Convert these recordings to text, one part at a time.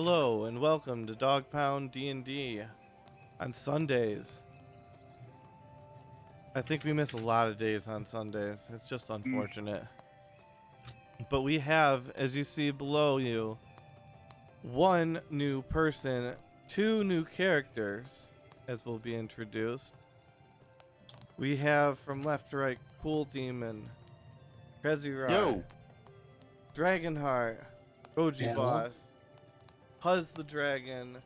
Hello and welcome to Dog Pound D&D on Sundays. I think we miss a lot of days on Sundays. It's just unfortunate. But we have, as you see below you, one new person, two new characters, as will be introduced. We have from left to right, Cool Demon, Krezirai, Yo. Dragonheart, Goji Hello. Boss, Huzz the Dragon.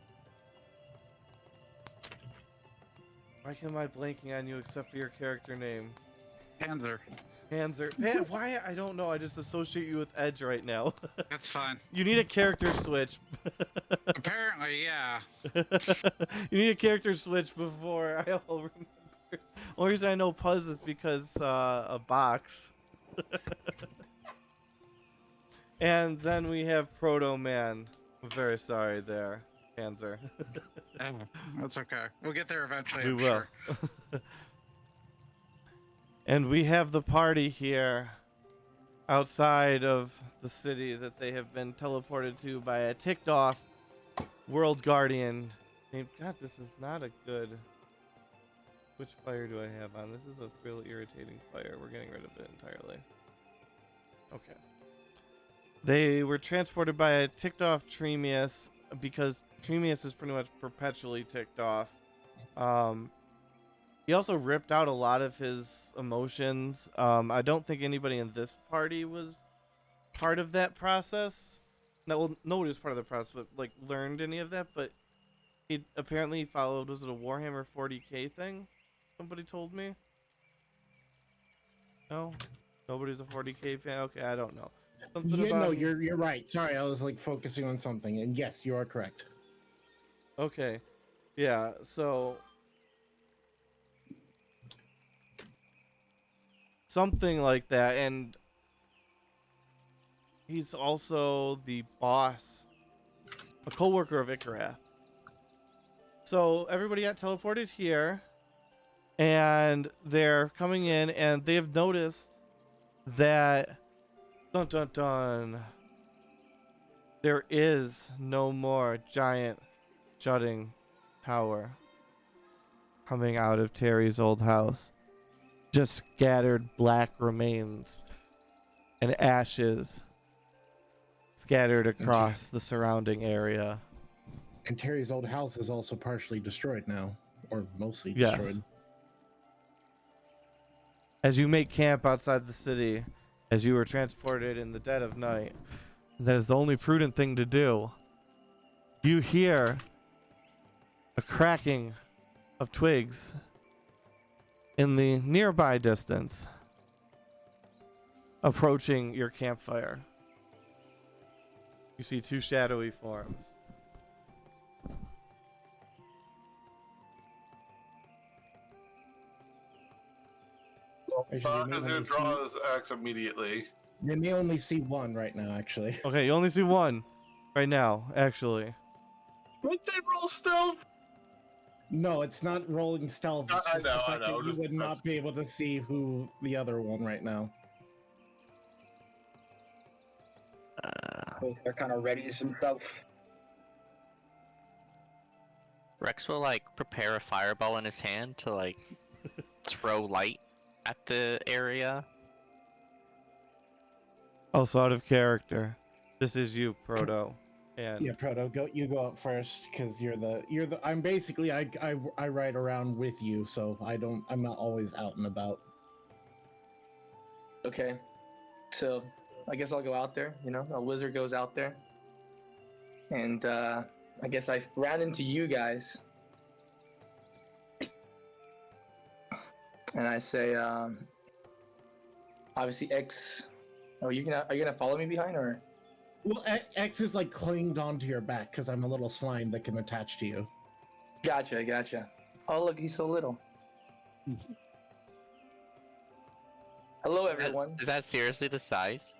Why am I blanking on you except for your character name? Panzer. Panzer. Man, why? I don't know. I just associate you with Edge right now. That's fine. You need a character switch. Apparently, yeah. You need a character switch before I'll remember. Only reason I know Puzz is because a box. And then we have Proto Man. I'm very sorry there, Panzer. That's okay. We'll get there eventually. We I'm will. Sure. And we have the party here outside of the city that they have been teleported to by a ticked off world guardian named, God, this is not a good, which fire do I have on? This is a really irritating fire. We're getting rid of it entirely. Okay. They were transported by a ticked off Tremius because Tremius is pretty much perpetually ticked off. He also ripped out a lot of his emotions. I don't think anybody in this party was part of that process. No, well, nobody was part of the process, but like learned any of that. But he apparently followed, was it a Warhammer 40k thing? Somebody told me. No, nobody's a 40k fan. Okay, I don't know. Something Yeah, about no, you're right. Sorry, I was like focusing on something, and yes, you are correct. Okay, yeah. So something like that, and he's also the boss, a co-worker of Ikarath. So everybody got teleported here, and they're coming in, and they have noticed that dun dun dun, there is no more giant jutting tower coming out of Terry's old house. Just scattered black remains and ashes scattered across the surrounding area. And Terry's old house is also partially destroyed now, or mostly Yes. destroyed. As you make camp outside the city, as you were transported in the dead of night, that is the only prudent thing to do. You hear a cracking of twigs in the nearby distance, approaching your campfire. You see two shadowy forms. Actually, Bob you is may going only to draw his axe immediately. They may only see one right now, actually. Okay, you only see one right now, actually. Don't they roll stealth? No, it's not rolling stealth. It's I just the know, fact that you just would not be able to see who the other one right now. They're kind of ready himself. Rex will like prepare a fireball in his hand to like throw light at the area. Also out of character. This is you, Proto. And Yeah, Proto, you go up first because you're the I'm basically I ride around with you, so I'm not always out and about. Okay, so I guess I'll go out there. You know, a wizard goes out there, and I guess I ran into you guys, and I say, obviously X. Oh, are you gonna follow me behind or? Well, X is like clinged onto your back because I'm a little slime that can attach to you. Gotcha. Oh, look, he's so little. Hello, everyone. Is that seriously the size?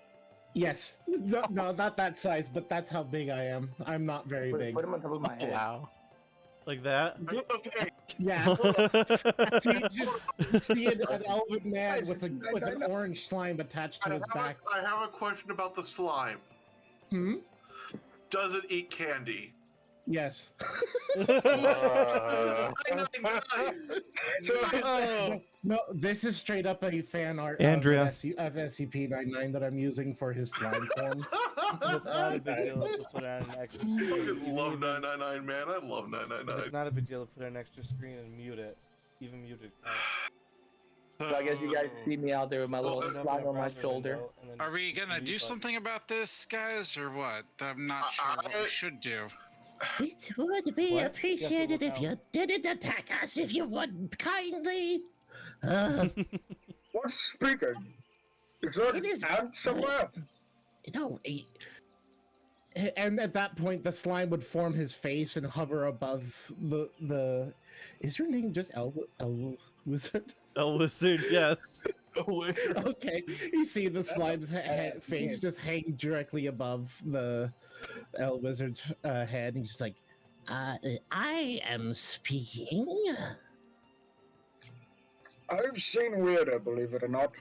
Yes. No, not that size, but that's how big I am. I'm not very big. Put him on top of my head. Wow. like that. Okay, Yeah. see an elven man with an orange slime attached to his back. I have a question about the slime. Hmm? doesn't eat candy. Yes. No, this is straight up a fan art Andrea. of SCP-99 that I'm using for his slime form. It's not a big deal to put on an extra screen. I Even- love even- 999, man. I love But 999. it's not a big deal to put an extra screen and mute it. Even muted. So I guess you guys see me out there with my little Well, Open up slime in a on my browser shoulder. window and then Are we gonna mute do button. something about this, guys, or what? I'm not sure what we should do. It would be What? appreciated Yes, it if will you didn't attack us if you would kindly. Uh, What's speaking? Is there It is- an ant somewhere? no, And at that point, the slime would form his face and hover above the. Is your name just El Wizard? A wizard, yes. Okay, you see the slime's badass face name. just hang directly above the El Wizard's head, and he's like, I am speaking. I've seen weirder, believe it or not.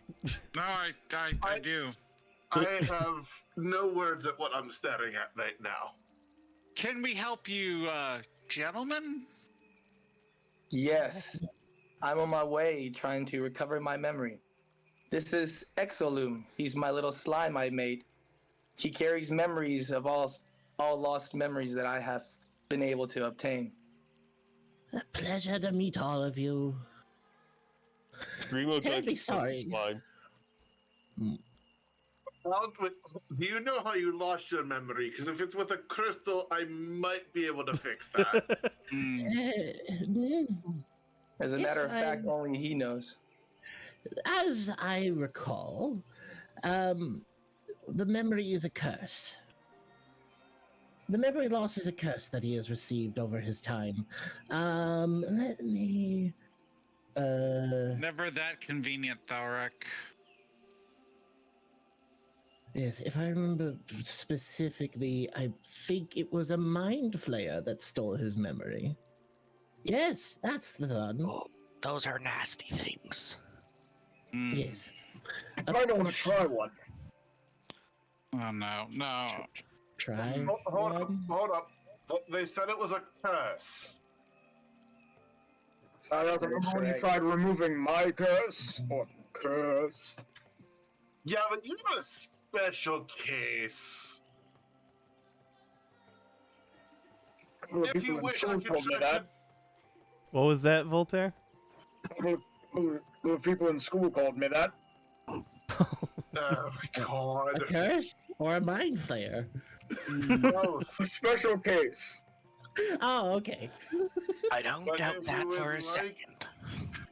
No, I do. I have no words at what I'm staring at right now. Can we help you, gentlemen? Yes, I'm on my way trying to recover my memory. This is Exolume. He's my little slime I made. He carries memories of all lost memories that I have been able to obtain. A pleasure to meet all of you. Remo Terribly sorry. Do you know how you lost your memory? Because if it's with a crystal, I might be able to fix that. Hmm. As a If matter of fact, I- only he knows. As I recall, the memory is a curse. The memory loss is a curse that he has received over his time. Let me. Never that convenient, Thalric. Yes, if I remember specifically, I think it was a mind flayer that stole his memory. Yes, that's the one. Oh, those are nasty things. Hmm. Yes. I don't want to try one. Oh no, no. Try. Hold up, one. hold up. They said it was a curse. I remember when you tried removing my curse, or curse. Yeah, but you got a special case. Well, If people you in wish, I school could told me try that. What was that, Voltaire? The people in school called me that. Oh my god. A curse or a mind flayer? Both. A special case. Oh, okay. I don't But doubt if that you for would a like- second.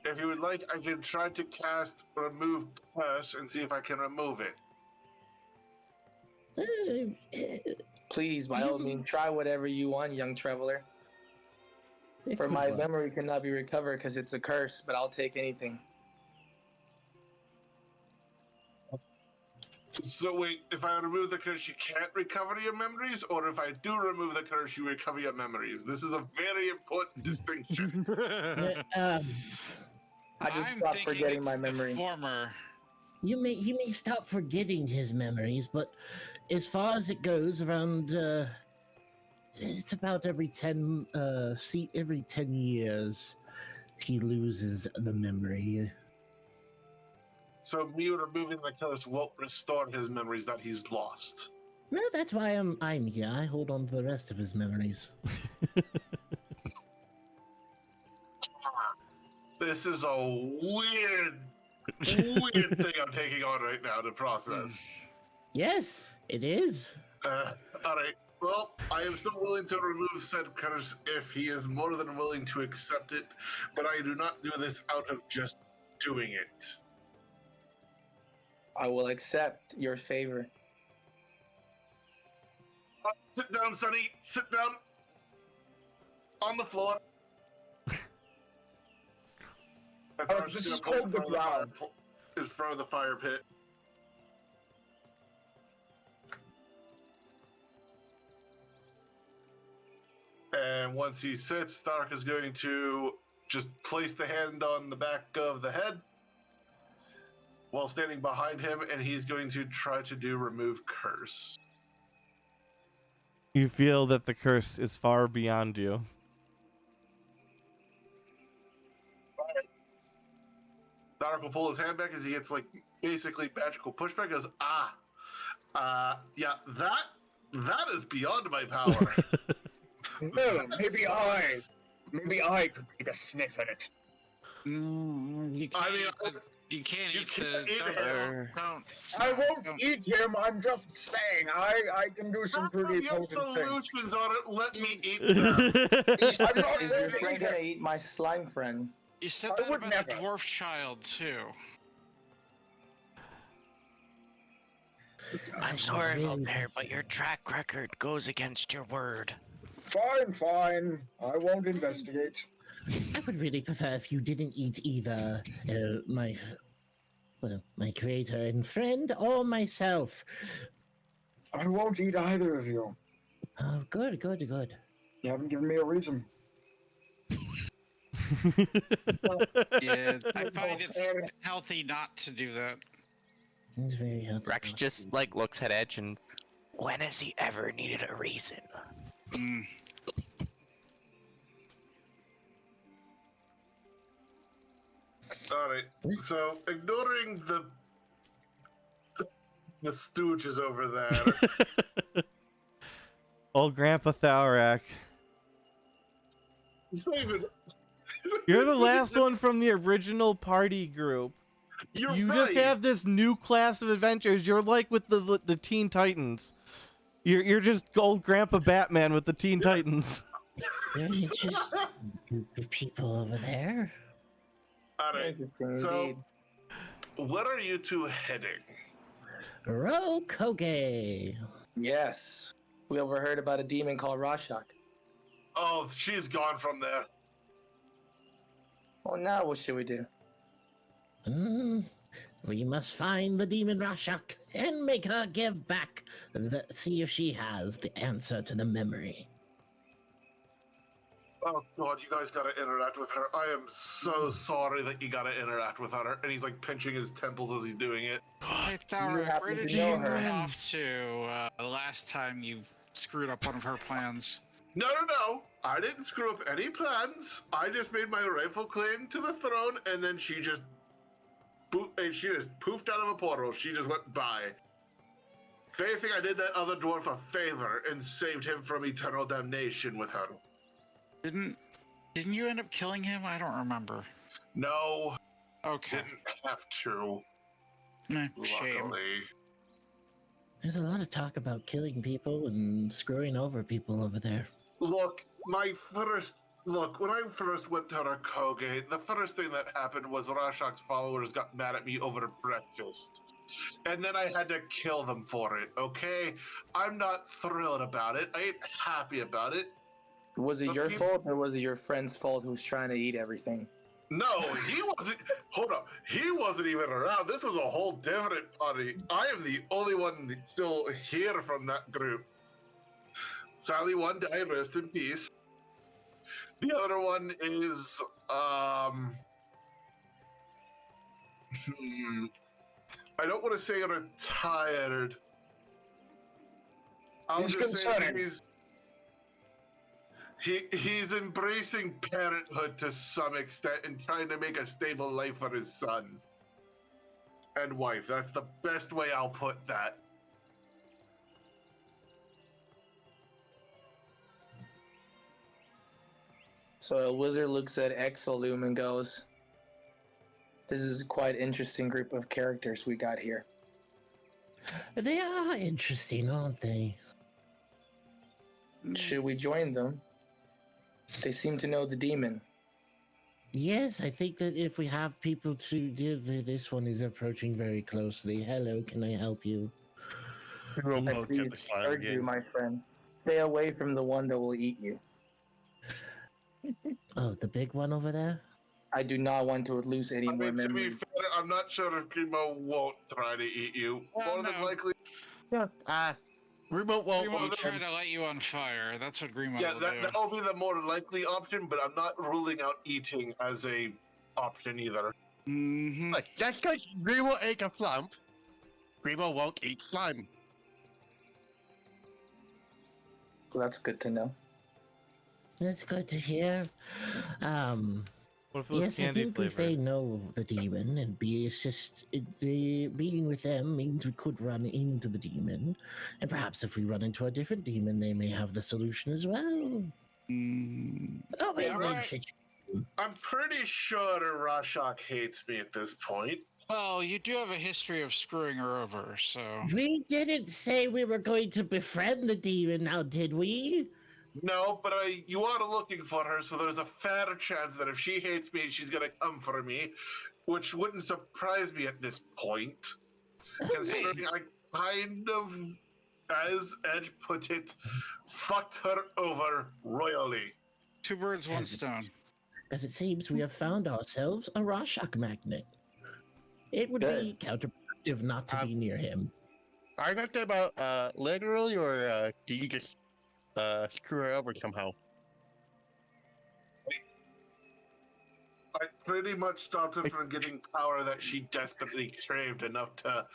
If you would like, I can try to cast remove curse and see if I can remove it. Please, by all means, try whatever you want, young traveler. For my memory cannot be recovered because it's a curse, but I'll take anything. So wait, if I remove the curse, you can't recover your memories, or if I do remove the curse, you recover your memories. This is a very important distinction. I just I'm stopped thinking forgetting it's my the memory. former. He may stop forgetting his memories, but as far as it goes, around it's about every 10 years he loses the memory. So me removing the curse won't restore his memories that he's lost. No, that's why I'm here. I hold on to the rest of his memories. This is a weird thing I'm taking on right now to process. Yes, it is. Alright, well, I am still willing to remove said curse if he is more than willing to accept it, but I do not do this out of just doing it. I will accept your favor. Sit down, Sonny. Sit down. On the floor. This is called the ground. In front of the fire pit. And once he sits, Stark is going to just place the hand on the back of the head while standing behind him, and he's going to try to do remove curse. You feel that the curse is far beyond you. Narek will pull his hand back as he gets like basically magical pushback. Goes, yeah, that is beyond my power. No, maybe I could take a sniff at it. You can't I mean, you can't you eat can't the eat don't, I won't don't- eat him. I'm just saying. I can do some pretty you have potent things. solutions on it. Let me eat them. I'm not Is there your to friend eat gonna him. eat my slime friend? You said I that would about the never. dwarf child too. I'm sorry, Voltaire, but your track record goes against your word. Fine. I won't investigate. I would really prefer if you didn't eat either my creator and friend or myself. I won't eat either of you. Oh, good. You haven't given me a reason. Yeah, I find it's healthy not to do that. It's very healthy. Rex just like looks at Edge and when has he ever needed a reason? Mm. All right. So ignoring the stooges over there. Old Grandpa Thalrak. It's not even. You're the last one from the original party group. You're You right. just have this new class of adventures. You're like with the Teen Titans. You're just old Grandpa Batman with the Teen Titans. There's just a group of people over there. All right. So, where are you two heading? Rokoge. Yes. We overheard about a demon called Rashak. Oh, she's gone from there. Well, now what should we do? We must find the demon Rashak and make her give back. See if she has the answer to the memory. Oh God, you guys gotta interact with her. I am so sorry that you gotta interact with her. And he's like pinching his temples as he's doing it. Hey, You Thalrak, happen where did to you know her. run off to the last time you screwed up one of her plans? No. I didn't screw up any plans. I just made my rightful claim to the throne, and then she just poofed out of a portal. She just went by. If anything, I did that other dwarf a favor and saved him from eternal damnation with her. Didn't you end up killing him? I don't remember. No, Okay. didn't have to. Shame. Luckily. There's a lot of talk about killing people and screwing over people over there. Look, when I first went to Rokoge, the first thing that happened was Rashak's followers got mad at me over breakfast. And then I had to kill them for it, okay? I'm not thrilled about it. I ain't happy about it. Was it But your people- fault or was it your friend's fault who's trying to eat everything? No, he wasn't. Hold up. He wasn't even around. This was a whole different party. I am the only one still here from that group. Sadly, one died, rest in peace. The other one is, I don't want to say retired. I'll He's just say concerning. he's embracing parenthood to some extent and trying to make a stable life for his son and wife. That's the best way I'll put that. So a wizard looks at Exolume and goes, "This is quite interesting group of characters we got here." They are interesting, aren't they? Should we join them? They seem to know the demon. Yes, I think that if we have people to give, this one is approaching very closely. Hello, can I help you? Grimo I pokes at the please slime urge you, again. my friend. Stay away from the one that will eat you. Oh, the big one over there? I do not want to lose any I more mean, to be memories. fair, I'm not sure if Grimo won't try to eat you. Well, More than no. likely, Grimo won't Grimo will eat try him. to light you on fire. That's what Grimo yeah, will that do. will be the more likely option, but I'm not ruling out eating as a option either. Mm-hmm. Look, just because Grimo ate a plump, Grimo won't eat slime. Well, that's good to know. That's good to hear. What if it was Yes, I candy think flavored? if they know the demon and being with them means we could run into the demon, and perhaps if we run into a different demon, they may have the solution as well. Mm, Oh, Yeah, win-win right. situation. I'm pretty sure Rashok hates me at this point. well, you do have a history of screwing her over, so We didn't say we were going to befriend the demon, now did we? No, but you are looking for her, so there's a fair chance that if she hates me, she's gonna come for me, which wouldn't surprise me at this point, considering I kind of, as Edge put it, fucked her over royally. 2 birds, 1 Has it- stone. As it seems, we have found ourselves a Rorschach magnet. It would be counterproductive not to be near him. Are you talking about literally, or do you just screw her over somehow? I pretty much stopped her from getting power that she desperately craved enough to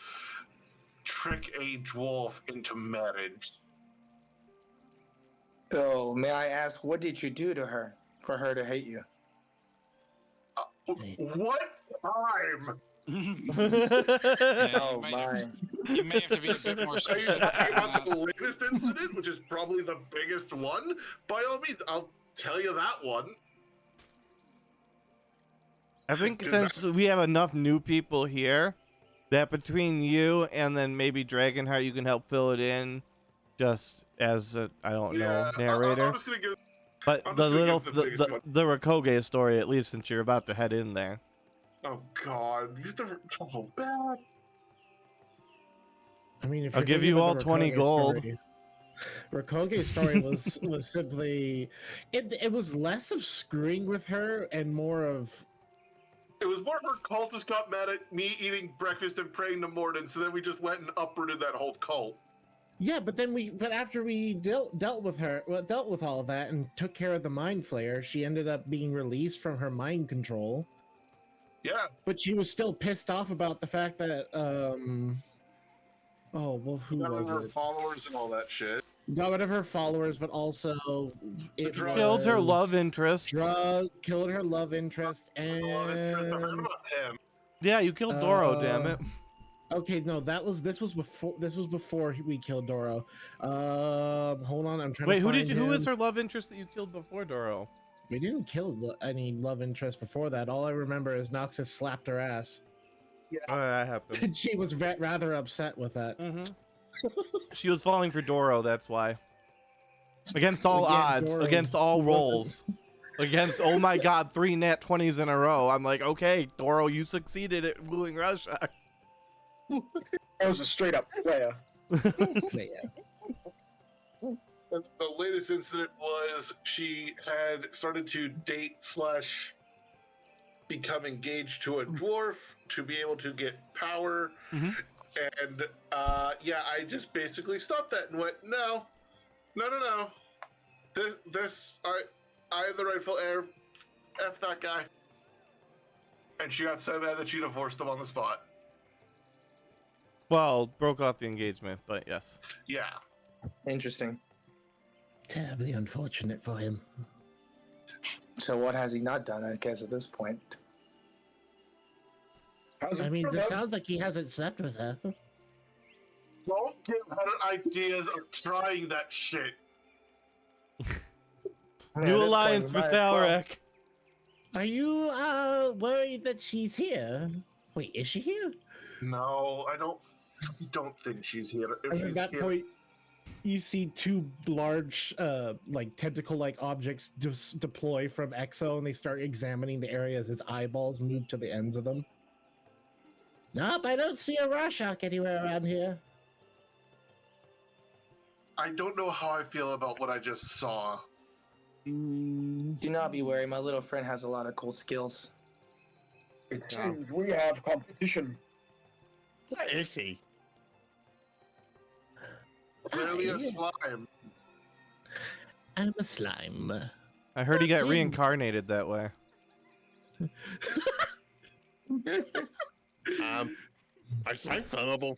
trick a dwarf into marriage. So, may I ask, what did you do to her for her to hate you? What time? Yeah, Oh, you, might, my. you may have to be a bit more Are you specific. talking than about that. the latest incident, which is probably the biggest one? By all means, I'll tell you that one. I think Does since we have enough new people here, that between you and then maybe Dragonheart, you can help fill it in, just as a, I don't know, narrator. I'm just gonna give. But I'm the just gonna little give the biggest one. the Rakoge story, at least, since you're about to head in there. Oh God, you have to trouble back. I mean, if I'll you're give thinking you of all the 20 Rakoge gold. story- Rakoge's story was simply it was less of screwing with her and more of It was more her cultists got mad at me eating breakfast and praying to Morden, so then we just went and uprooted that whole cult. yeah. But after we dealt with all of that and took care of the mind flayer, she ended up being released from her mind control. Yeah, But she was still pissed off about the fact that oh well, who got rid was of her it? followers and all that shit. Got rid of her followers, but also it drugs. Killed her was love interest. killed her love interest, and The love interest. I heard about him. Yeah, you killed Doro, damn it. Okay, no, this was before we killed Doro. Hold on, I'm trying Wait, to who find did you? Who was him. her love interest that you killed before Doro? We didn't kill any love interest before that. All I remember is Noxus slapped her ass. Oh, that happened. And she was rather upset with that. Mm-hmm. She was falling for Doro, that's why. Against all Again, odds, Doro against all wasn't- rolls. Against, oh my god, 3 nat 20s in a row. I'm like, okay, Doro, you succeeded at wooing Rorschach. That was a straight up player. But yeah. The latest incident was she had started to date / become engaged to a dwarf to be able to get power. Mhm. And yeah, I just basically stopped that and went, no. I am the rightful heir. F that guy. And she got so mad that she divorced him on the spot. Well, broke off the engagement, but yes. Yeah. Interesting. Terribly unfortunate for him. So what has he not done, I guess, at this point? How's it I mean, feel, it man? sounds like he hasn't slept with her. Don't give her ideas of trying that shit. New alliance with Thalrak. Are you worried that she's here? Wait, is she here? No, I don't think she's here. If And at she's that here, point, you see 2 large, like tentacle-like objects just deploy from Exo, and they start examining the area as his eyeballs move to the ends of them. Nope, I don't see a Rorschach anywhere around here. I don't know how I feel about what I just saw. Do not be wary, my little friend has a lot of cool skills. It seems we have competition. What is he? Clearly a Hi. slime. I'm a slime. I heard he got Fucking- reincarnated that way. I sound flammable.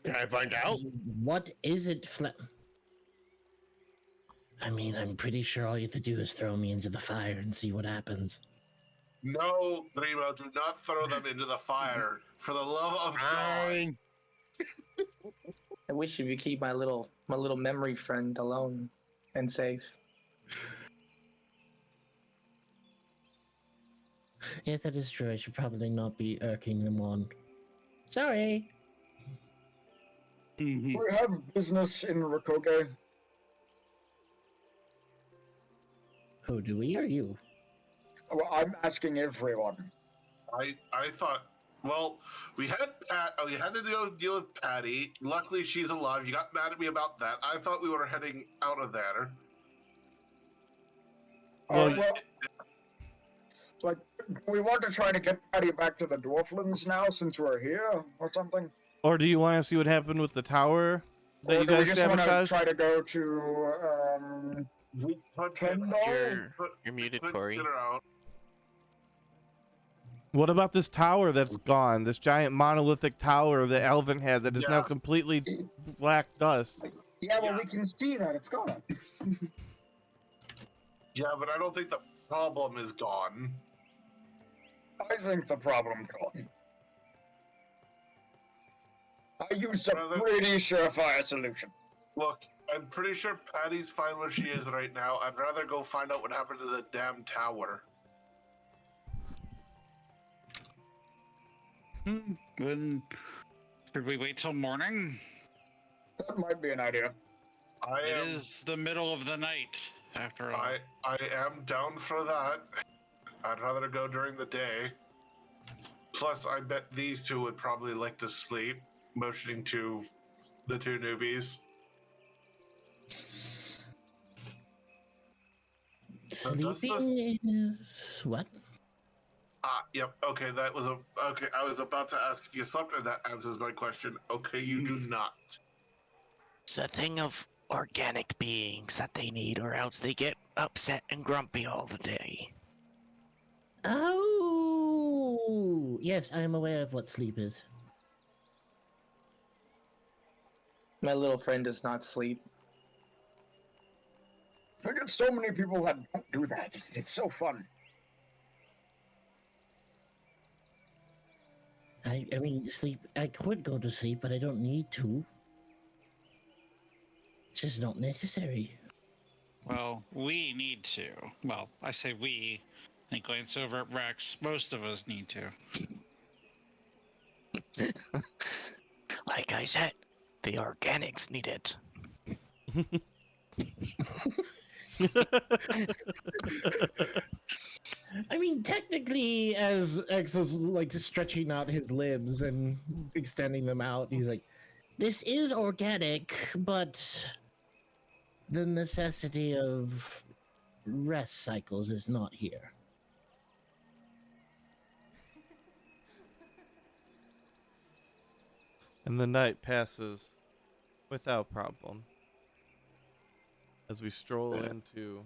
Can I find out? What is it, I mean, I'm pretty sure all you have to do is throw me into the fire and see what happens. No, Grimo, do not throw them into the fire. For the love of God. Fine. I wish you could keep my little memory friend alone and safe. Yes, that is true. I should probably not be irking them on. Sorry. We have business in Rakoge. Who, do we or you? Well, I'm asking everyone. I thought, well, we had to go deal with Patty. Luckily, she's alive. You got mad at me about that. I thought we were heading out of there. Well, Like, we want to try to get Patty back to the Dwarflands now since we're here, or something. Or do you want to see what happened with the tower that Or you do we guys just want to sabotaged? try to go to, We could Kendall? You're muted, could Corey. get her out. What about this tower that's gone? This giant monolithic tower that Alvin had that is now Yeah. completely black dust. Yeah, well, Yeah. we can see that it's gone. Yeah, but I don't think the problem is gone. I think the problem's gone. I used a Brother. pretty surefire solution. Look, I'm pretty sure Patty's fine where she is right now. I'd rather go find out what happened to the damn tower. Then should we wait till morning? That might be an idea. It is the middle of the night, after all. I am down for that. I'd rather go during the day. Plus, I bet these two would probably like to sleep, motioning to the two newbies. Sleeping is what? Yep. Okay, that was okay. I was about to ask if you slept, and that answers my question. Okay, you do not. It's a thing of organic beings that they need, or else they get upset and grumpy all the day. Oh, yes, I am aware of what sleep is. My little friend does not sleep. I get so many people that don't do that. It's so fun. I mean, sleep. I could go to sleep, but I don't need to. It's just not necessary. Well, we need to. Well, I say we. I think glance over at Rex. Most of us need to. Like I said, the organics need it. I mean, technically, as X is like stretching out his limbs and extending them out, he's like, This is organic, but the necessity of rest cycles is not here. And the night passes without problem as we stroll into.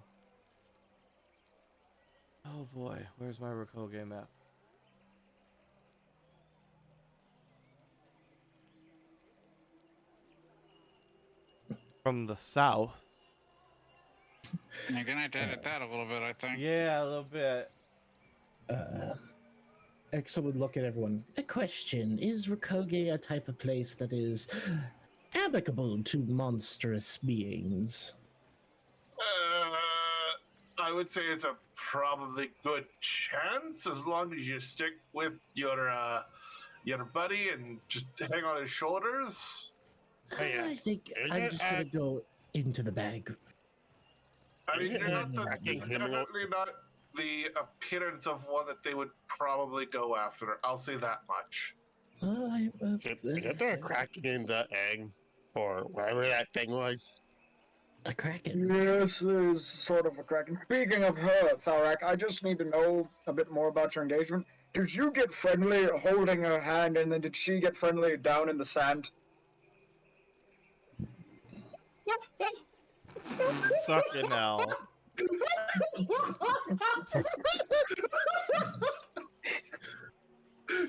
Oh boy, where's my Rakoge map? From the south. You're gonna have to edit that a little bit, I think. Yeah, a little bit. Exo would look at everyone. A question: is Rakoge a type of place that is amicable to monstrous beings? I would say it's a probably good chance as long as you stick with your buddy and just hang on his shoulders. yeah. I think Is I'm it just gonna go into the bag. I mean, you're not Cracking him up. definitely not the appearance of one that they would probably go after. I'll say that much. Is there a cracking in the egg? Or whatever that thing was? A kraken. Yes, there's sort of a cracking. Speaking of her, Tharak, I just need to know a bit more about your engagement. Did you get friendly holding her hand, and then did she get friendly down in the sand? Fucking hell. God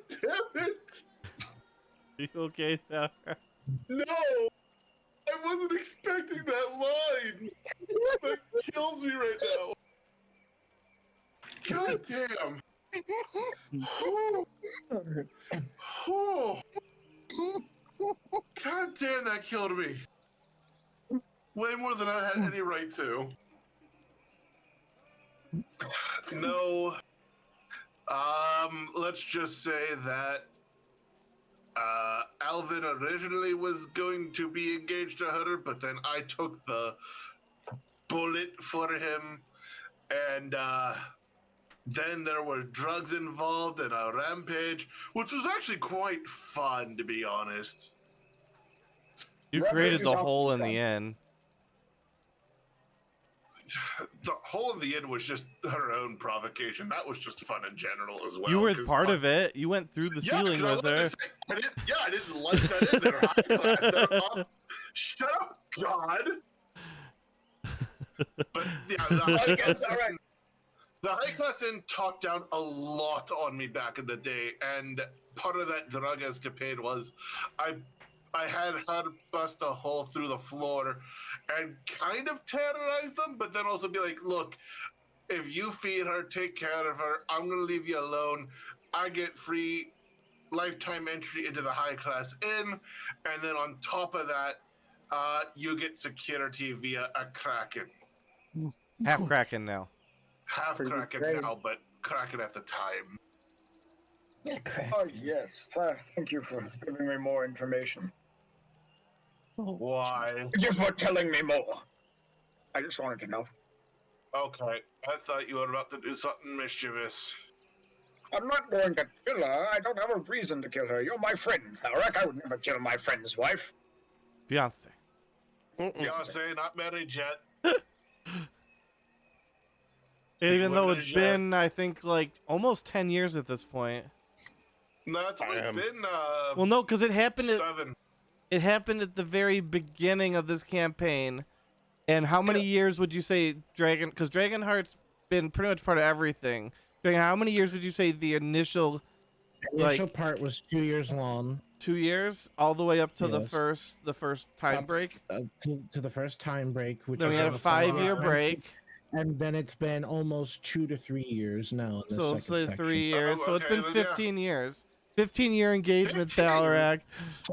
damn it! You okay now? No! I wasn't expecting that line! That kills me right now. God damn. Oh. God damn, that killed me. Way more than I had any right to. No. Let's just say that Alvin originally was going to be engaged to her, but then I took the bullet for him, and then there were drugs involved and a rampage, which was actually quite fun, to be honest. You Rampage created is the awfully hole in fun. the end. The hole in the end was just her own provocation. That was just fun in general as well. You were 'cause part fuck- of it. You went through the ceiling 'cause I with wanted to her. say- I didn't like that in there. High class, they're up. Shut up, God. But yeah, the high class inn talked down a lot on me back in the day, and part of that drug escapade was I had her bust a hole through the floor and kind of terrorize them, but then also be like, look, if you feed her, take care of her, I'm gonna leave you alone. I get free lifetime entry into the high class inn, and then on top of that, you get security via a Kraken. Half Kraken now. Half Pretty Kraken great. now, but Kraken at the time. Yeah, correct. Oh, yes. Thank you for giving me more information. Why? Thank you for telling me more. I just wanted to know. Okay, I thought you were about to do something mischievous. I'm not going to kill her. I don't have a reason to kill her. You're my friend, Alric. I would never kill my friend's wife. Fiance. Beyonce, not married yet. Even though Women it's is been, I think, like almost 10 years at this point. No, it's only been Well, no, because it happened. 7. It happened at the very beginning of this campaign. And how many years would you say Dragon? Because Dragonheart's been pretty much part of everything. Dragon, how many years would you say the initial, The initial like part was 2 years long. 2 years, all the way up to Yes. the first time Up break? To the first time break, which Then we was had on a the follow-up 5-year round, break. and then it's been almost 2 to 3 years now. In the So let's second say section. 3 years. So it's okay, been then, yeah. 15 years. 15-year engagement, 15? Thalarak.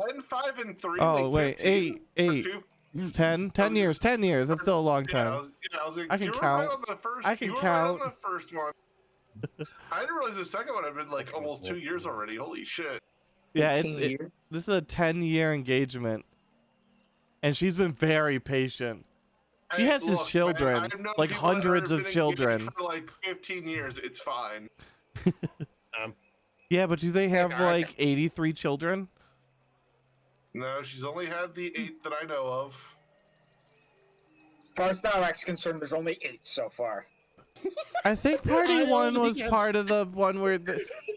10, 5, and 3. Oh, like wait, 15, eight. or 2. 10 years. 10 years. That's still a long Yeah, time. I was like, I can you were count. Right on the first, I can you were count. Right on the first one. I didn't realize the second one had been like almost 2 years already. Holy shit. Yeah, 18 years. this is a 10-year engagement. And she's been very patient. She Hey, has his look, children, man, I've known like people that hundreds have of been engaged children. For like 15 years, it's fine. Yeah, but do they have Alric. like 83 children? No, she's only had the 8 that I know of. As far as Alric's concerned, there's only 8 so far. I think party I one only was have- part of the one where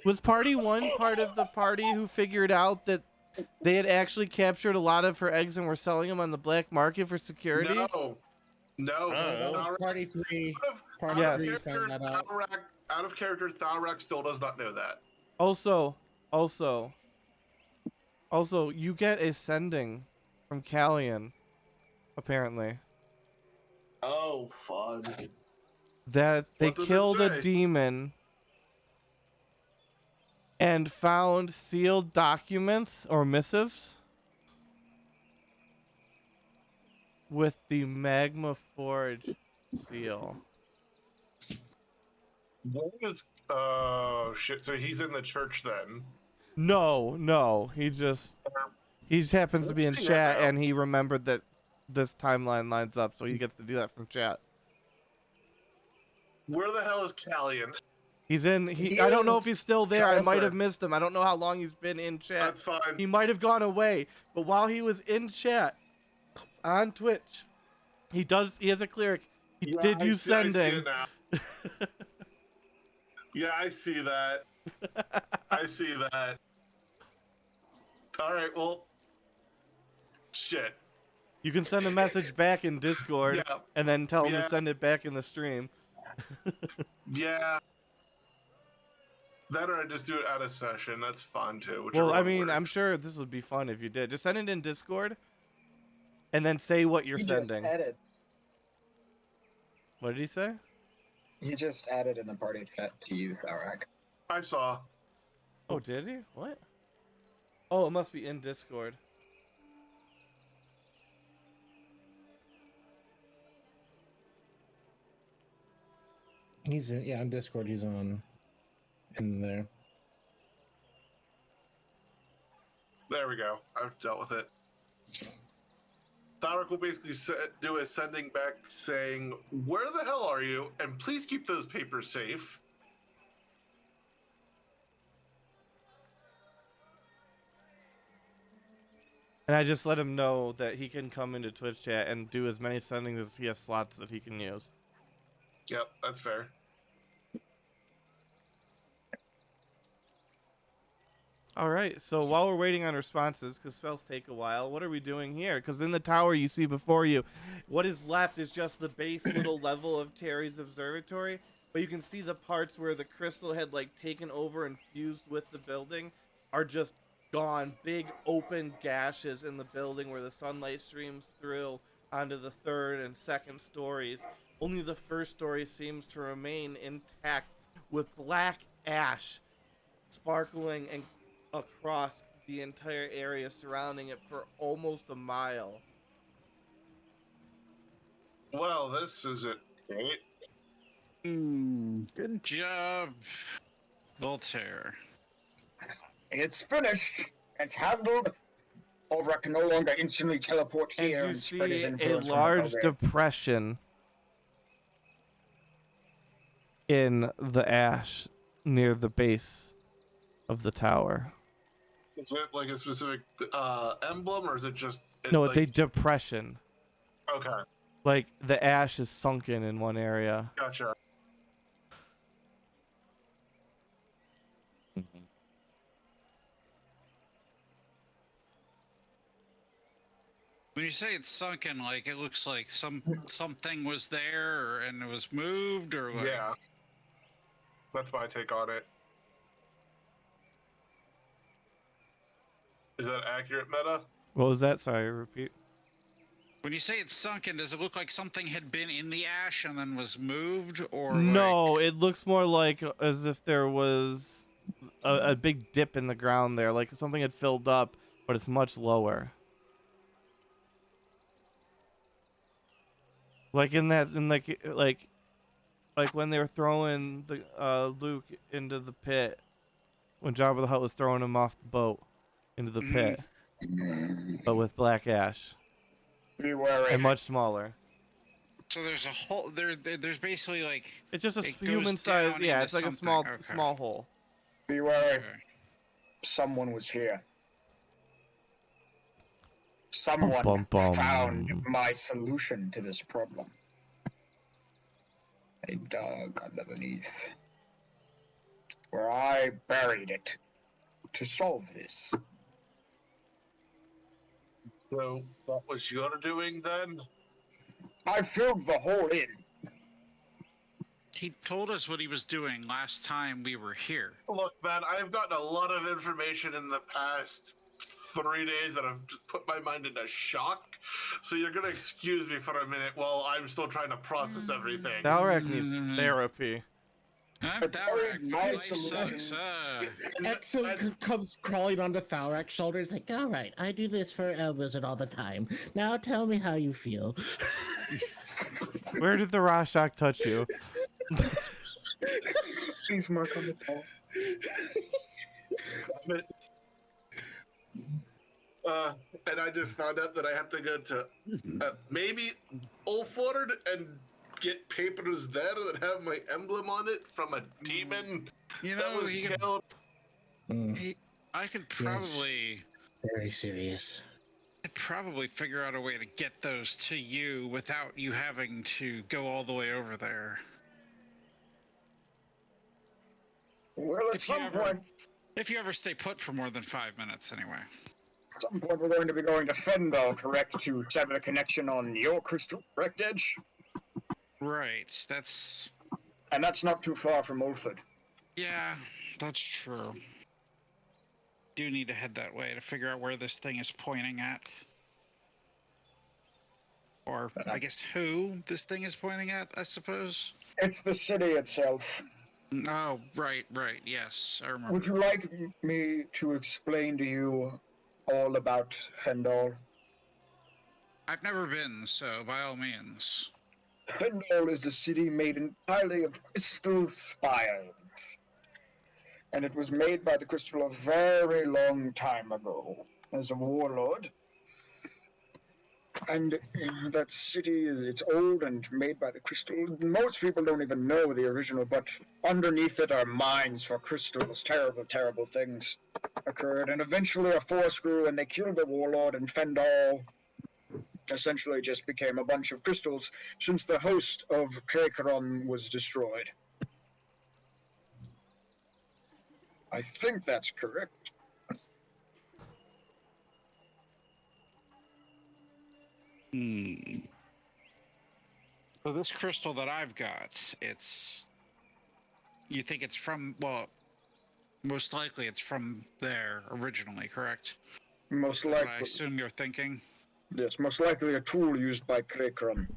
was party one part of the party who figured out that they had actually captured a lot of her eggs and were selling them on the black market for security. No. That was Thalrak- party 3. Part Yes. three found that out. Out of character, Thalrak still does not know that. Also, you get a sending from Callian, apparently, Oh, fun. that they What does it killed a say? demon and found sealed documents or missives with the Magma Forge seal. Oh, shit. So he's in the church then. No, he just happens to be in Let's see chat that now. and he remembered that this timeline lines up, so he gets to do that from chat. Where the hell is Callian? He's in. He I don't know if is he's still there. I might have Caliphate. missed him. I don't know how long he's been in chat. That's fine. He might have gone away, but while he was in chat on Twitch, he has a cleric. He did I use see- I see sending. it now. Yeah, I see that. I see that. All right, well, shit. You can send a message back in Discord Yeah, and then tell him to Yeah. send it back in the stream. yeah. That or I just do it out of session. That's fine too. Well, whichever I one mean, I'm works. sure this would be fun if you did. Just send it in Discord, and then say what you're He just sending. added. What did he say? He just added in the party chat to you, Tharak. I saw. Oh, did he? What? Oh, it must be in Discord. He's on Discord. He's on in there. There we go. I've dealt with it. Tharak will basically do a sending back saying, "Where the hell are you? And please keep those papers safe." And I just let him know that he can come into Twitch chat and do as many sendings as he has slots that he can use. Yep, that's fair. All right, so while we're waiting on responses, because spells take a while, what are we doing here? Because in the tower you see before you, what is left is just the base little level of Terry's observatory, but you can see the parts where the crystal had like taken over and fused with the building are just gone. Big open gashes in the building where the sunlight streams through onto the third and second stories. Only the first story seems to remain intact with black ash sparkling and across the entire area surrounding it for almost a mile. Well, this isn't great. Good job, Voltaire. It's finished. It's handled. Ulrich can no longer instantly teleport And here you and spread his see a influence. large from over. depression in the ash near the base of the tower. Is it like a specific emblem, or is it just? No, it's a like, depression. Okay, Like the ash is sunken in one area. gotcha. When you say it's sunken, like it looks like something was there and it was moved, or like, Yeah, that's my take on it. Is that accurate, Meta? What was that? Sorry, repeat. when you say it's sunken, does it look like something had been in the ash and then was moved, or No, like, it looks more like as if there was a big dip in the ground there, like something had filled up, but it's much lower. Like in like when they were throwing the Luke into the pit, when Jabba the Hutt was throwing him off the boat into the pit, but with black ash Be wary. and much smaller. so there's a hole there's basically like It's just a It goes human size. down Yeah, into it's like a something, small okay. hole. Be wary. okay. Someone was here. Someone Bum, bum, bum. found my solution to this problem. They dug underneath, where I buried it to solve this. So that was your doing then? I filled the hole in. He told us what he was doing last time we were here. Look, man, I've gotten a lot of information in the past 3 days that have just put my mind into shock. So you're gonna excuse me for a minute while I'm still trying to process everything. Valrak needs therapy. I'm But Dalrak. my My life solution- sucks. Exo comes crawling onto Tharak's shoulders like, all right, I do this for Wizard all the time. Now tell me how you feel. Where did the Rorschach touch you? Please mark on the top. And I just found out that I have to go to maybe Ulford and get papers there that have my emblem on it from a demon You that know, was he could, killed. I could probably Very serious. I'd probably figure out a way to get those to you without you having to go all the way over there. Well, at If you some ever- point, If you ever stay put for more than 5 minutes, anyway. we're going to be going to Fendel, correct, to sever the connection on your crystal, correct, Edge? Right. That's And that's not too far from Ulford. yeah. That's true. Do need to head that way to figure out where this thing is pointing at. Or, I guess, who this thing is pointing at, I suppose? It's the city itself. Oh, right, yes, I remember. Would you like me to explain to you all about Fendal? I've never been, so by all means. Fendal is a city made entirely of crystal spires. And it was made by the crystal a very long time ago as a warlord. And that city, it's old and made by the crystal. Most people don't even know the original, but underneath it are mines for crystals. Terrible, terrible things occurred. And eventually a force grew and they killed the warlord, and Fendal essentially just became a bunch of crystals since the host of Krakaron was destroyed. I think that's correct. So this crystal that I've got, it's... You think it's from... Well, most likely it's from there originally, correct? Most That's what I likely. assume you're thinking? Yes, most likely a tool used by Krakaron.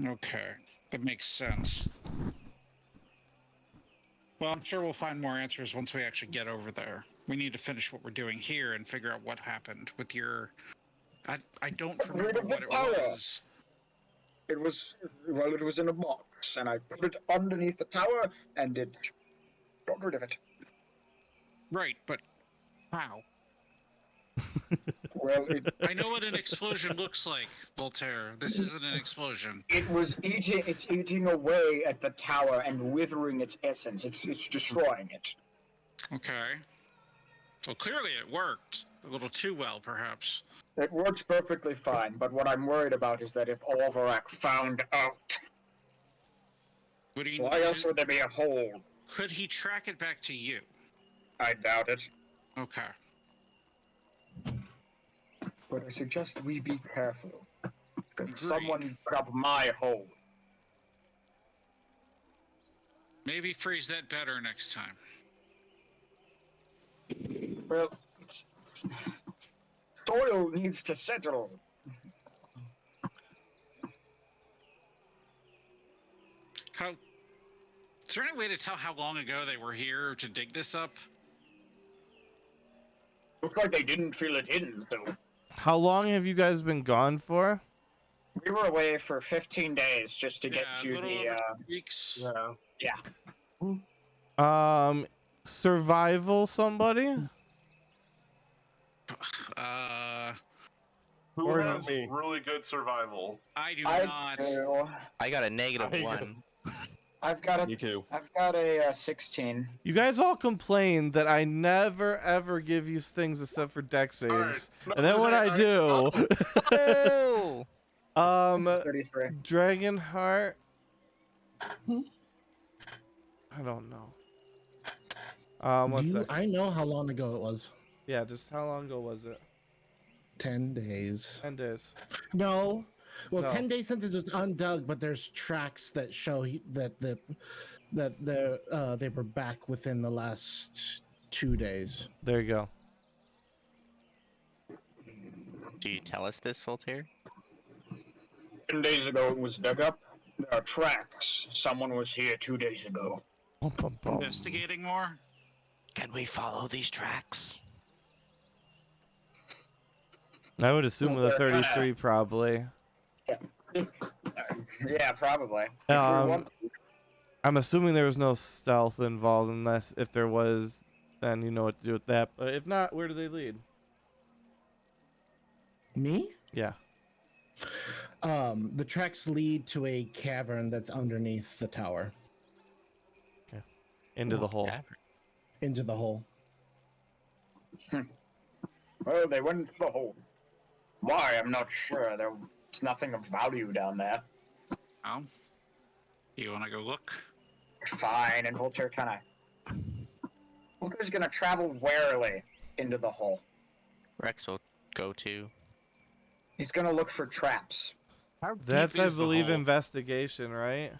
Okay. That makes sense. Well, I'm sure we'll find more answers once we actually get over there. We need to finish what we're doing here and figure out what happened with your... I don't remember what it was. It was in a box, and I put it underneath the tower, and it got rid of it. Right, but how? Well, I know what an explosion looks like, Voltaire. This isn't an explosion. it's eating away at the tower and withering its essence. It's destroying it. Okay. Well, clearly it worked. A little too well, perhaps. It works perfectly fine, but what I'm worried about is that if Olverak found out, Would he, why else would there be a hole? could he track it back to you? I doubt it. Okay. But I suggest we be careful. Agreed. Someone grab my hole. Maybe phrase that better next time. Well, soil needs to settle. How? Is there any way to tell how long ago they were here to dig this up? Looks like they didn't fill it in, though. How long have you guys been gone for? We were away for 15 days just to get Yeah, a to little the, over 2 weeks. Survival somebody? Who Or has me. really good survival? I do I not. do. I got a negative I- 1. I've got Me a, too. I've got a 16. You guys all complain that I never ever give you things except for deck saves. Alright, no, And then when I do, Oh! 33. Dragonheart. I don't know. What's that? I know how long ago it was. Yeah, just how long ago was it? 10 days. 10 days. No. Well, No. 10 days since it was undug, but there's tracks that show that they were back within the last 2 days. There you go. Do you tell us this, Voltaire? 10 days ago it was dug up. There are tracks. Someone was here 2 days ago. Bum, bum, bum. Investigating more? Can we follow these tracks? I would assume Well, with a they're kinda- 33 probably. Yeah, probably. If we Um, want- I'm assuming there was no stealth involved, unless if there was, then you know what to do with that. But if not, where do they lead? Me? Yeah. The tracks lead to a cavern that's underneath the tower, Into the hole. Cavern. into the hole. Well, they went into the hole. Why? I'm not sure. There's nothing of value down there. Oh. You want to go look? Fine, and Vulture kind of... Vulture's gonna travel warily into the hole. Rex will go to. He's gonna look for traps. How deep That's, I is the believe, hole? investigation, right?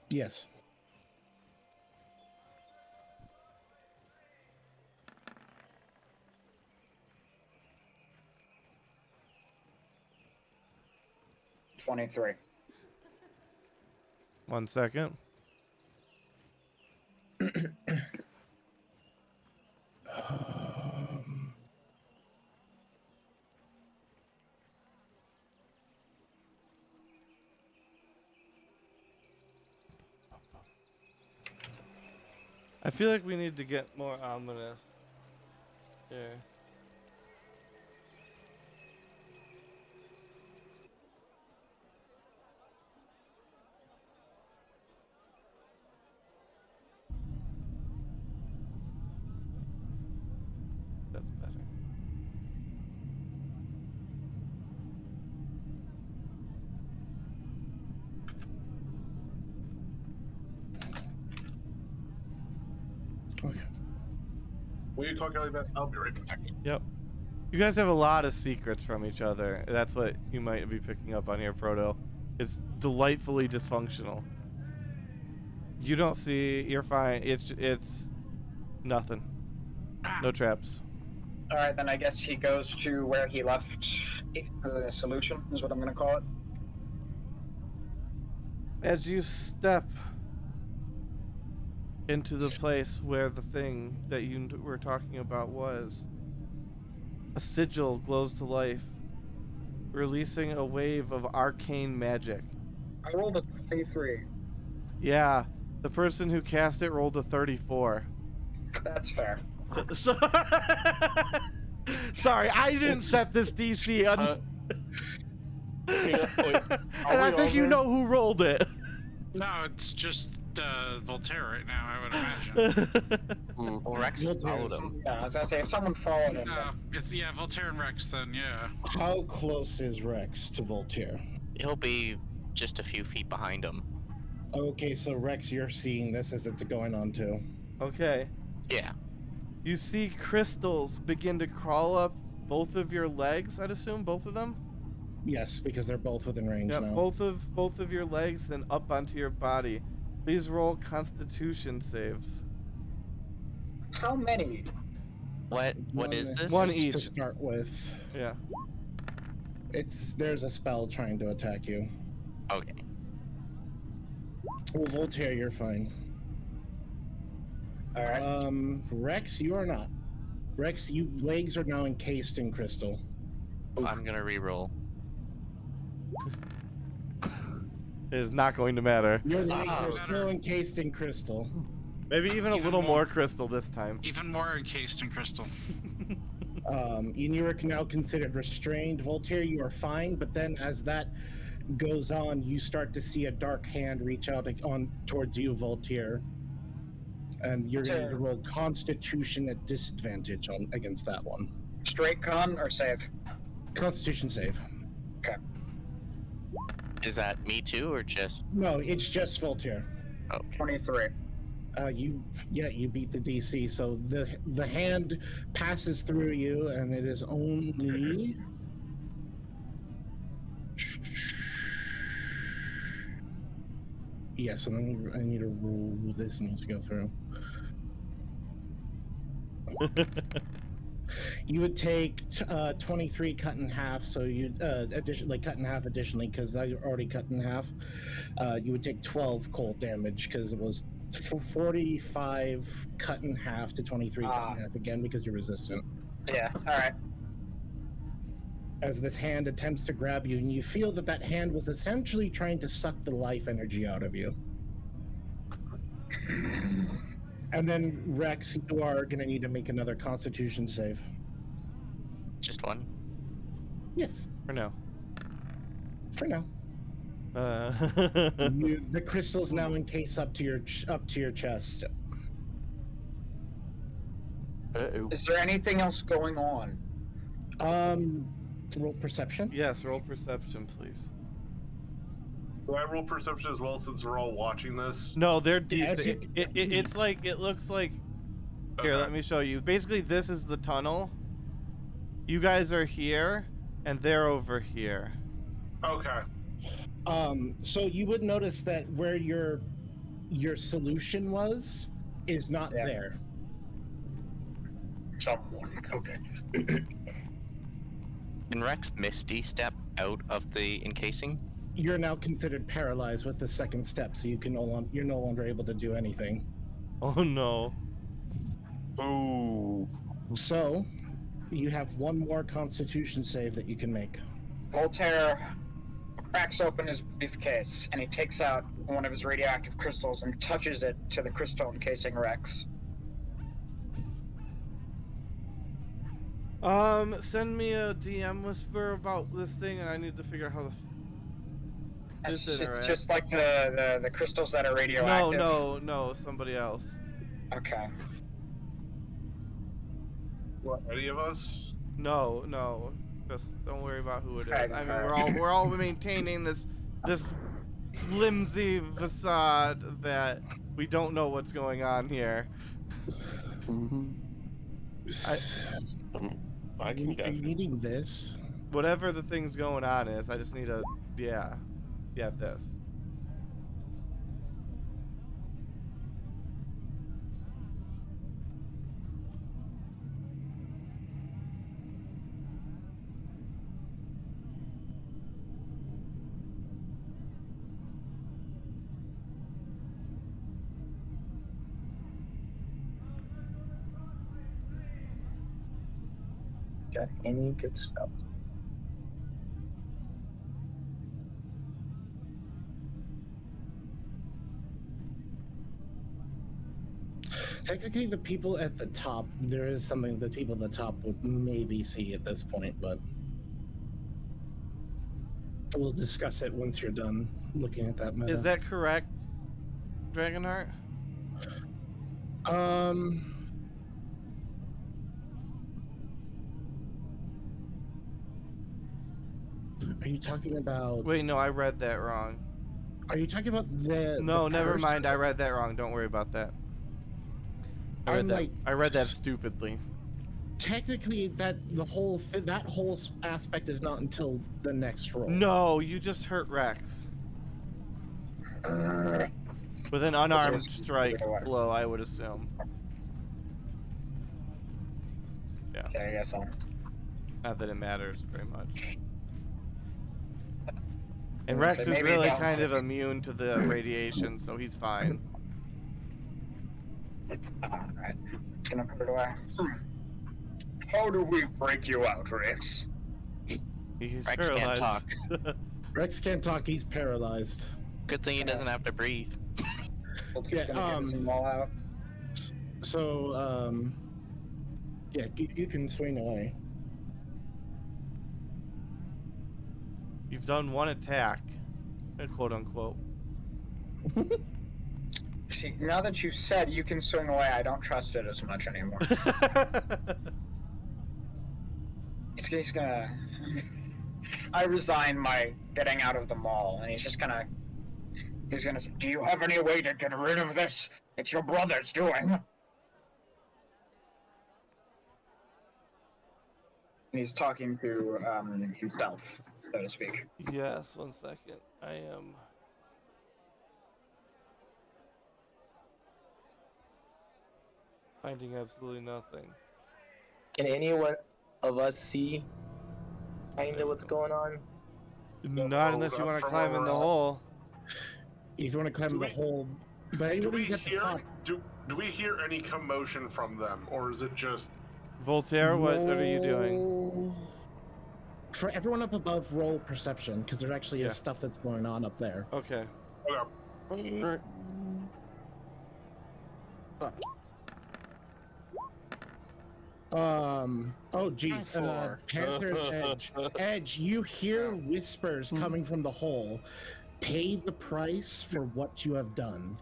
Yes. 23. 1 second. I feel like we need to get more ominous here. That's better. Okay. Will you talk like that? I'll be right back. Yep. You guys have a lot of secrets from each other. That's what you might be picking up on here, Frodo. It's delightfully dysfunctional. You don't see. You're fine. It's nothing. No traps. All right, then I guess he goes to where he left the solution, is what I'm going to call it. As you step into the place where the thing that you were talking about was, a sigil glows to life, releasing a wave of arcane magic. I rolled a 23. Yeah, the person who cast it rolled a 34. That's fair. So sorry, I didn't set this DC. Wait, And I think you know who rolled it. No, it's just Voltaire right now, I would imagine. Well, Rex followed him. Yeah, I was going to say, if someone followed him, No, it's Voltaire and Rex then, yeah. How close is Rex to Voltaire? He'll be just a few feet behind him. Okay, so Rex, you're seeing this as it's going on too. Okay. Yeah. You see crystals begin to crawl up both of your legs, I'd assume, both of them? Yes, because they're both within range Yeah, now. both of your legs, then up onto your body. Please roll Constitution saves. how many? What is this? One To each. start with, Yeah. there's a spell trying to attack you. Okay. Well, Voltaire, you're fine. All right. Rex, you are not. Rex, you legs are now encased in crystal. I'm gonna re-roll. It is not going to matter. Your legs Oh. are still encased in crystal. Maybe even a Even little more. more crystal this time. Even more encased in crystal. You are now considered restrained. Voltaire, you are fine, but then as that goes on, you start to see a dark hand reach out on towards you, Voltaire. And you're going to roll Constitution at disadvantage against that one. Straight con or save? Constitution save. Is that me too, or just? No, it's just Voltaire. Okay. 23. You beat the DC. So the hand passes through you, and it is only. Yes, and then I need to roll this needs to go through. You would take 23 cut in half, so you cut in half additionally because I already cut in half. You would take 12 cold damage because it was 45 cut in half to 23 cut in half again because you're resistant. Yeah, all right. As this hand attempts to grab you, and you feel that hand was essentially trying to suck the life energy out of you. And then, Rex, you are going to need to make another Constitution save. Just one. Yes, For now. for now. Uh, The crystals now encase up to your chest. Uh-oh. Is there anything else going on? Roll perception. yes, roll perception, please. Do I roll perception as well since we're all watching this? No, they're Yeah, deep. as you- It's like, it looks like. Here, let me show you. Basically, this is the tunnel. You guys are here, and they're over here. Okay. So you would notice that where your solution was is not Yeah. there. Someone. Okay. Can Rex Misty step out of the encasing? you're now considered paralyzed with the second step, so you're no longer able to do anything. Oh no. Ooh. So, you have one more Constitution save that you can make. Voltaire cracks open his briefcase and he takes out one of his radioactive crystals and touches it to the crystal encasing Rex. Send me a DM whisper about this thing, and I need to figure out how to. It's, This it's interact. just like the crystals that are radioactive. No, somebody else. Okay. What, any of us? No. Just don't worry about who it is. Okay, I mean, alright. we're all maintaining this flimsy facade that we don't know what's going on here. I can Are you definitely. needing this? Whatever the thing's going on is, I just need a yeah, this. Got any good spells? Technically, the people at the top, there is something the people at the top would maybe see at this point, but we'll discuss it once you're done looking at that meta. Is that correct, Dragonheart? Are you talking about? Wait, no, I read that wrong. Are you talking about the? No, the never curse- mind. I read that wrong. Don't worry about that. I'm like- I read that stupidly. Technically, that whole aspect is not until the next roll. No, you just hurt Rex with an unarmed strike blow, I would assume. Okay, I guess I'll. Not that it matters very much. And gonna Rex say is maybe really about kind of 50. immune to the radiation, so he's fine. Alright. It's gonna put it away. How do we break you out, Rex? He's Rex can't paralyzed. talk. Rex can't talk. He's paralyzed. Good thing he doesn't have to breathe. Voltaire's Yeah, gonna get them all out. So, yeah, you can swing away. You've done one attack, quote unquote. See, now that you've said you can swing away, I don't trust it as much anymore. He's gonna. I resign my getting out of the mall, and he's just gonna. He's gonna say, "Do you have any way to get rid of this? It's your brother's doing." And he's talking to himself, so to speak. Yes, 1 second. I am. Finding absolutely nothing. Can anyone of us see kind of what's going on? Not unless you want to climb in the hole. If you want to climb Do the we- hole, but Do we anybody's at the hear? top. Do we hear any commotion from them, or is it just? Voltaire, what are you doing? Roll- For everyone up above, roll perception, because there actually is Yeah. stuff that's going on up there. Okay. Okay. Oh geez. Panther's Edge. Edge, you hear whispers coming from the hole. Pay the price for what you have done.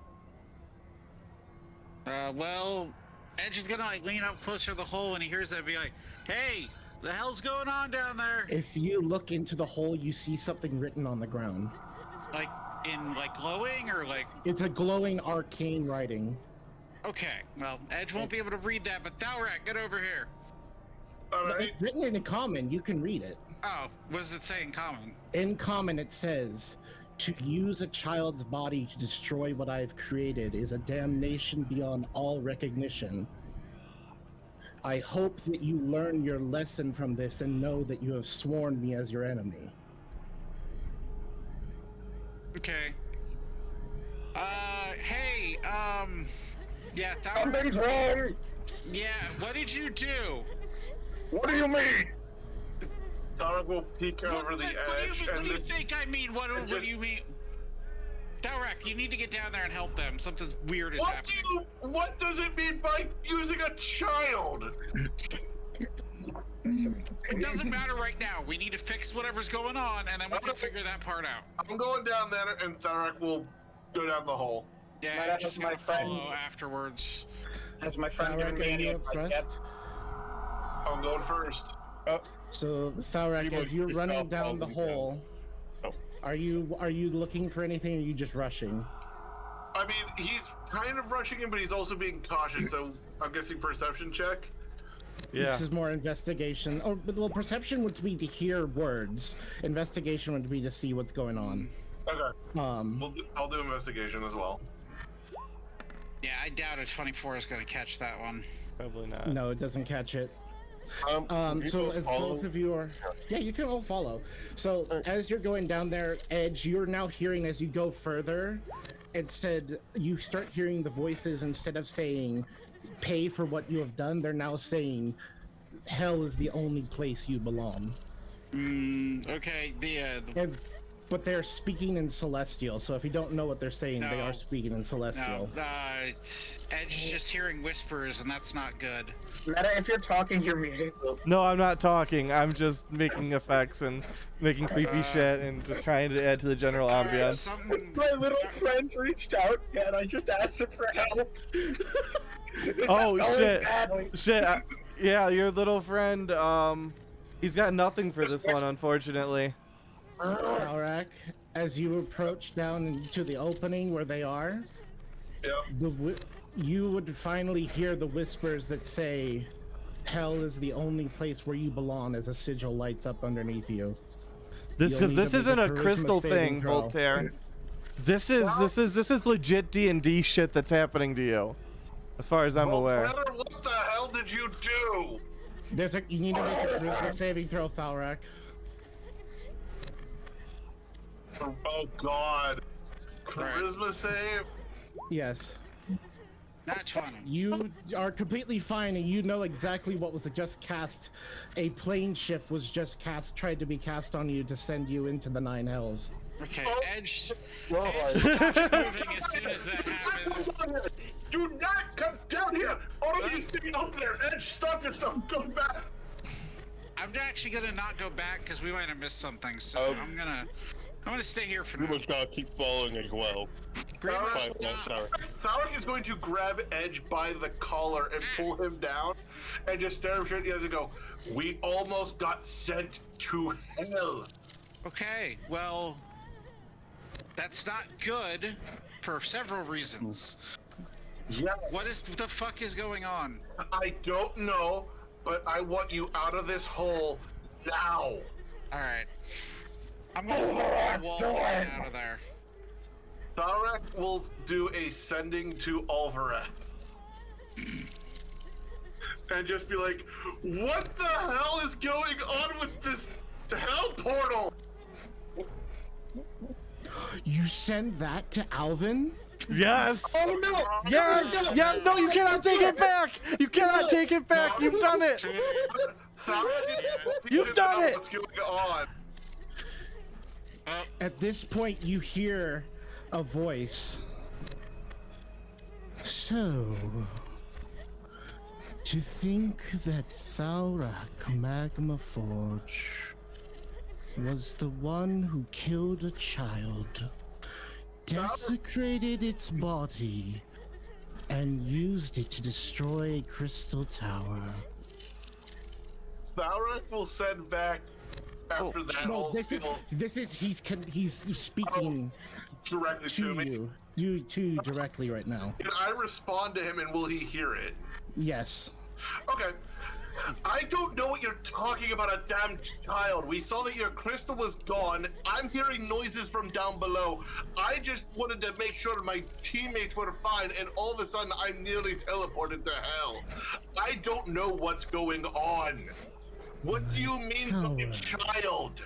Well, Edge is gonna like lean up closer to the hole when he hears that, and be like, "Hey, the hell's going on down there?" If you look into the hole, you see something written on the ground. Like in like glowing or like. It's a glowing arcane writing. Okay, well, Edge won't be able to read that, but Thalrak, get over here. All right. It's written in common, you can read it. Oh, what does it say in common? In common, it says, "To use a child's body to destroy what I have created is a damnation beyond all recognition. I hope that you learn your lesson from this and know that you have sworn me as your enemy." Okay. Hey, yeah, Something's wrong! yeah, what did you do? What do you mean? Tarek will peek over the edge What and do you think I mean? What do you mean? Dalrak, you need to get down there and help them. Something weird is happening. What does it mean by using a child? It doesn't matter right now. We need to fix whatever's going on, and then we can figure that part out. I'm going down there, and Tarek will go down the hole. Yeah, Might I'm have just my gonna follow friends. afterwards. Has my friend given Thalrak, me are any you up advice first? yet? I'm going first. So Thalrak, Pretty as much you're just running off down the falling down. hole, Oh. are you looking for anything, or are you just rushing? I mean, he's kind of rushing him, but he's also being cautious, so I'm guessing perception check. Yeah. This is more investigation. Oh, but well, perception would be to hear words. Investigation would be to see what's going on. Okay, Um, I'll do investigation as well. Yeah, I doubt a 24 is gonna catch that one. Probably not. no, it doesn't catch it. You So can as follow- both of you are, yeah, you can all follow. So as you're going down there, Edge, you're now hearing as you go further. It said you start hearing the voices instead of saying, "Pay for what you have done." They're now saying, "Hell is the only place you belong." Okay, But they're speaking in Celestial. So if you don't know what they're saying, they No. are speaking in Celestial. no, Edge is just hearing whispers, and that's not good. Meta, if you're talking, you're muted. No, I'm not talking. I'm just making effects and making creepy shit and just trying to add to the general Alright, ambiance. something- My little friend reached out and I just asked him for help. This Oh, is going shit. badly. Shit. Yeah, your little friend. He's got nothing for this one, unfortunately. Thalrak, as you approach down into the opening where they are, Yeah. you would finally hear the whispers that say, "Hell is the only place where you belong," as a sigil lights up underneath you. This You'll because need this to make isn't a a charisma crystal saving thing, throw. Voltaire. This is legit D&D shit that's happening to you, as far as I'm aware. Voltaire, what the hell did you do? You need to make a charisma saving throw, Thalrak. Oh God. Charisma save. Yes. Not 20. You are completely fine, and you know exactly what was just cast. A plane shift was just tried to be cast on you to send you into the Nine Hells. Okay, Edge Well, stops moving as soon as that happens. Do not come down here! All of you stay up there! Edge, stop yourself! Go back! I'm actually gonna not go back because we might have missed something, so I'm gonna stay here for You now. must gotta keep following as well. Green Rock, Fine, well, stop. sorry. Thalrak is going to grab Edge by the collar and pull him down and just stare him straight in the eyes and go, "We almost got sent to hell." Okay, well, that's not good for several reasons. Yes. What the fuck is going on? I don't know, but I want you out of this hole now. Alright. I'm gonna throw my wall and get out of there. Thalrak will do a sending to Alvarak. And just be like, "What the hell is going on with this hell portal?" You send that to Alvin? Yes. Oh no! Yes. Yes. No, you cannot take it back. You cannot take it back. You've done it. Thalrak is You've done it! What's going on? At this point, you hear a voice. So, to think that Thalrak Magma Forge was the one who killed a child, desecrated its body, and used it to destroy a crystal tower. Thalrak will send back after that No, whole this is he's speaking directly to to me. you directly right now. Can I respond to him and will he hear it? Yes. Okay. I don't know what you're talking about, a damn child. We saw that your crystal was gone. I'm hearing noises from down below. I just wanted to make sure my teammates were fine, and all of a sudden I'm nearly teleported to hell. I don't know what's going on. What do you mean, fucking child?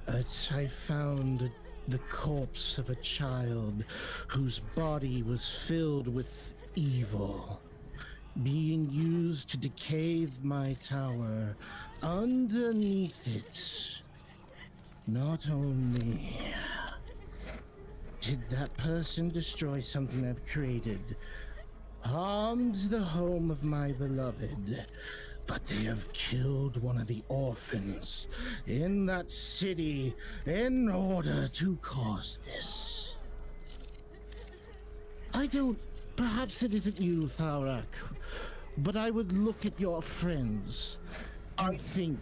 I found the corpse of a child whose body was filled with evil, being used to decay my tower. Underneath it, not only did that person destroy something I've created, harmed the home of my beloved, but they have killed one of the orphans in that city in order to cause this. Perhaps it isn't you, Tharak, but I would look at your friends and think,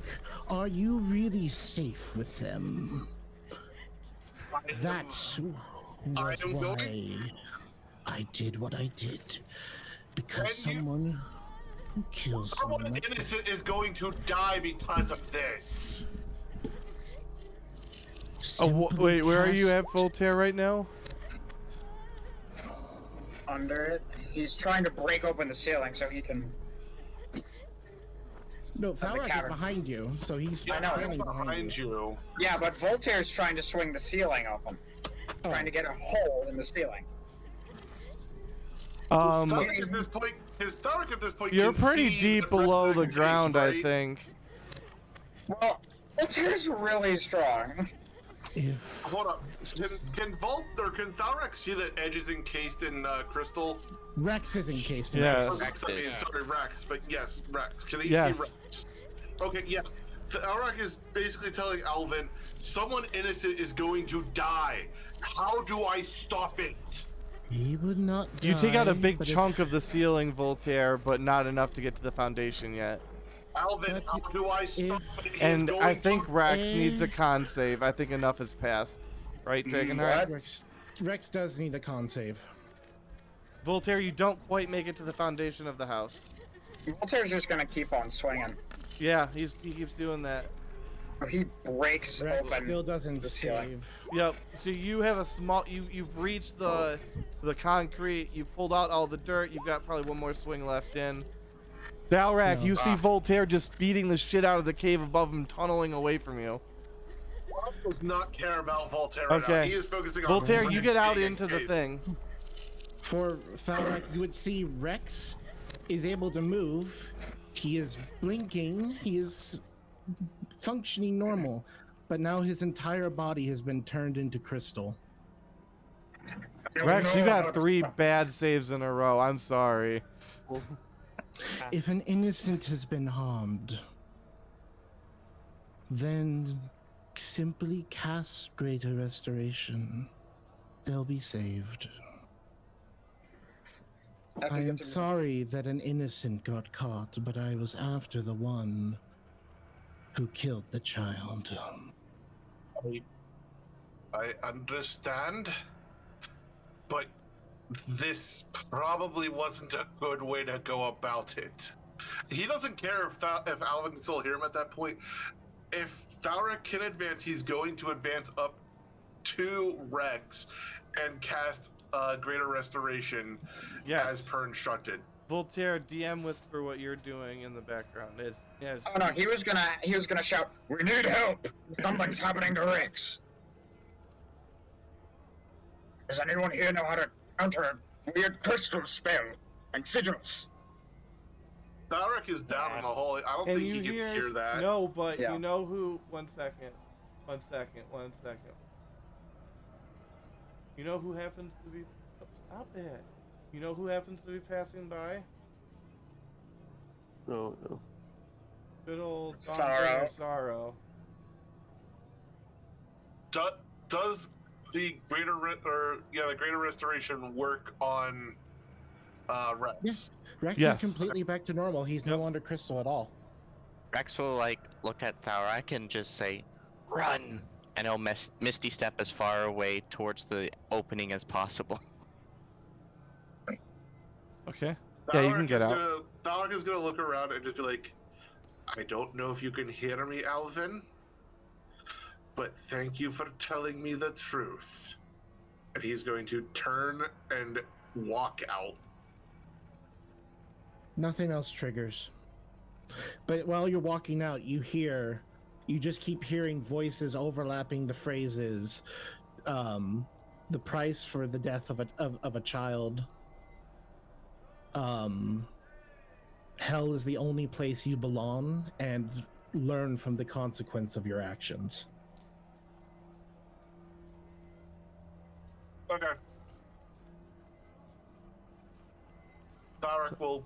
are you really safe with them? That was why I did what I did. Because someone who kills someone Someone like innocent is going to die because of this. Oh, simply wait, where are you cast- at, Voltaire, right now? Under it, he's trying to break open the ceiling so he can. No, Tharak is cavern. behind you, so he's Yeah, standing I'm behind you. Yeah, but Voltaire's trying to swing the ceiling open, Oh. trying to get a hole in the ceiling. Stark at this point, Stark at this point. You're can pretty see deep rest below of the case, ground, I right? think. Well, Voltaire's really strong. If Hold up. Can Tharak see that Edge is encased in crystal? Rex is encased in Yes. ice. Rex I mean, is. sorry, Rex, but yes, Rex. Can he Yes. see Rex? Okay, yeah. Tharak is basically telling Alvin, someone innocent is going to die. How do I stop it? he would not die, You take out a big but chunk if- of the ceiling, Voltaire, but not enough to get to the foundation yet. Alvin, But how do I stop it? He is And going I think to... Rex Eh. needs a con save. I think enough has passed. Right, Dragonheart? Rex does need a con save. Voltaire, you don't quite make it to the foundation of the house. Voltaire's just gonna keep on swinging. Yeah, he keeps doing that. He breaks Rex open. still doesn't the ceiling. save. Yep. So you have a small. You've reached the concrete. You've pulled out all the dirt. You've got probably one more swing left in. Dalrak, No. you see Voltaire just beating the shit out of the cave above him, tunneling away from you. Rob does not care about Voltaire right now. Okay. He is focusing on Voltaire, you Rex get out being into the encased. thing. For Tharak, you would see Rex is able to move. He is blinking. He is functioning normal. But now his entire body has been turned into crystal. Rex, you got 3 bad saves in a row. I'm sorry. If an innocent has been harmed, then simply cast Greater Restoration. They'll be saved. I am sorry that an innocent got caught, but I was after the one who killed the child. I understand, but this probably wasn't a good way to go about it. He doesn't care if Alvin can still hear him at that point. If Tharak can advance, he's going to advance up to Rex and cast Greater Restoration as Yes. per instructed. Voltaire, DM whisper what you're doing in the background. As Oh no, he was gonna shout, "We need help! Something's happening to Rex!" Does anyone here know how to counter a weird crystal spell and sigils? Tharak is down in the hole. I don't And think you he can hear that. No, but Yeah. you know who? 1 second. 1 second. 1 second. You know who happens to be? Oh, stop it. You know who happens to be passing by? No, no. Good old Sorrow. Sorrow. Does the Greater Restoration work on Rex? Yes. Rex Yes. is completely back to normal. He's no longer crystal at all. Rex will like look at Tharak and just say, "Run!" and he'll misty step as far away towards the opening as possible. Okay. Yeah, you can get out. Tharak is gonna look around and just be like, I don't know if you can hear me, Alvin, but thank you for telling me the truth. And he's going to turn and walk out. Nothing else triggers. But while you're walking out, you just keep hearing voices overlapping the phrases. the price for the death of a child. Hell is the only place you belong, and learn from the consequence of your actions. Okay. Tharic will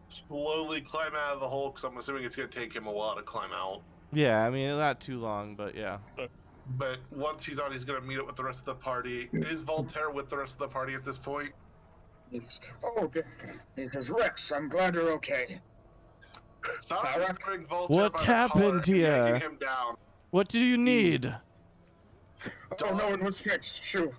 slowly climb out of the hole because I'm assuming it's going to take him a while to climb out. Yeah, I mean, not too long, but yeah. But once he's on, he's going to meet up with the rest of the party. Is Voltaire with the rest of the party at this point? It's, oh, it is Rex. I'm glad you're okay. Tharic bring Voltaire What by the collar happened and here? yanking him down. What do you need? Oh, no one was fixed. Shoo.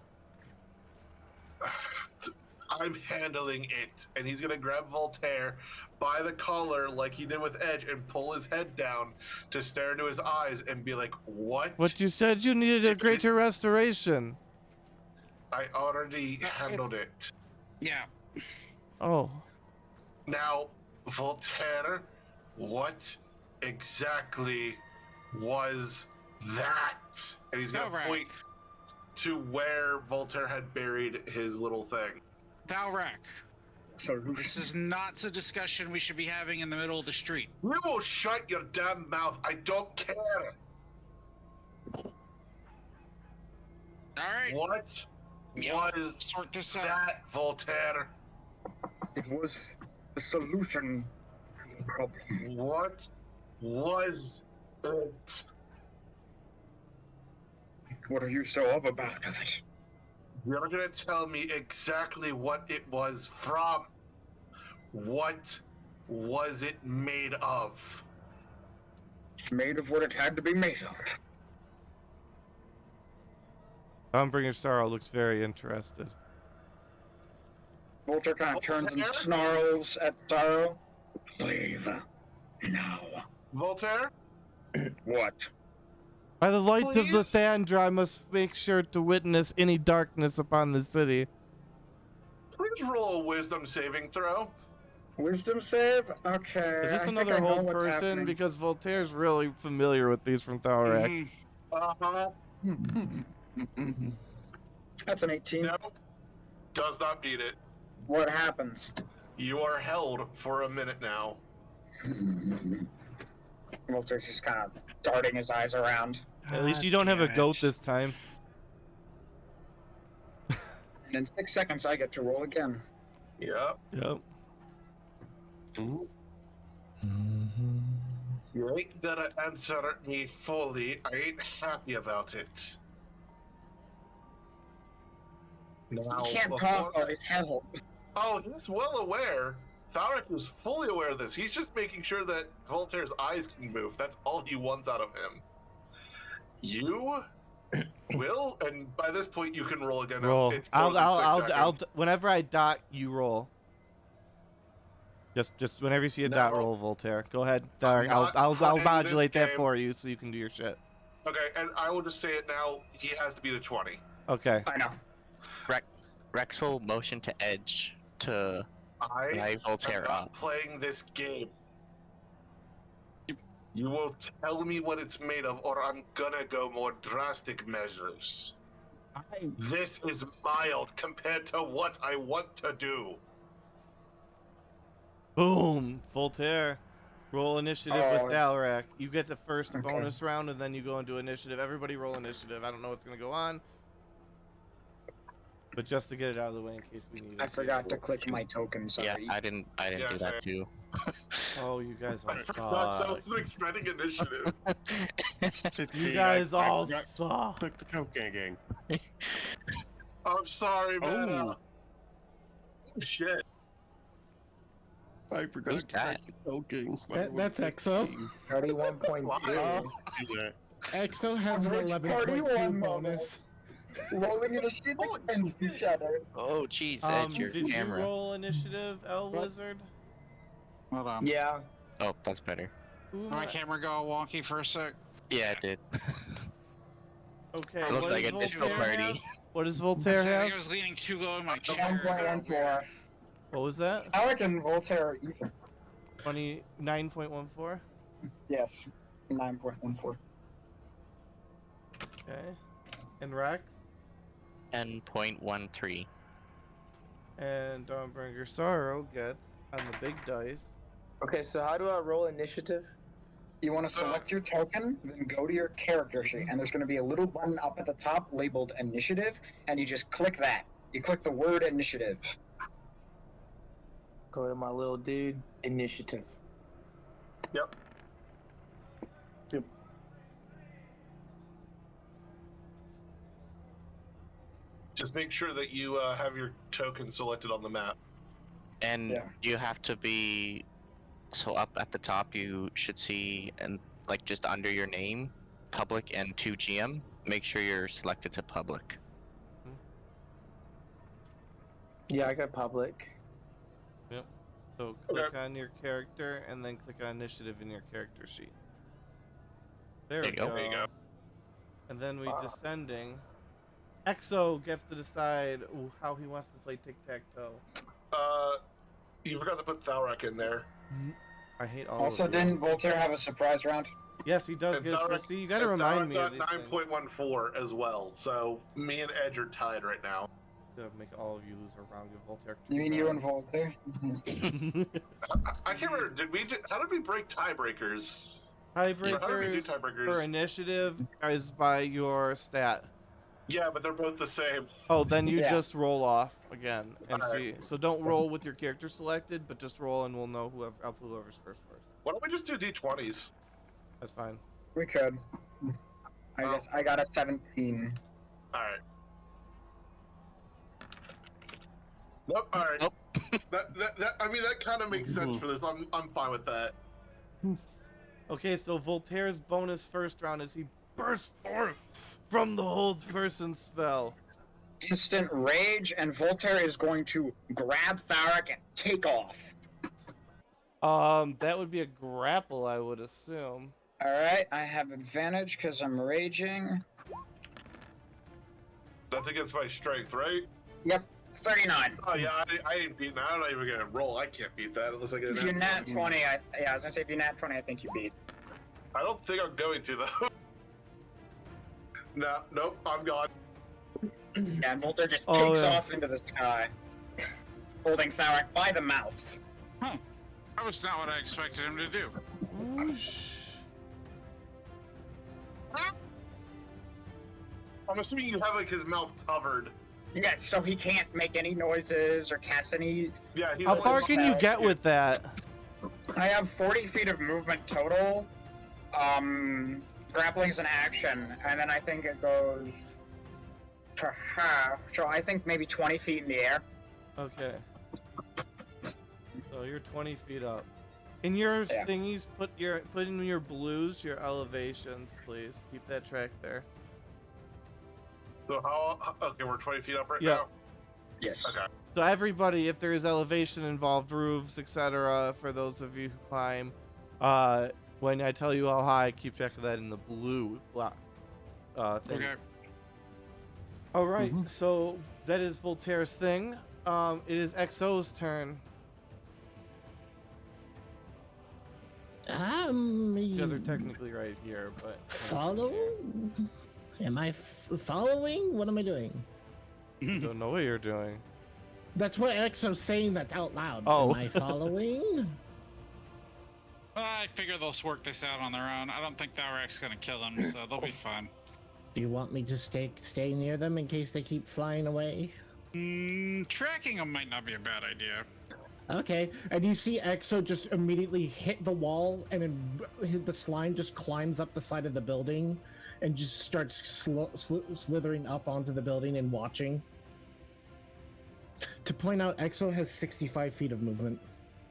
I'm handling it. And he's going to grab Voltaire by the collar like he did with Edge and pull his head down to stare into his eyes and be like, what? What you said you needed a greater restoration. I already handled it. Yeah. Oh. Now, Voltaire, what exactly was that? And he's going to Valrak. point to where Voltaire had buried his little thing. Valrak, this Solution. is not a discussion we should be having in the middle of the street. You will shut your damn mouth. I don't care. All right. What Yeah, was sort this out. that, Voltaire? It was the solution problem. What was it? What are you so up about of it? You're gonna tell me exactly what it was from. What was it made of? Made of what it had to be made of. Dawnbringer Starro looks very interested. Voltaire kind of turns and Voltaire? snarls at Taro. Leave now. Voltaire? What? By the light of the Please? Thandra, I must make sure to witness any darkness upon the city. Please roll a wisdom saving throw. Wisdom save? Okay. Is this I think another I know hold what's person? happening. Because Voltaire's really familiar with these from Thalarak. Mhm. Uh-huh. That's an 18. No. Does not beat it. What happens? You are held for a minute now. Voltaire's just kind of darting his eyes around. At least you don't have a damn goat it. this time. And in 6 seconds, I get to roll again. Yep. Yep. You ain't gonna answer me fully. I ain't happy about it. Now, He can't before- talk of his hell. Oh, he's well aware. Tharic is fully aware of this. He's just making sure that Voltaire's eyes can move. That's all he wants out of him. You will, and by this point, you can roll again. Roll. It's more than 6 seconds. Whenever I dot, you roll. Just whenever you see a dot, No. roll, Voltaire. Go ahead, I'm Tharic. not I'll playing this modulate that game. for you so you can do your shit. Okay, and I will just say it now. He has to be the 20. Okay. I know. Rex will motion to Edge to I light am Voltaire not up. playing this game. You will tell me what it's made of, or I'm gonna go more drastic measures. This is mild compared to what I want to do. Boom, Voltaire. Roll initiative Oh, with Thalarak. You get the first okay. bonus round, and then you go into initiative. Everybody roll initiative. I don't know what's gonna go on, but just to get it out of the way in case we need it. I forgot to click my token, sorry. Yeah, I didn't Yeah, do that too. Oh, you guys I all forgot, so I suck. was expecting initiative. You guys all forgot to suck. click the token again. I'm sorry, man. Oh. Shit. I forgot Who's to press that? the token. That's Exo. 31.2. Wow. Do that. Exo has an Average 11.2 41 bonus. Rolling initiative Holy against shit. each other. Oh, jeez, Edge, your Did camera. you roll initiative, L Wizard? Hold on. Yeah. Oh, that's better. Who My am I- camera go wonky for a sec. Yeah, it did. Okay. It looked what like does a disco Voltaire party. have? What does I Voltaire said I think have? I was leaning too low in my chair. 1.14. What was that? Alec and Voltaire are even. 29.14. Yes. 9.14. Okay. And Rex? 10.13. And Dawnbringer Sorrow gets on the big dice. Okay, so how do I roll initiative? You want to select your token, then go to your character sheet, and there's going to be a little button up at the top labeled Initiative, and you just click that. You click the word Initiative. Go to my little dude. Initiative. Yep. Just make sure that you have your token selected on the map. And Yeah. you have to be so up at the top. You should see, and like just under your name, public and 2GM. Make sure you're selected to public. Yeah, I got public. Yep. So click on your character and then click on initiative in your character sheet. There we you go. go. There you go. And then we descending. Exo gets to decide how he wants to play tic-tac-toe. You forgot to put Thalrak in there. I hate all Also, of you. didn't Voltaire have a surprise round? Yes, he does And get Thalrak- see, you gotta and remind Thalrak me of got these things. 9.14 as well. So me and Edge are tied right now. To make all of you lose a round. Give Voltaire You mean you and Voltaire? I can't remember. How did we break tiebreakers? How did we do Tiebreakers for tiebreakers? initiative is by your stat. Yeah, but they're both the same. Oh, then you Yeah. just roll off again and Alright. see. So don't roll with your character selected, but just roll and we'll know whoever's first. Why don't we just do D20s? That's fine. We could. I guess I got a 17. All right. Nope. All right. Nope. I mean, that kind of makes sense for this. I'm fine with that. Okay, so Voltaire's bonus first round is he bursts forth from the holds person spell. Instant rage, and Voltaire is going to grab Tharak and take off. That would be a grapple, I would assume. Alright, I have advantage because I'm raging. That's against my strength, right? Yep, 39. Oh yeah, I ain't beating that. I'm not even gonna roll. I can't beat that unless I get. If you nat 20, I was gonna say if you nat 20, I think you beat. I don't think I'm going to though. No, nope, I'm gone. Yeah, and Voltaire just Oh, takes yeah. off into the sky, holding Tharak by the mouth. That was not what I expected him to do. Whoosh. I'm assuming you have like his mouth covered. Yes, so he can't make any noises or cast any. Yeah, he's How like- far can you get with that? I have 40 feet of movement total. Grappling's an action, and then I think it goes to half. So I think maybe 20 feet in the air. Okay. So you're 20 feet up. In your Yeah. thingies, put in your blues, your elevations, please. Keep that track there. So how? Okay, we're 20 feet up right Yeah. now. Yes. Okay. So everybody, if there is elevation involved, roofs, etc., for those of you who climb, when I tell you how high, keep track of that in the blue block. Thing. Okay. All right, so that is Voltaire's thing. It is XO's turn. You guys are technically right here, but Follow? Am I following? What am I doing? I don't know what you're doing. That's what Exo's saying that's out loud. Oh. Am I following? I figure they'll work this out on their own. I don't think Tharak's gonna kill them, so they'll be fine. Do you want me to stay near them in case they keep flying away? Tracking them might not be a bad idea. Okay, and you see Exo just immediately hit the wall, and then the slime just climbs up the side of the building and just starts slithering up onto the building and watching. To point out, Exo has 65 feet of movement.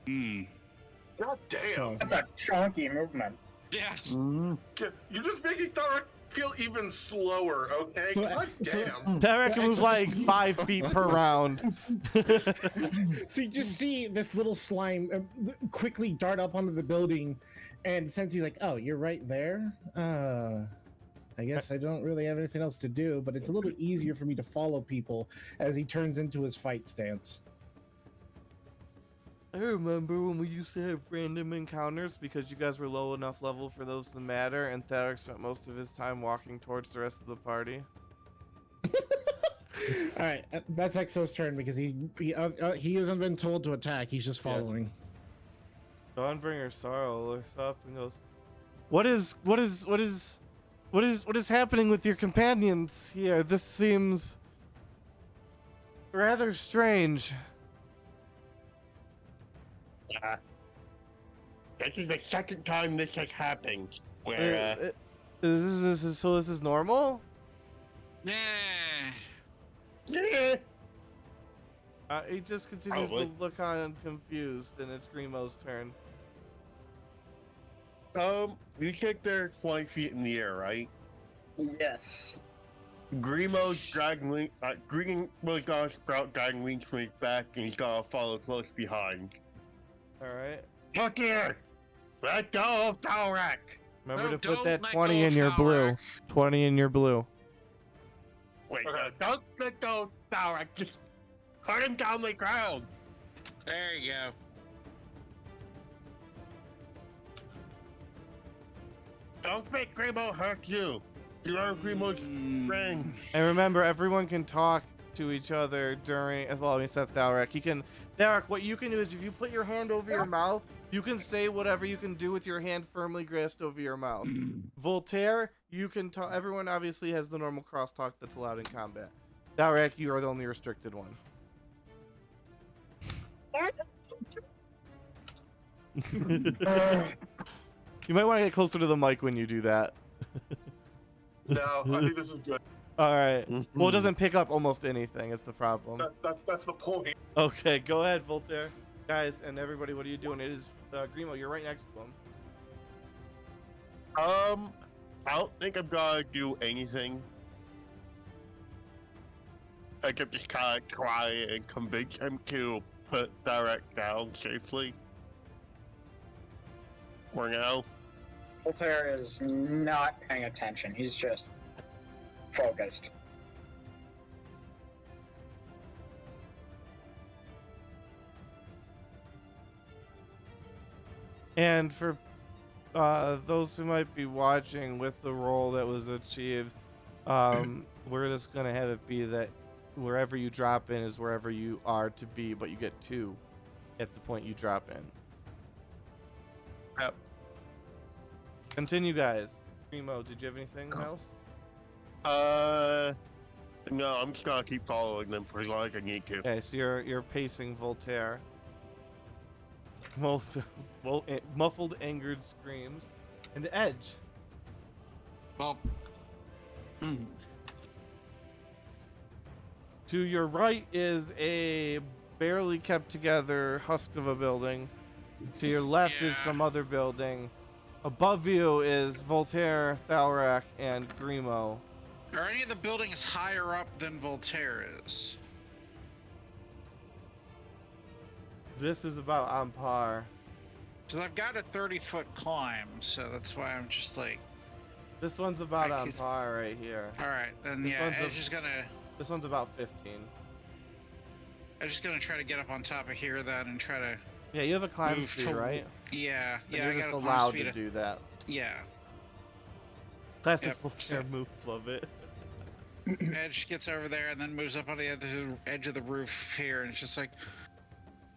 God damn. So, That's a chunky movement. Yeah. You're just making Tharak feel even slower, okay? So- God so- damn. Derek Yeah, moves Exo like just- 5 feet per round. so you just see this little slime quickly dart up onto the building, and since he's like, "Oh, you're right there," I guess I don't really have anything else to do. But it's a little easier for me to follow people as he turns into his fight stance. I remember when we used to have random encounters because you guys were low enough level for those to matter, and Tharak spent most of his time walking towards the rest of the party. All right, that's Exo's turn because he hasn't been told to attack. He's just Yeah. following. Dawnbringer Sorrow looks up and goes, what is happening with your companions here? This seems rather strange. This is the second time this has happened. Where So this is normal? Yeah. yeah. He just continues to Probably. look on confused, and it's Grimo's turn. You think they're 20 feet in the air, right? Yes. Grimo's gonna sprout dragging wings from his back, and he's gonna follow close behind. Alright. Look here! Let go of Talrak! Remember No, to put don't that let 20 go in of your blue. Thalrak. 20 in your blue. Wait, Okay. don't let go of Talrak, just put him down the ground! There you go. Don't make Grimo hurt you! You are Grimo's friend. And remember, everyone can talk to each other during, as well, except Thalrak. Thalrak, what you can do is if you put your hand over your mouth, you can say whatever you can do with your hand firmly grasped over your mouth. Voltaire, you can talk, everyone obviously has the normal crosstalk that's allowed in combat. Thalrak, you are the only restricted one. You might want to get closer to the mic when you do that. No, I think this is good. Alright. Well, it doesn't pick up almost anything, is the problem. That's the point. Okay, go ahead, Voltaire. Guys, and everybody, what are you doing? It is Grimo, you're right next to him. I don't think I'm gonna do anything. I could just kind of try and convince him to put Talrak down safely. For now. Voltaire is not paying attention. He's just focused. And for those who might be watching with the roll that was achieved, we're just going to have it be that wherever you drop in is wherever you are to be, but you get 2 at the point you drop in. Yep. Continue, guys. Grimo, did you have anything else? No, I'm just gonna keep following them for as long as I need to. Okay, so you're pacing Voltaire. Muffled, angered screams. And Edge. Well, To your right is a barely kept together husk of a building. To your left is Yeah. some other building. Above you is Voltaire, Thalrak, and Grimo. are any of the buildings higher up than Voltaire is? This is about on par. So I've got a 30-foot climb, so that's why I'm just like, This one's about I on could- par right here. all right, then This yeah, one's I'm a- just gonna, This one's about 15. I'm just gonna try to get up on top of here then and try to, Yeah, you have a climb Move speed, to- right? yeah, And yeah, you're I just got a climb allowed speed to of- do that. yeah. Classic Yep, Voltaire so- move, love it. Edge gets over there and then moves up on the other edge of the roof here, and it's just like,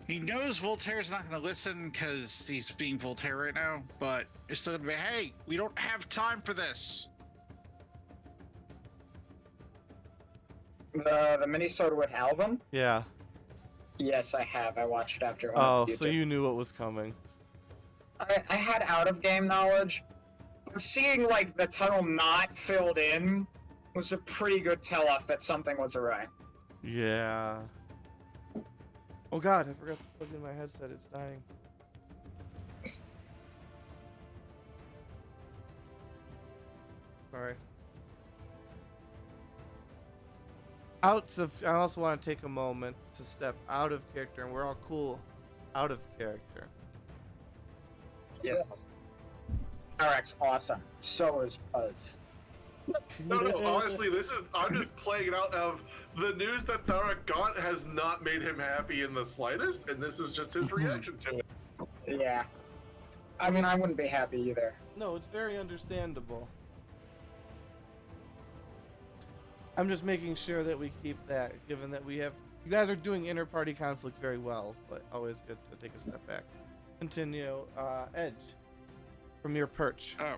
he knows Voltaire's not going to listen because he's being Voltaire right now, but it's still going to be, hey, we don't have time for this. The minisode with Alvin? Yeah. Yes, I have. I watched it after. Oh, so you knew what was coming. I had out of game knowledge. But seeing like the tunnel not filled in was a pretty good tell off that something was awry. Yeah. Oh god, I forgot to plug in my headset. It's dying. Sorry. I also want to take a moment to step out of character, and we're all cool out of character. Yeah. Tarak's awesome. So is Buzz. No, honestly, I'm just playing it out of the news that Thalrak got has not made him happy in the slightest, and this is just his reaction to it. Yeah. I mean, I wouldn't be happy either. No, it's very understandable. I'm just making sure that we keep that, given that you guys are doing inter-party conflict very well, but always good to take a step back. Continue, Edge, from your perch. Oh,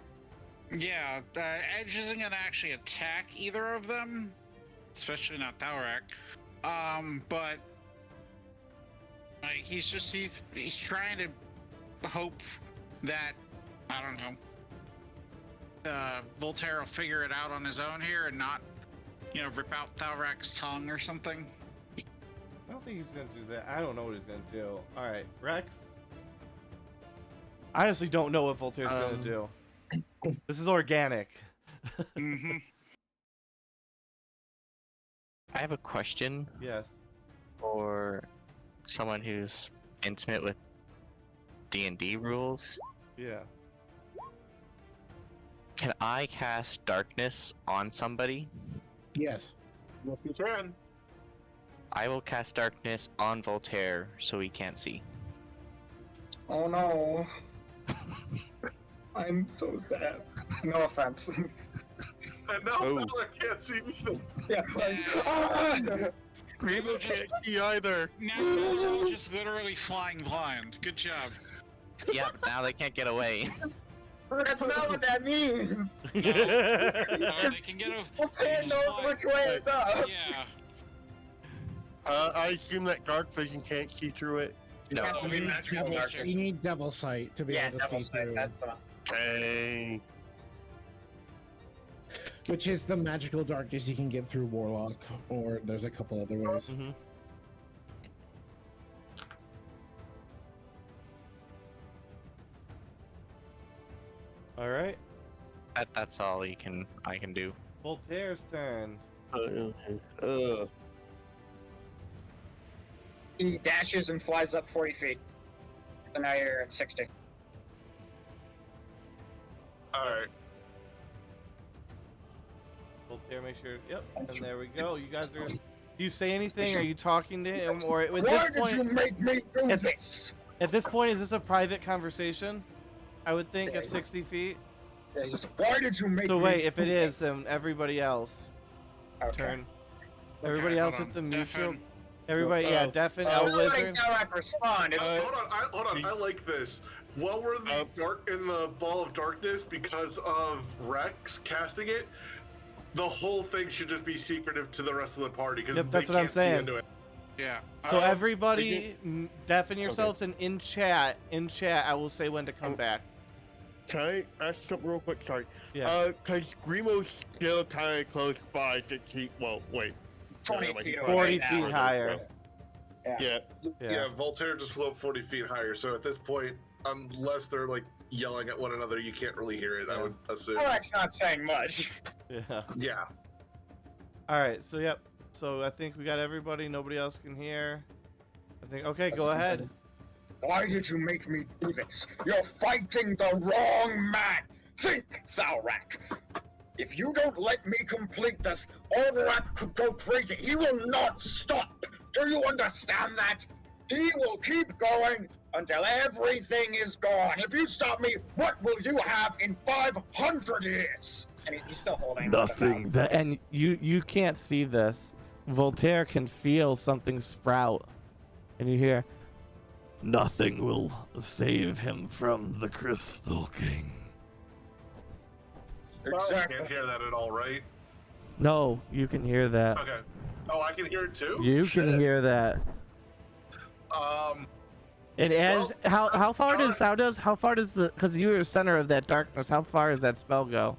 yeah. Edge isn't gonna actually attack either of them, especially not Thalrak. But like he's trying to hope that I don't know. Voltaire will figure it out on his own here and not, rip out Thalrak's tongue or something. I don't think he's gonna do that. I don't know what he's gonna do. All right, Rex. I honestly don't know what Voltaire's gonna do. This is organic. Mm-hmm. I have a question Yes. for someone who's intimate with D&D rules. Yeah. Can I cast darkness on somebody? Yes. Yes, you can. I will cast darkness on Voltaire so he can't see. Oh no. I'm so sad. No offense. And now Oh. Valor can't see anything. Yeah. Grimo can't see either. Now you're just literally flying blind. Good job. Yeah, but now they can't get away. That's not what that means. They can get a. Voltaire knows which way it's up. Yeah. I assume that dark vision can't see through it. No. Has to be magical darkness. You need double sight to be Yeah, able to double see sight. through, That's the Dang. which is the magical darkness you can get through Warlock, or there's a couple other ways. Mm-hmm. All right. That's all I can do. Voltaire's turn. He dashes and flies up 40 feet. So now you're at 60. Alright. Voltaire, make sure. Yep. And there we go. You guys are. Do you say anything? Are you talking to him? Or at Why this did you point? make me do At- this? At this point, is this a private conversation? I would think Yeah, at 60 feet. Why did you make So me wait, if do it this? is, then everybody else Okay. turn. Everybody Okay, else hold at the on. mutual. Defen. Everybody, yeah, Deaf and El I like Wizard. how I respond. It's Hold on, I like this. What were the dark in the ball of darkness because of Rex casting it? The whole thing should just be secretive to the rest of the party because Yep, they that's what I'm can't see saying. into it. Yeah. So Uh, everybody, deafen yourselves, and in chat, I will say when to come back. Can I ask something real quick? Sorry. Yeah. Cause Grimo's still kind of close by 6 feet. Well, wait. 20 like feet 40 away 40 now. feet higher. Yeah. Yeah, Voltaire just flew up 40 feet higher, so at this point, unless they're like yelling at one another, you can't really hear it, I would assume. Oh, that's not saying much. Yeah. Yeah. All right. So yep. So I think we got everybody. Nobody else can hear. I think. Okay, go ahead. Why did you make me do this? You're fighting the wrong man! Think, Thalrak! If you don't let me complete this, Ulrak could go crazy. He will not stop! Do you understand that? He will keep going until everything is gone. If you stop me, what will you have in 500 years? And he's still holding Nothing. And you can't see this. Voltaire can feel something sprout, and you hear, "Nothing will save him from the Crystal King." I Exactly. can't hear that at all, right? No, you can hear that. Okay. Oh, I can hear it too? You Shit. can hear that. And as how far does the, because you're the center of that darkness, how far does that spell go?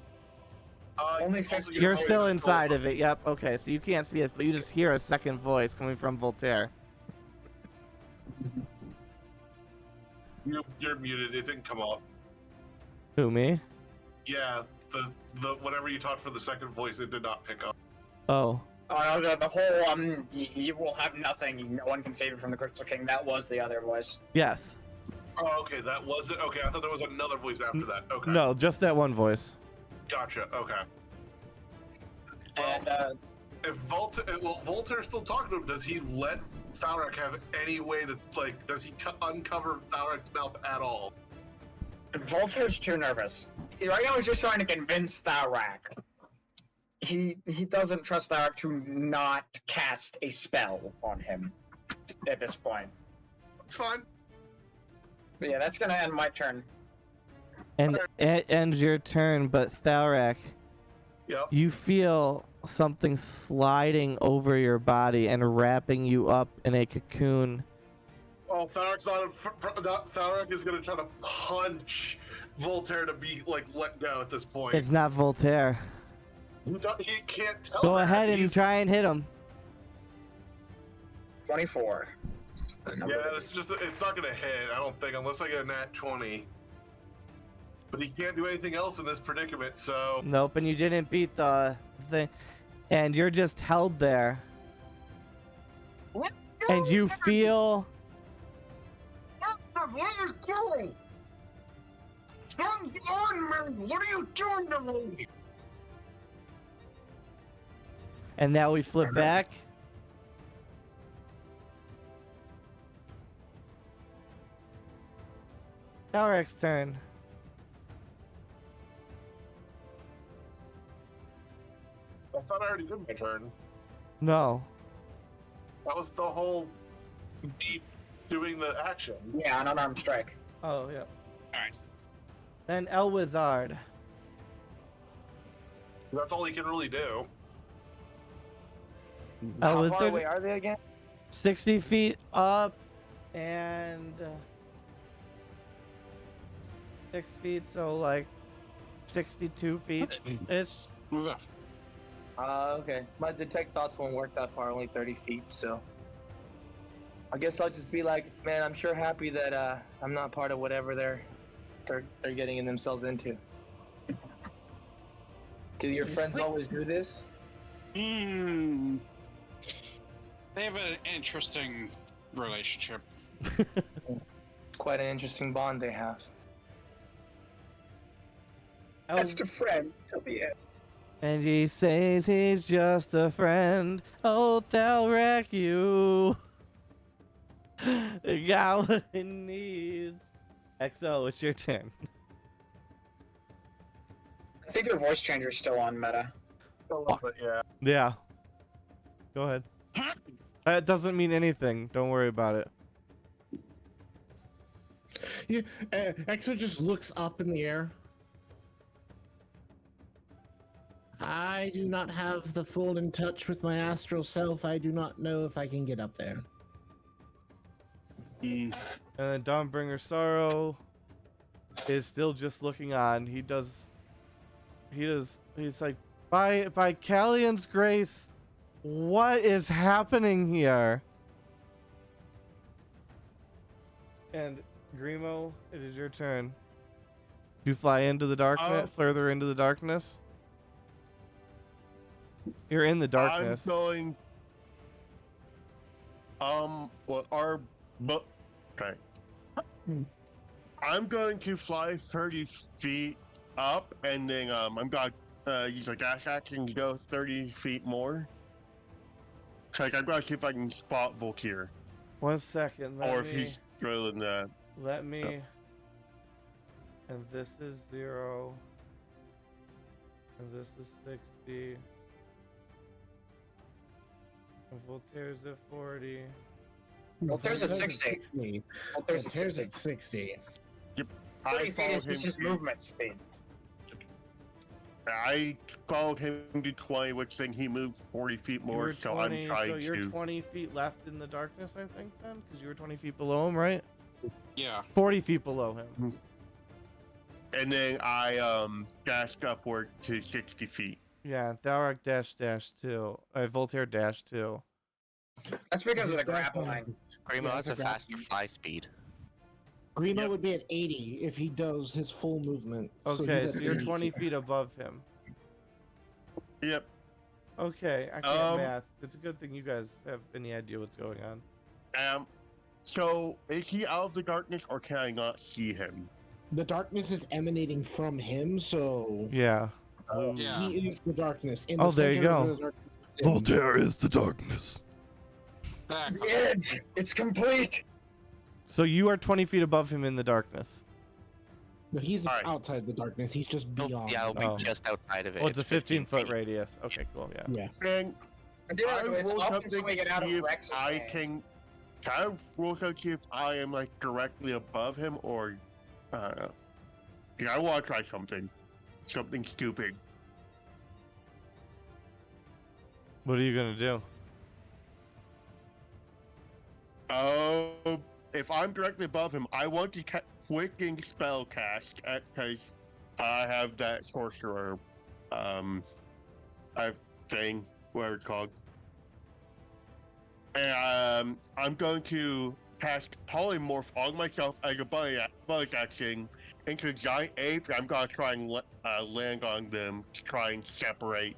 Only also 50 you You're can still always inside go- of it. Yep. Okay. So you can't see us, but you just hear a second voice coming from Voltaire. You're muted, it didn't come up. Who, me? Yeah, the whenever you talked for the second voice, it did not pick up. Oh. Oh, the whole, you will have nothing. No one can save you from the Crystal King. That was the other voice. Yes. Oh, okay, that was it. Okay, I thought there was another voice after that. Okay. No, just that one voice. Gotcha. Okay. And, If Voltaire's still talking to him, does he let Thalrak have any way to, like, does he uncover Thalrak's mouth at all? Voltaire's too nervous. Right now he's just trying to convince Thalrak. he doesn't trust Tharic to not cast a spell on him at this point. It's fine. But yeah, that's gonna end my turn. And it ends your turn, but Thalrak, Yep. you feel something sliding over your body and wrapping you up in a cocoon. Oh, Tharic's Tharic is gonna try to punch Voltaire to be like let go at this point. It's not Voltaire. He can't tell. Go that. ahead and He's- try and hit him. 24. Yeah, it's not gonna hit. I don't think, unless I get a nat 20. But he can't do anything else in this predicament. So Nope, and you didn't beat the thing. And you're just held there. And you feel Monster, what are you doing? Something's on me. What are you doing to me? and now we flip back. Thalrak's turn. I thought I already did my turn. No. That was the whole deep doing the action. Yeah, an unarmed strike. Oh, yeah. Alright. Then Elwizard. That's all he can really do. How far Elwizard, away are they again? 60 feet up and 6 feet, so like 62 feet ish. Okay. My detect thoughts won't work that far, only 30 feet, so. I guess I'll just be like, man, I'm sure happy that I'm not part of whatever they're getting themselves into. Do your friends always do this? Hmm. They have an interesting relationship. It's quite an interesting bond they have. Best of friend till the end. And he says he's just a friend. Oh, Thalrak, you got what it needs. XO, it's your turn. I think your voice changer is still on meta. But yeah. Yeah. Go ahead. That doesn't mean anything. Don't worry about it. Yeah, Exo just looks up in the air. I do not have the full in touch with my astral self. I do not know if I can get up there. And then Dawnbringer Sorrow is still just looking on. He's like, by Callian's grace, what is happening here? And Grimo, it is your turn. You fly into the darkness, further into the darkness. You're in the darkness. I'm going. Well, okay. I'm going to fly 30 feet up, and then I'm gonna use a dash action to go 30 feet more. So like, I'm gonna see if I can spot Voltaire, 1 second. or if he's drilling the. Let me. And this is 0. And this is 60. And Voltaire's at 40. Voltaire's at 60. Voltaire's at Voltaire's 60. at 60. 30 I feet followed is just his him. movement speed. I followed him to 20, which then he moved 40 feet You more. were So 20, I'm trying so you're to. 20 feet left in the darkness, I think, then? Because you were 20 feet below him, right? Yeah. 40 feet below him. And then I dashed upward to 60 feet. Yeah, Thalrak dash too. Voltaire dash too. That's because of the grappling. Grimo Yeah, has a it's a faster fly speed. Grimo Yep. would be at 80 if he does his full movement. Okay, he's so at you're 80 20 feet above him. Yep. Okay, I can't Um, math. It's a good thing you guys have any idea what's going on. So is he out of the darkness, or can I not see him? The darkness is emanating from him, so Yeah. Yeah. he is the darkness. In Oh, the there you center of go. the darkness. is the darkness. Back. It's complete. So you are 20 feet above him in the darkness. No, he's Alright. outside the darkness. He's just Oh, beyond. yeah, it'll be Oh. just outside of it. Well, it's a 15-foot feet. radius. Okay, cool. Yeah. Yeah. And And yeah, I it's roll often something we get out to of see if Rex's I range. can I roll something to see if I am like directly above him or I don't know. Yeah, I want to try something. Something stupid. What are you gonna do? Oh, if I'm directly above him, I want to quicken spell cast because I have that sorcerer, thing, whatever it's called. And I'm going to cast polymorph on myself as a bonus action into a giant ape. I'm gonna try and land on them to try and separate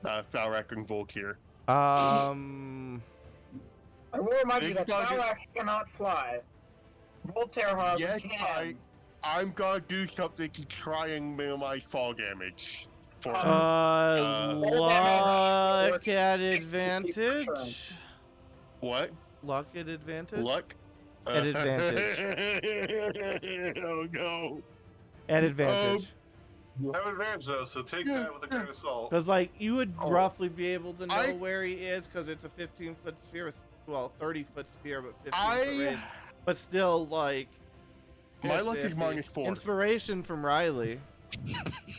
Falrak and Volkir. I will remind you It's that not good. Falak cannot fly. Voltaire, however, Yes, can. I'm gonna do something to try and minimize fall damage. For Roll Luck damage at or 60 feet per turn. advantage. what? Luck at advantage. Luck? At advantage. Oh no. At advantage. You have advantage though, so take that with a grain of salt. Because like you would Oh. roughly be able to know I- where he is because it's a 15-foot sphere. Well, 30-foot sphere, but 15-foot I range. But still, like. my it's luck is iffy. -4. Inspiration from Riley.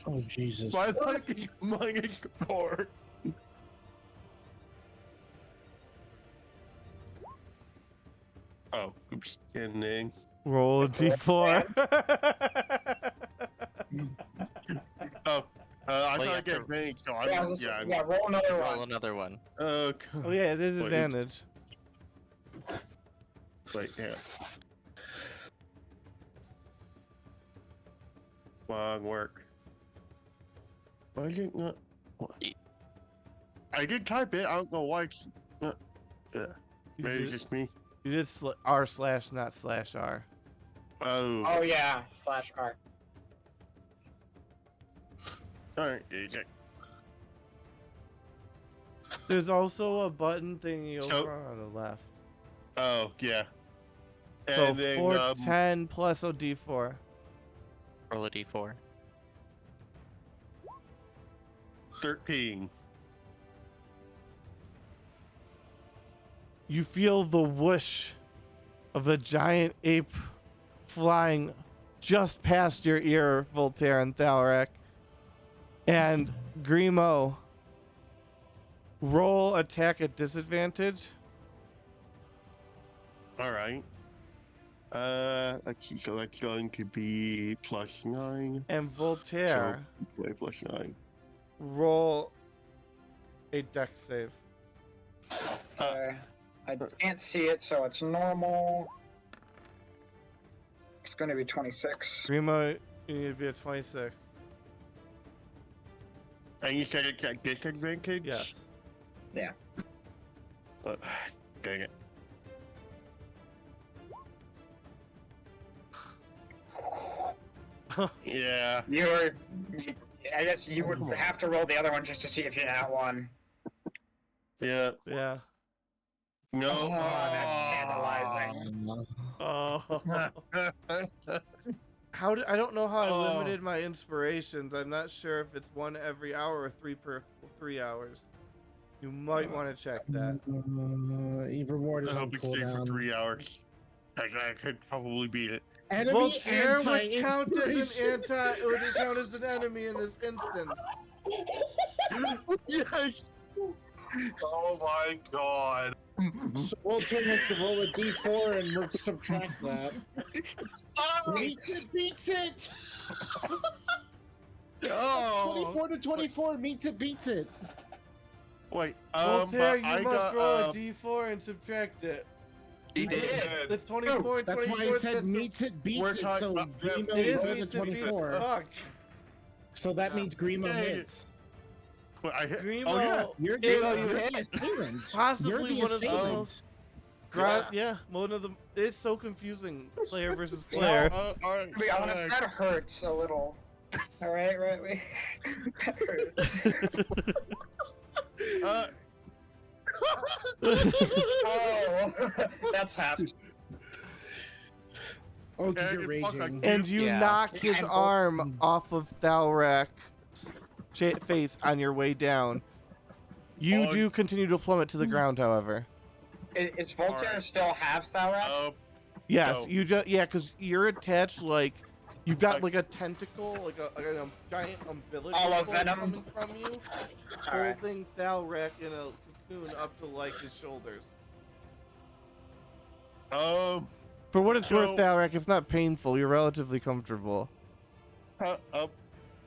Oh Jesus. My luck is -4. Oh, oops. Kidding. Roll a d4. Oh, I Well, you thought I have get to- advantage, so Yeah, I'm yeah, roll another Roll one. another one. Oh yeah, it is Wait, advantage. Wait, yeah. Long work. Why is it not? What? I did type it. I don't know why it's not. You Maybe it's did, just me. you did r// not /r. Oh. Oh yeah, flash R. Alright, DJ. There's also a button thingy So- over on the left. Oh, yeah. So And then, 410 plus a d4. Roll a d4. 13. You feel the whoosh of a giant ape flying just past your ear, Voltaire and Thalrak. And Grimo, roll attack at disadvantage. Alright. Let's see, so that's going to be +9. And Voltaire, Wait, +9. roll a dex save. Okay. I can't see it, so it's normal. It's going to be 26. Grimo, you need to be at 26. And you said it's at disadvantage? Yes. Dang it. Yeah. You were. I guess you would have to roll the other one just to see if you had one. Yeah. Yeah. No. Oh, that's tantalizing. Oh. I don't know how I Oh. limited my inspirations. I'm not sure if it's one every hour or 3 per 3 hours. You might want to check that. Reward I is on hope it's safe for cooldown. 3 hours. I could probably beat it. Enemy Voltaire would count as anti-inspiration. would count as an enemy in this instance. Yes! Oh my god. So Voltaire has to roll a d4 and we'll subtract that. Meets it, beats it! Oh! 24 to 24, meets it, beats it. Wait, Voltaire, but you I must got, roll a d4 and subtract it. He That's 24 and That's 24. why I said that's meets it, beats we're it, talking so about- Grimo It is rolled a meets it, beats it. 24. Fuck. So that means Grimo Dang it. hits. But I hit. Grimo Oh, yeah. You're is the assailant. possibly You're the one of the assailant. most Yeah. yeah, one of the. It's so confusing, player versus You player. know, Alright. To be honest, that hurts a little. Alright, Riley? That hurts. Oh, that's half. Oh, because Yeah, you're you fuck like raging. you. And you Yeah. knock his And- arm off of Thalrak's face on your way down. You Oh, do continue to plummet to the ground, however. Is Voltaire Alright. still half Thalrak? Yes, So- you just because you're attached like you've got Like- like a tentacle, like a giant umbilical All of cord Venom? coming from you, Alright. holding Thalrak in a cocoon up to like his shoulders. For what it's worth, So- Thalrak, it's not painful. You're relatively comfortable.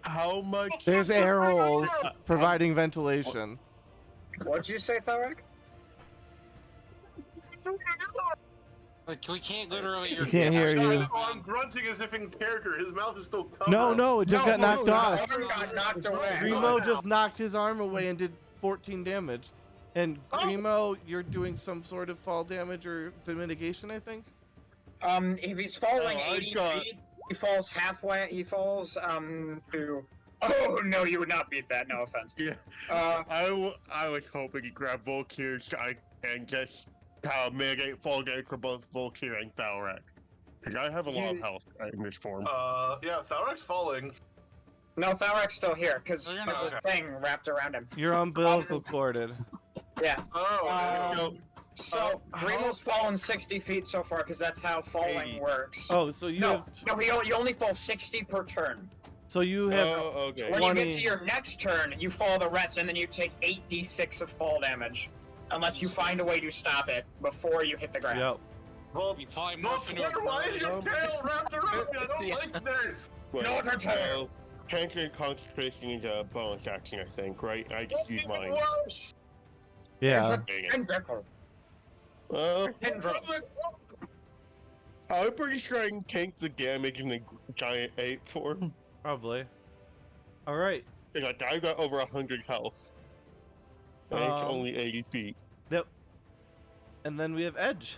How much? There's air holes providing ventilation. What'd you say, Thalrak? Like we can't literally. You can't hear you. I'm grunting as if in character. His mouth is still covered. No, it just got knocked off. Arm got knocked away. Grimo just knocked his arm away and did 14 damage. And Grimo, you're doing some sort of fall damage or the mitigation, I think. If he's falling Oh, I 80 got- feet, he falls halfway. He falls to. Oh no, you would not beat that. No offense. Yeah. I was hoping to grab Volkir and just mitigate fall damage for both Volkir and Thalrak. Because I have a lot of health in this form. Yeah, Thalrak's falling. No, Thalrak's still here because We're there's gonna- a thing wrapped around him. You're umbilical corded. Yeah. Oh, So Grimo's fallen 60 feet so far because that's how falling 80. works. Oh, so you have You only fall 60 per turn. so you have Okay. When you 20. get to your next turn, you fall the rest, and then you take 8d6 of fall damage, unless you find a way to stop it before you hit the ground. Yep. You probably morph into a Voltaire, why is your Um, tail wrapped around me? I don't like this. No, it's a Cancer concentration is a bonus action, I think, right? I just use mine. Worse. Yeah. Dang it. Tentacle. Tendril. I'm pretty sure I can tank the damage in the giant ape form. Probably. All right. Like, I've got over 100 health. And it's only 80 feet. Yep. And then we have Edge.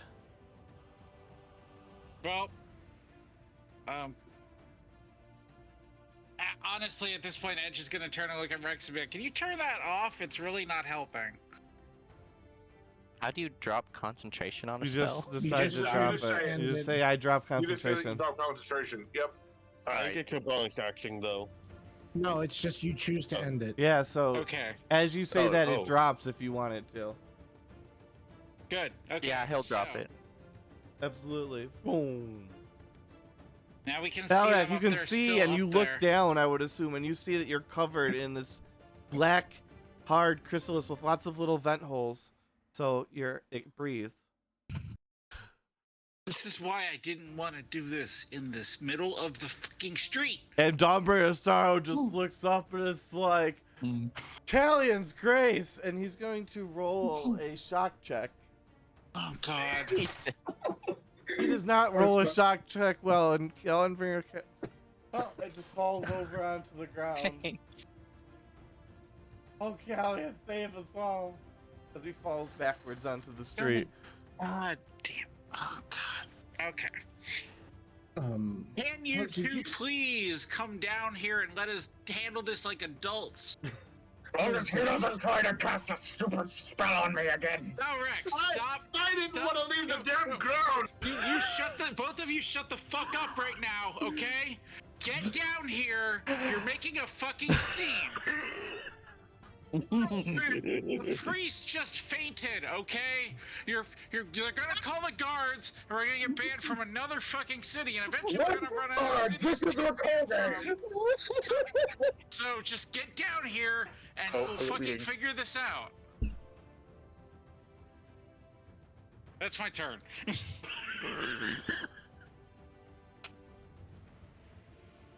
Well, honestly, at this point, Edge is gonna turn and look at Rex and be like, "Can you turn that off? It's really not helping." How do you drop concentration on a You spell? just decide just- to you drop just it. say- You just say I drop You just say concentration. drop concentration. Yep. I think it's a bonus action, though. No, it's just you choose to end it. Yeah, so Okay, as you say that, Oh. it drops if you want it to. good. Okay. Yeah, he'll drop so, it. Absolutely. Boom. Now we can see. Thalrak, them you up can there, see still and up you there. look down, I would assume, and you see that you're covered in this black, hard chrysalis with lots of little vent holes. So it breathes. This is why I didn't want to do this in this middle of the fucking street. And Dawnbringer Sorrow just looks up and it's like, Callion's Grace! And he's going to roll a shock check. Oh God. He does not roll a shock check well, and Dawnbringer oh, it just falls over onto the ground. Oh, Callion, save us all! As he falls backwards onto the street. God damn. Oh God. Okay. Can Can you did two you- please come down here and let us handle this like adults? If he doesn't try to cast a stupid spell on me again. No, Rex, stop. I didn't Stop. want to leave the damn ground. You shut the both of you shut the fuck up right now, okay? Get down here. You're making a fucking scene. The priest just fainted, okay? They're gonna call the guards, and we're gonna get banned from another fucking city, and eventually we're gonna run out of This cities. is a cold So just get down here, and we'll fucking figure this out. That's my turn.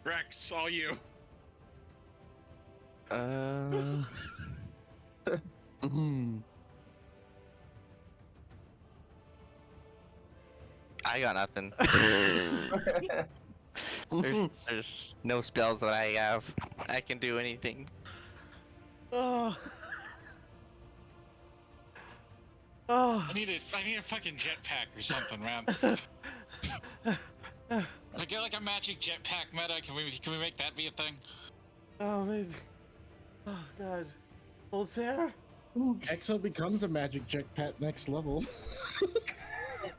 Rex, all you. I got nothing. There's no spells that I have. I can do anything. Oh. Oh. I need a fucking jetpack or something, man. If I get like a magic jetpack meta, can we make that be a thing? Oh, maybe. Oh, God. Voltaire? Exo becomes a magic jetpack next level.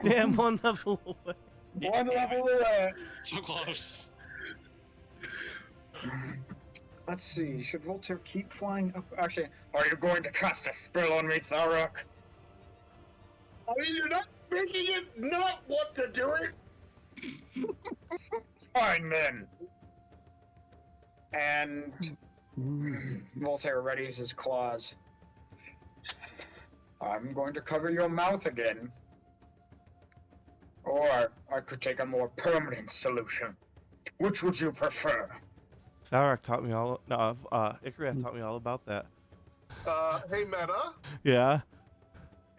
Damn, one level away. One level away. So close. Let's see. Should Voltaire keep flying up? Actually, are you going to cast a spell on me, Tharok? I mean, you're not making it not want to do it. Fine then. And Voltaire readies his claws. I'm going to cover your mouth again. Or I could take a more permanent solution. Which would you prefer? Tharok taught me all. No, Ikriath taught me all about that. Hey, Meta. Yeah.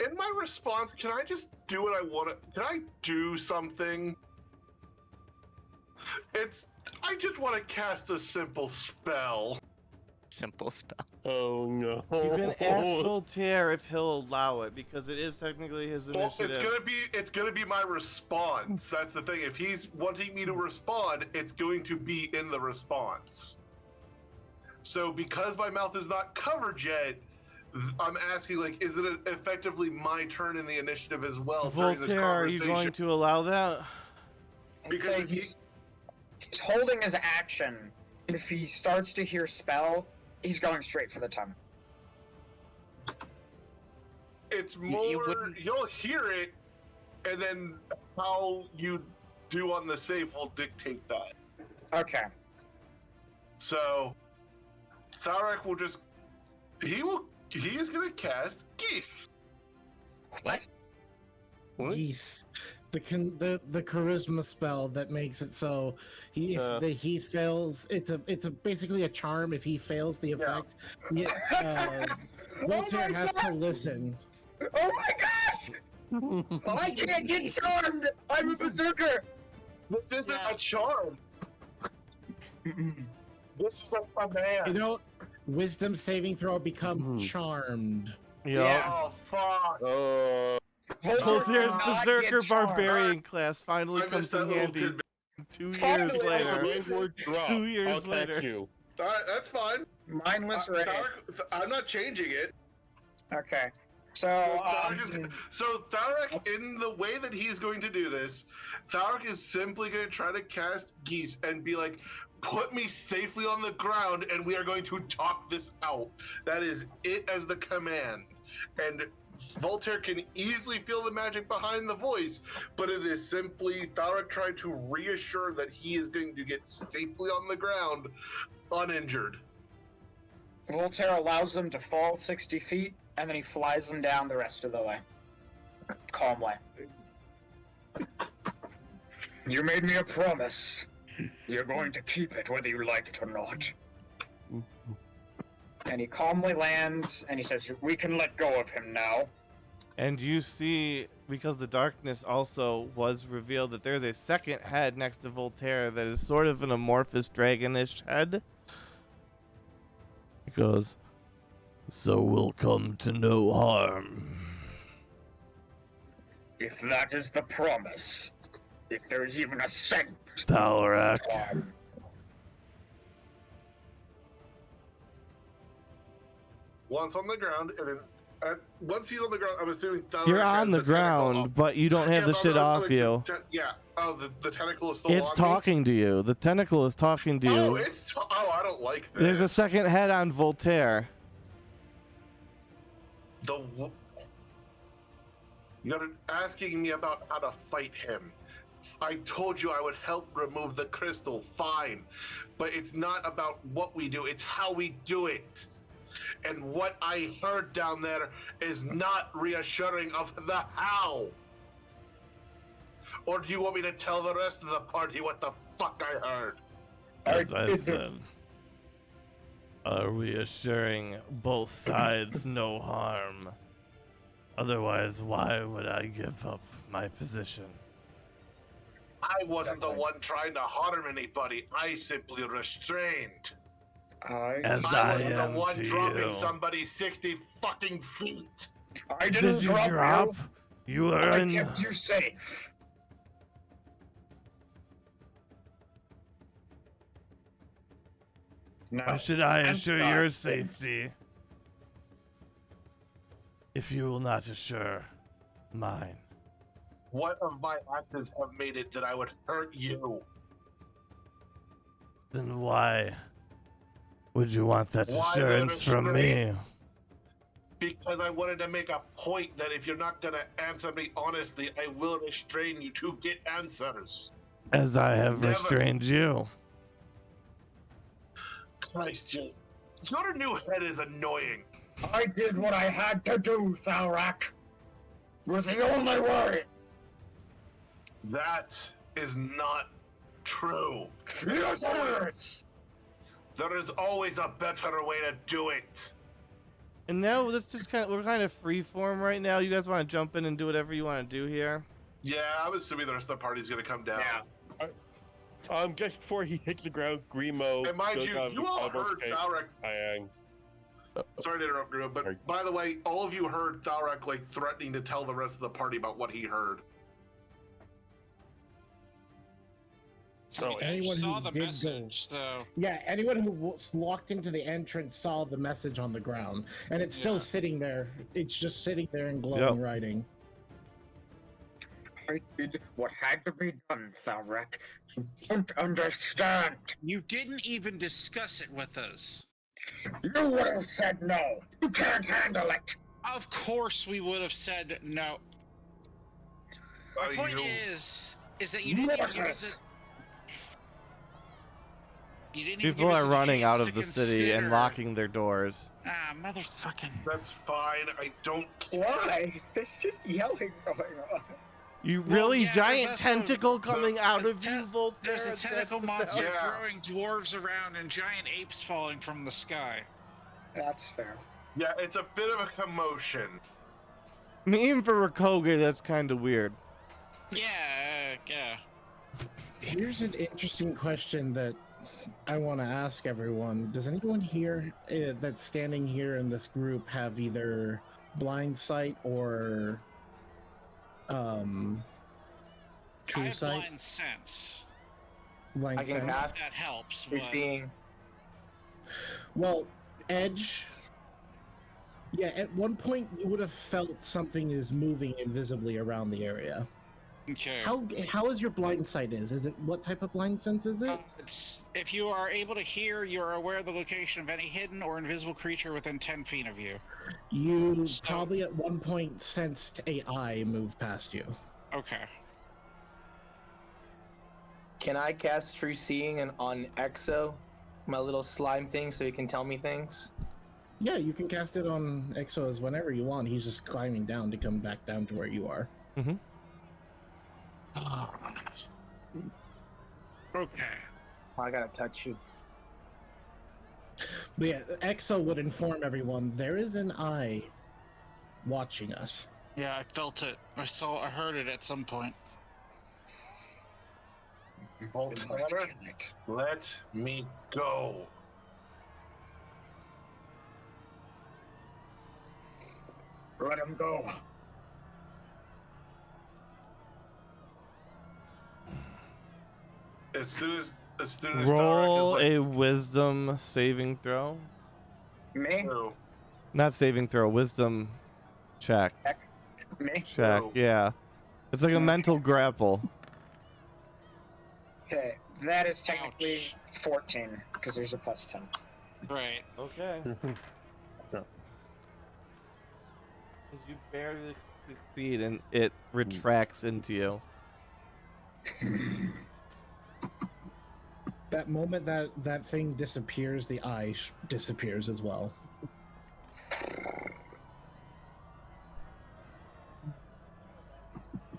In my response, can I just do what I want to? Can I do something? I just want to cast a simple spell. Simple spell. Oh no. You can ask Voltaire if he'll allow it because it is technically his Well, initiative. it's gonna be my response. That's the thing. If he's wanting me to respond, it's going to be in the response. So because my mouth is not covered yet, I'm asking, like, is it effectively my turn in the initiative as well during this Voltaire, are you conversation? going to allow that? Because So if he- he's holding his action, and if he starts to hear spell, he's going straight for the tongue. It's You more, wouldn't- you'll hear it, and then how you do on the save will dictate that. Okay. So, Tharok will just, he is gonna cast Geese. What? What? Geese. The charisma spell that makes it so he fails. It's a basically a charm. If he fails the effect, Voltaire has to listen. Oh my gosh! I can't get charmed! I'm a berserker! This isn't a charm. This is a command. You know, wisdom saving throw become charmed. Yeah. Oh, fuck. Oh. Voltaire's does not Berserker get charmed. Barbarian class finally I comes missed that in little handy tidbit. 2 years Finally, later. Landward drop. 2 years I'll catch later. you. All right, that's fine. Mindless ray. I'm not changing it. Okay. So, So Tharok, in the way that he's going to do this, Tharok is simply going to try to cast Geese and be like, put me safely on the ground and we are going to talk this out. That is it as the command. And Voltaire can easily feel the magic behind the voice, but it is simply Tharok trying to reassure that he is going to get safely on the ground uninjured. Voltaire allows them to fall 60 feet, and then he flies them down the rest of the way. Calmly. You made me a promise. You're going to keep it whether you like it or not. And he calmly lands, and he says, we can let go of him now. And you see, because the darkness also was revealed, that there's a second head next to Voltaire that is sort of an amorphous dragonish head. It goes, so we'll come to no harm. If that is the promise, if there is even a scent Thalrak. of harm. Once on the ground, and then once he's on the ground, I'm assuming Thalrak You're has on the tentacle ground, off. but you don't have the but shit I'm off like, you. Yeah. Oh, the tentacle is still It's on me? talking to you. The tentacle is talking to you. Oh, I don't like this. There's a second head on Voltaire. You're asking me about how to fight him. I told you I would help remove the crystal, fine. But it's not about what we do, it's how we do it. And what I heard down there is not reassuring of the how. Or do you want me to tell the rest of the party what the fuck I heard? As I said, are we assuring both sides no harm? Otherwise, why would I give up my position? I wasn't the one trying to harm anybody. I simply restrained. As I I wasn't am the one to dropping you. somebody 60 fucking feet. I didn't Did you drop drop? You you. are I in. kept you safe. No. Why should I I'm assure sorry. your safety if you will not assure mine? What of my actions have made it that I would hurt you? Then why would you want that Why assurance the from me? restraint? Because I wanted to make a point that if you're not gonna answer me honestly, I will restrain you to get answers. As I have Never. restrained you. Christ, your new head is annoying. I did what I had to do, Thalrak. It was the only way. That is not true. Yes, it is. There is always a better way to do it. And now let's just we're kind of free form right now. You guys want to jump in and do whatever you want to do here? Yeah, I'm assuming the rest of the party's gonna come down. Yeah. Just before he hits the ground, Grimo. And mind goes you, on you the all elbow heard shake. Thalrak. Aang. Sorry to interrupt, Grimo, but Sorry. by the way, all of you heard Thalrak like threatening to tell the rest of the party about what he heard. Oh, Anyone saw who the did message, so Yeah, anyone who was locked into the entrance saw the message on the ground, and it's still Yeah. sitting there. It's just sitting there in glowing writing. I did what had to be done, Thalrak. You don't understand. you didn't even discuss it with us. You would have said no. You can't handle it. Of course we would have said no. My Buddy, point you- is that you didn't even give us Mortals. a... You didn't even People give us are a running chance out to of the city and consider- locking their doors. Ah, motherfucking... That's fine. I don't care. Why? There's just yelling going on. You Well, really yeah, giant there's also tentacle coming out a of you, ten- Voltaire? There's a That's tentacle the- monster Yeah. throwing dwarves around and giant apes falling from the sky. That's fair. Yeah, it's a bit of a commotion. I mean, even for Rakoga, that's kind of weird. Yeah. Here's an interesting question that I want to ask everyone. Does anyone here that's standing here in this group have either blind sight or I true have sight? blind sense. Blind I can sense? cast That helps, You're but... seeing. Well, Edge. Yeah, at one point you would have felt something is moving invisibly around the area. Okay. How is your blind sight is? Is it what type of blind sense is it? It's, if you are able to hear, you are aware of the location of any hidden or invisible creature within 10 feet of you. You so- probably at one point sensed a eye move past you. Okay. Can I cast True Seeing on Exo, my little slime thing, so he can tell me things? Yeah, you can cast it on Exos whenever you want. He's just climbing down to come back down to where you are. Okay. I gotta touch you. But yeah, Exo would inform everyone there is an eye watching us. Yeah, I felt it. I heard it at some point. We must Voltaire, kill it. let me go. Let him go. As soon as Thalrak is Roll like, a wisdom saving throw. Me? "No." Not saving throw, wisdom check. Me? Check, No. yeah. It's like a mental grapple. Okay, that is technically 14, because there's a plus 10. Right. Okay. You barely succeed and it retracts into you. That moment that thing disappears, the eye disappears as well.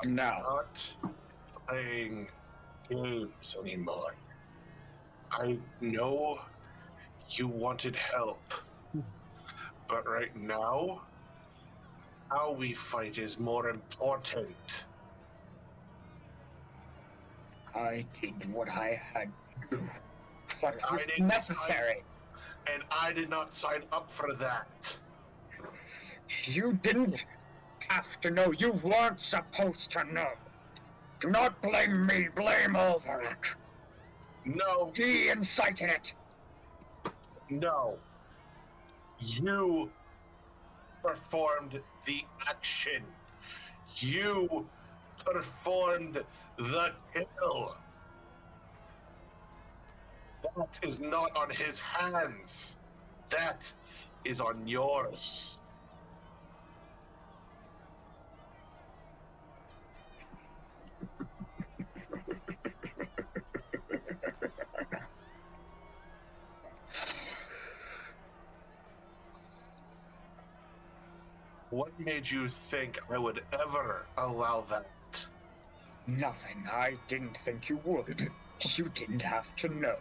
No. Not playing games anymore. I know you wanted help, but right now, how we fight is more important. I did what I had to do. What I was didn't- necessary. And I did not sign up for that. You didn't have to know. You weren't supposed to know. Do not blame me. Blame Ulvarak. No, He incited it. no. You performed the action. You performed the kill. That is not on his hands. That is on yours. What made you think I would ever allow that? Nothing. I didn't think you would. You didn't have to know.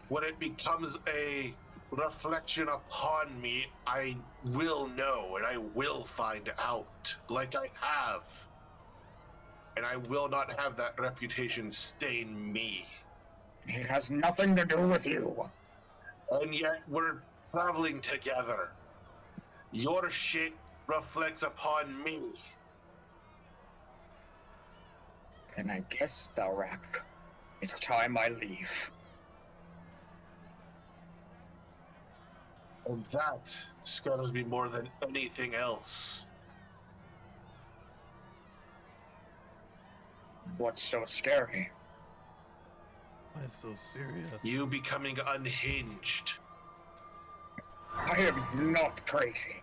When it becomes a reflection upon me, I will know and I will find out, like I have. And I will not have that reputation stain me. It has nothing to do with you. And yet we're traveling together. Your shit reflects upon me. Then I guess, Thalrak, it's time I leave. And that scares me more than anything else. What's so scary? Why so serious? You becoming unhinged. I am not crazy.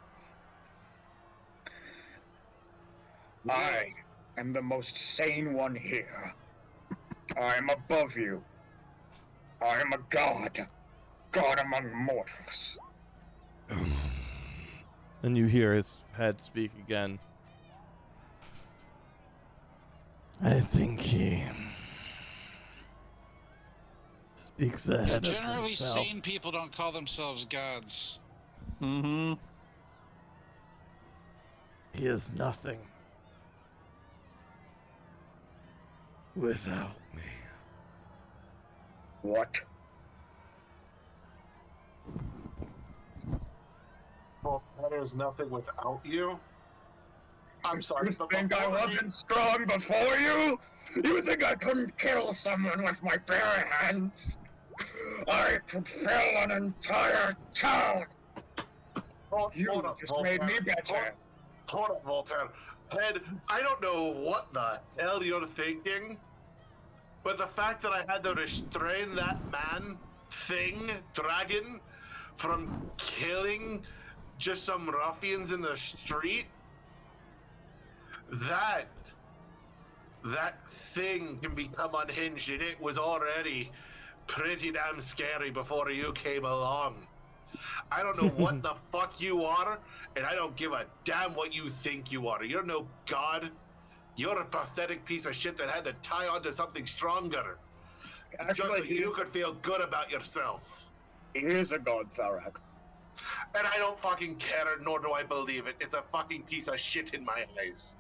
I am the most sane one here. I am above you. I am a god. God among mortals. And you hear his head speak again. I think he speaks ahead of Generally, himself. sane people don't call themselves gods. Mm-hmm. He is nothing without me. What? Well, that is nothing without you. I'm sorry. You but think I before wasn't strong before you? You think I couldn't kill someone with my bare hands? I could fill an entire town. You Hold up, just made me better. Hold up, Voltaire. Head, I don't know what the hell you're thinking, but the fact that I had to restrain that man, thing, dragon, from killing just some ruffians in the street, that thing can become unhinged, and it was already pretty damn scary before you came along. I don't know what the fuck you are, and I don't give a damn what you think you are. You're no god. You're a pathetic piece of shit that had to tie onto something stronger. Just so you could feel good about yourself. He is a god, Thalrak. And I don't fucking care, nor do I believe it. It's a fucking piece of shit in my eyes.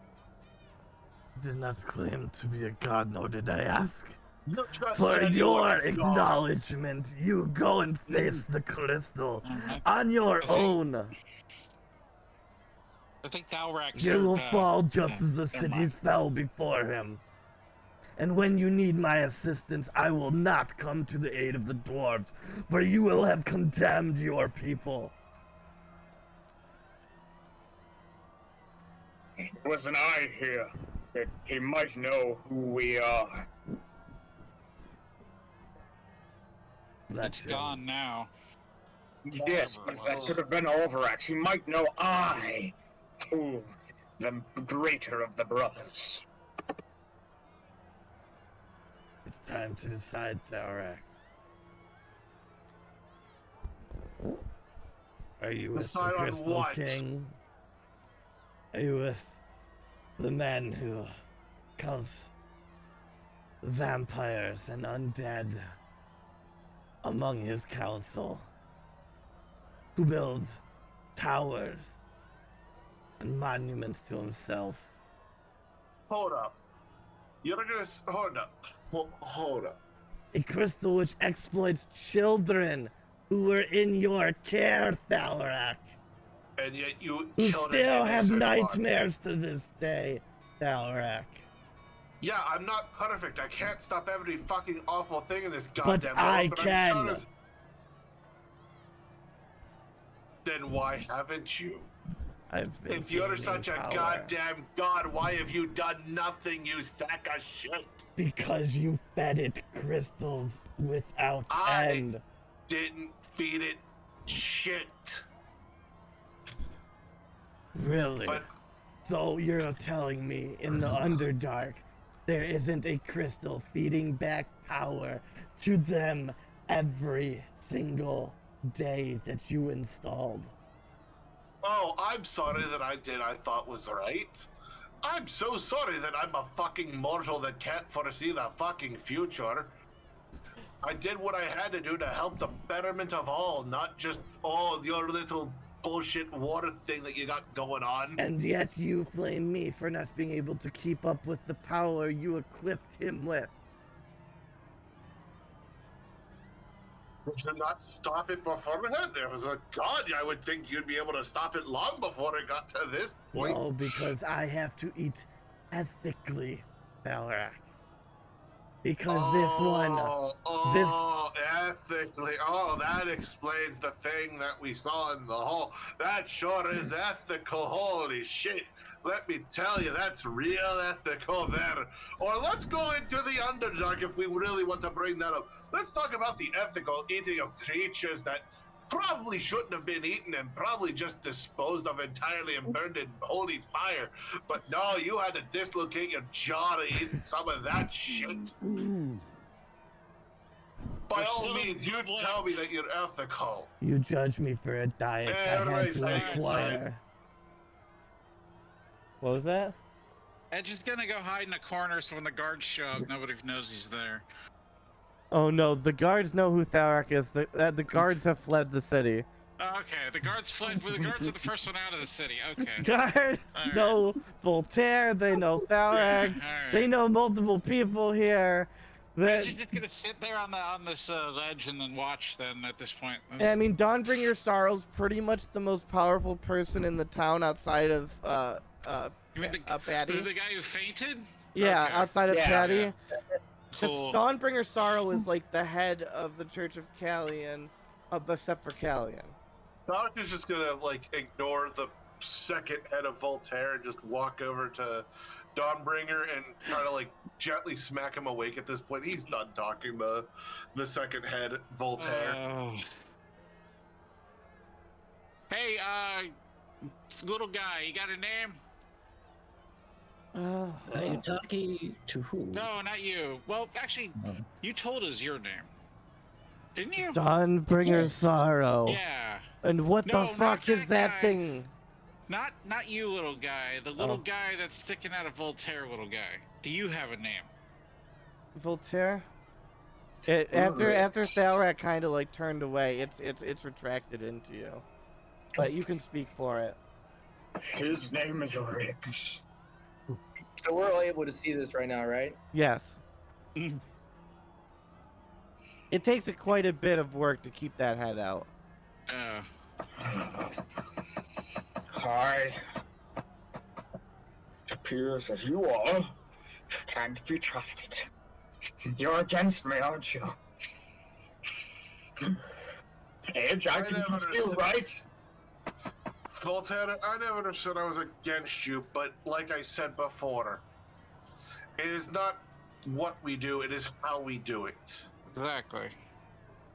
Did not claim to be a god, nor did I ask. You just For said you your were a god. acknowledgement, you go and face the crystal on your I think- own. I think Thalrak's You will heard, fall just as the never cities mind. fell before him. And when you need my assistance, I will not come to the aid of the dwarves, for you will have condemned your people. Was an eye here that he might know who we are. It's gone now. Yes, but that could have been Overrax. He might know I, who, the greater of the brothers. It's time to decide, Thalrak. Are you with Decide the on Crystal what? King? Are you with the man who kills vampires and undead among his council? Who builds towers and monuments to himself? Hold up. You're gonna hold up. Hold up. A crystal which exploits children who were in your care, Thalrak. And yet you Who killed still an have innocent one. nightmares to this day, Thalrak. Yeah, I'm not perfect. I can't stop every fucking awful thing in this But goddamn I world, but can. I'm sure Then why haven't you? I've been If you're gaining such a power. goddamn god, why have you done nothing, you sack of shit? Because you fed it crystals without I- end. Didn't feed it shit. Really? But So you're telling me in the Underdark, there isn't a crystal feeding back power to them every single day that you installed? oh, I'm sorry that I did I thought was right. I'm so sorry that I'm a fucking mortal that can't foresee the fucking future. I did what I had to do to help the betterment of all, not just your little bullshit water thing that you got going on. And yet you blame me for not being able to keep up with the power you equipped him with. Would you not stop it beforehand? If it was a god, I would think you'd be able to stop it long before it got to this point. No, because I have to eat ethically, Balrak. Because ethically. Oh, that explains the thing that we saw in the hall. That sure is ethical. Holy shit. Let me tell you, that's real ethical there. Or let's go into the Underdark if we really want to bring that up. Let's talk about the ethical eating of creatures that probably shouldn't have been eaten and probably just disposed of entirely and burned in holy fire. But no, you had to dislocate your jaw to eat some of that shit. By all means, you tell me that you're ethical. you judge me for a diet I had Everybody's to taking acquire. What was that? Edge is gonna go hide in a corner so when the guards show up, nobody knows he's there. Oh no, the guards know who Tharak is. The guards have fled the city. Okay, the guards fled. The guards are the first one out of the city. Okay. Guards Alright. know Voltaire, they know Tharak, Alright. they know multiple people here. That, Edge is just gonna sit there on this ledge and then watch. Then at this point, I mean, Dawnbringer Sorrow's pretty much the most powerful person in the town outside of you mean Patty. the guy who fainted? Yeah, Okay. outside of Yeah, Patty. yeah. Because Cool. Dawnbringer Sorrow is like the head of the Church of Callian, except for Callian. Doc is just gonna like ignore the second head of Voltaire and just walk over to Dawnbringer and try to like gently smack him awake at this point. He's done talking to the second head, Voltaire. Hey, little guy, you got a name? Are you talking to who? No, not you. Well, actually, Oh. you told us your name, didn't you? Dawnbringer Yes. Sorrow. Yeah. And what No, the not fuck is that that guy. thing? Not you, little guy. The little Oh. guy that's sticking out of Voltaire, little guy. Do you have a name? Voltaire? After Thalrak kind of like turned away, it's retracted into you. But you can speak for it. His name is Rix. So we're all able to see this right now, right? Yes. Mm. It takes quite a bit of work to keep that head out. Hi. It appears that you all can't be trusted. You're against me, aren't you? Edge, I can trust you, right? Voltaire, I never said I was against you, but like I said before, it is not what we do, it is how we do it. Exactly.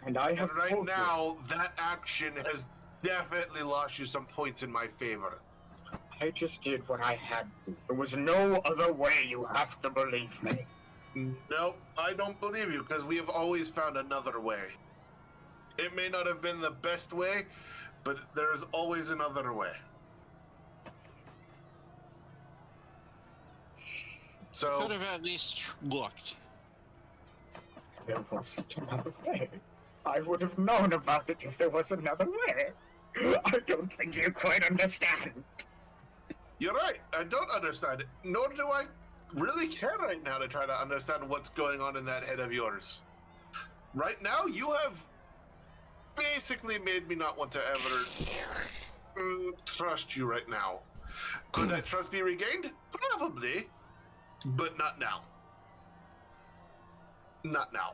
And I have And right told you. now, that action has definitely lost you some points in my favor. I just did what I had to. There was no other way, you have to believe me. Nope, I don't believe you, because we have always found another way. It may not have been the best way, but there is always another way. Could So, have at least looked. There wasn't another way. I would have known about it if there was another way. I don't think you quite understand. you're right, I don't understand it, nor do I really care right now to try to understand what's going on in that head of yours. Right now, you have basically made me not want to ever trust you right now. Could that trust be regained? Probably, but not now. Not now.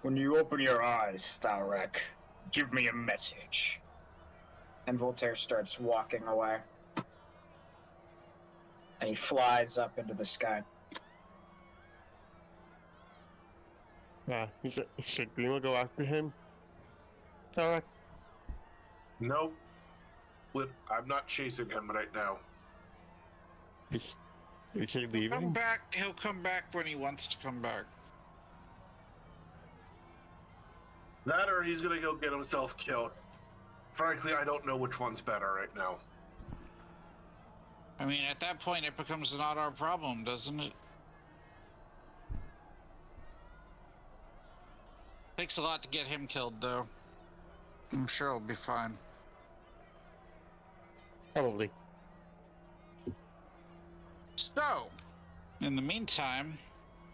When you open your eyes, Thalrek, give me a message. And Voltaire starts walking away. And he flies up into the sky. Yeah, should Grima go after him? Alright. Nope. I'm not chasing him right now. Is he Come leaving? back. He'll come back when he wants to come back. That or he's gonna go get himself killed. Frankly, I don't know which one's better right now. I mean, at that point, it becomes not our problem, doesn't it? Takes a lot to get him killed, though. I'm sure he'll be fine. Probably. So, in the meantime,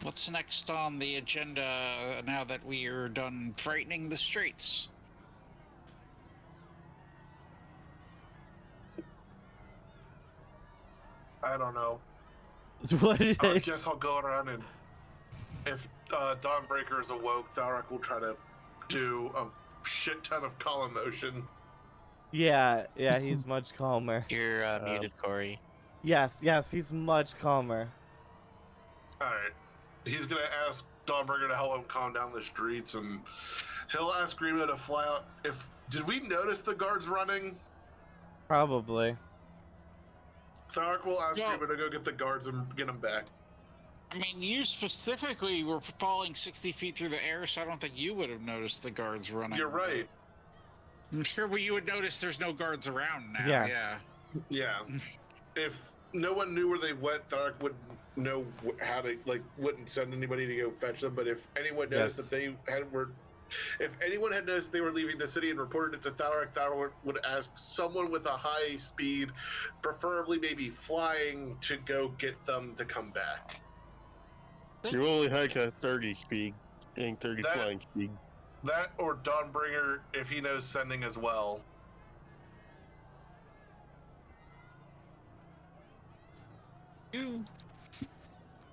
what's next on the agenda now that we are done frightening the streets? I don't know. What did I I... guess I'll go around and if Dawnbreaker is awoke, Thalrek will try to do a shit ton of column motion. Yeah, he's much calmer. You're muted, Corey. Yes, he's much calmer. Alright. He's gonna ask Dawnbreaker to help him calm down the streets, and he'll ask Grima to fly out. Did we notice the guards running? Probably. Thalrek will ask No. Grima to go get the guards and get them back. I mean, you specifically were falling 60 feet through the air, so I don't think you would have noticed the guards running. You're right. I'm sure you would notice there's no guards around now. Yes. Yeah. Yeah. If no one knew where they went, Thalrek wouldn't know how to, wouldn't send anybody to go fetch them. But if anyone noticed Yes. that if anyone had noticed they were leaving the city and reported it to Thalrek, Thalrek would ask someone with a high speed, preferably maybe flying, to go get them to come back. You only has a 30 speed and 30 That- flying speed. That or Dawnbringer, if he knows sending as well.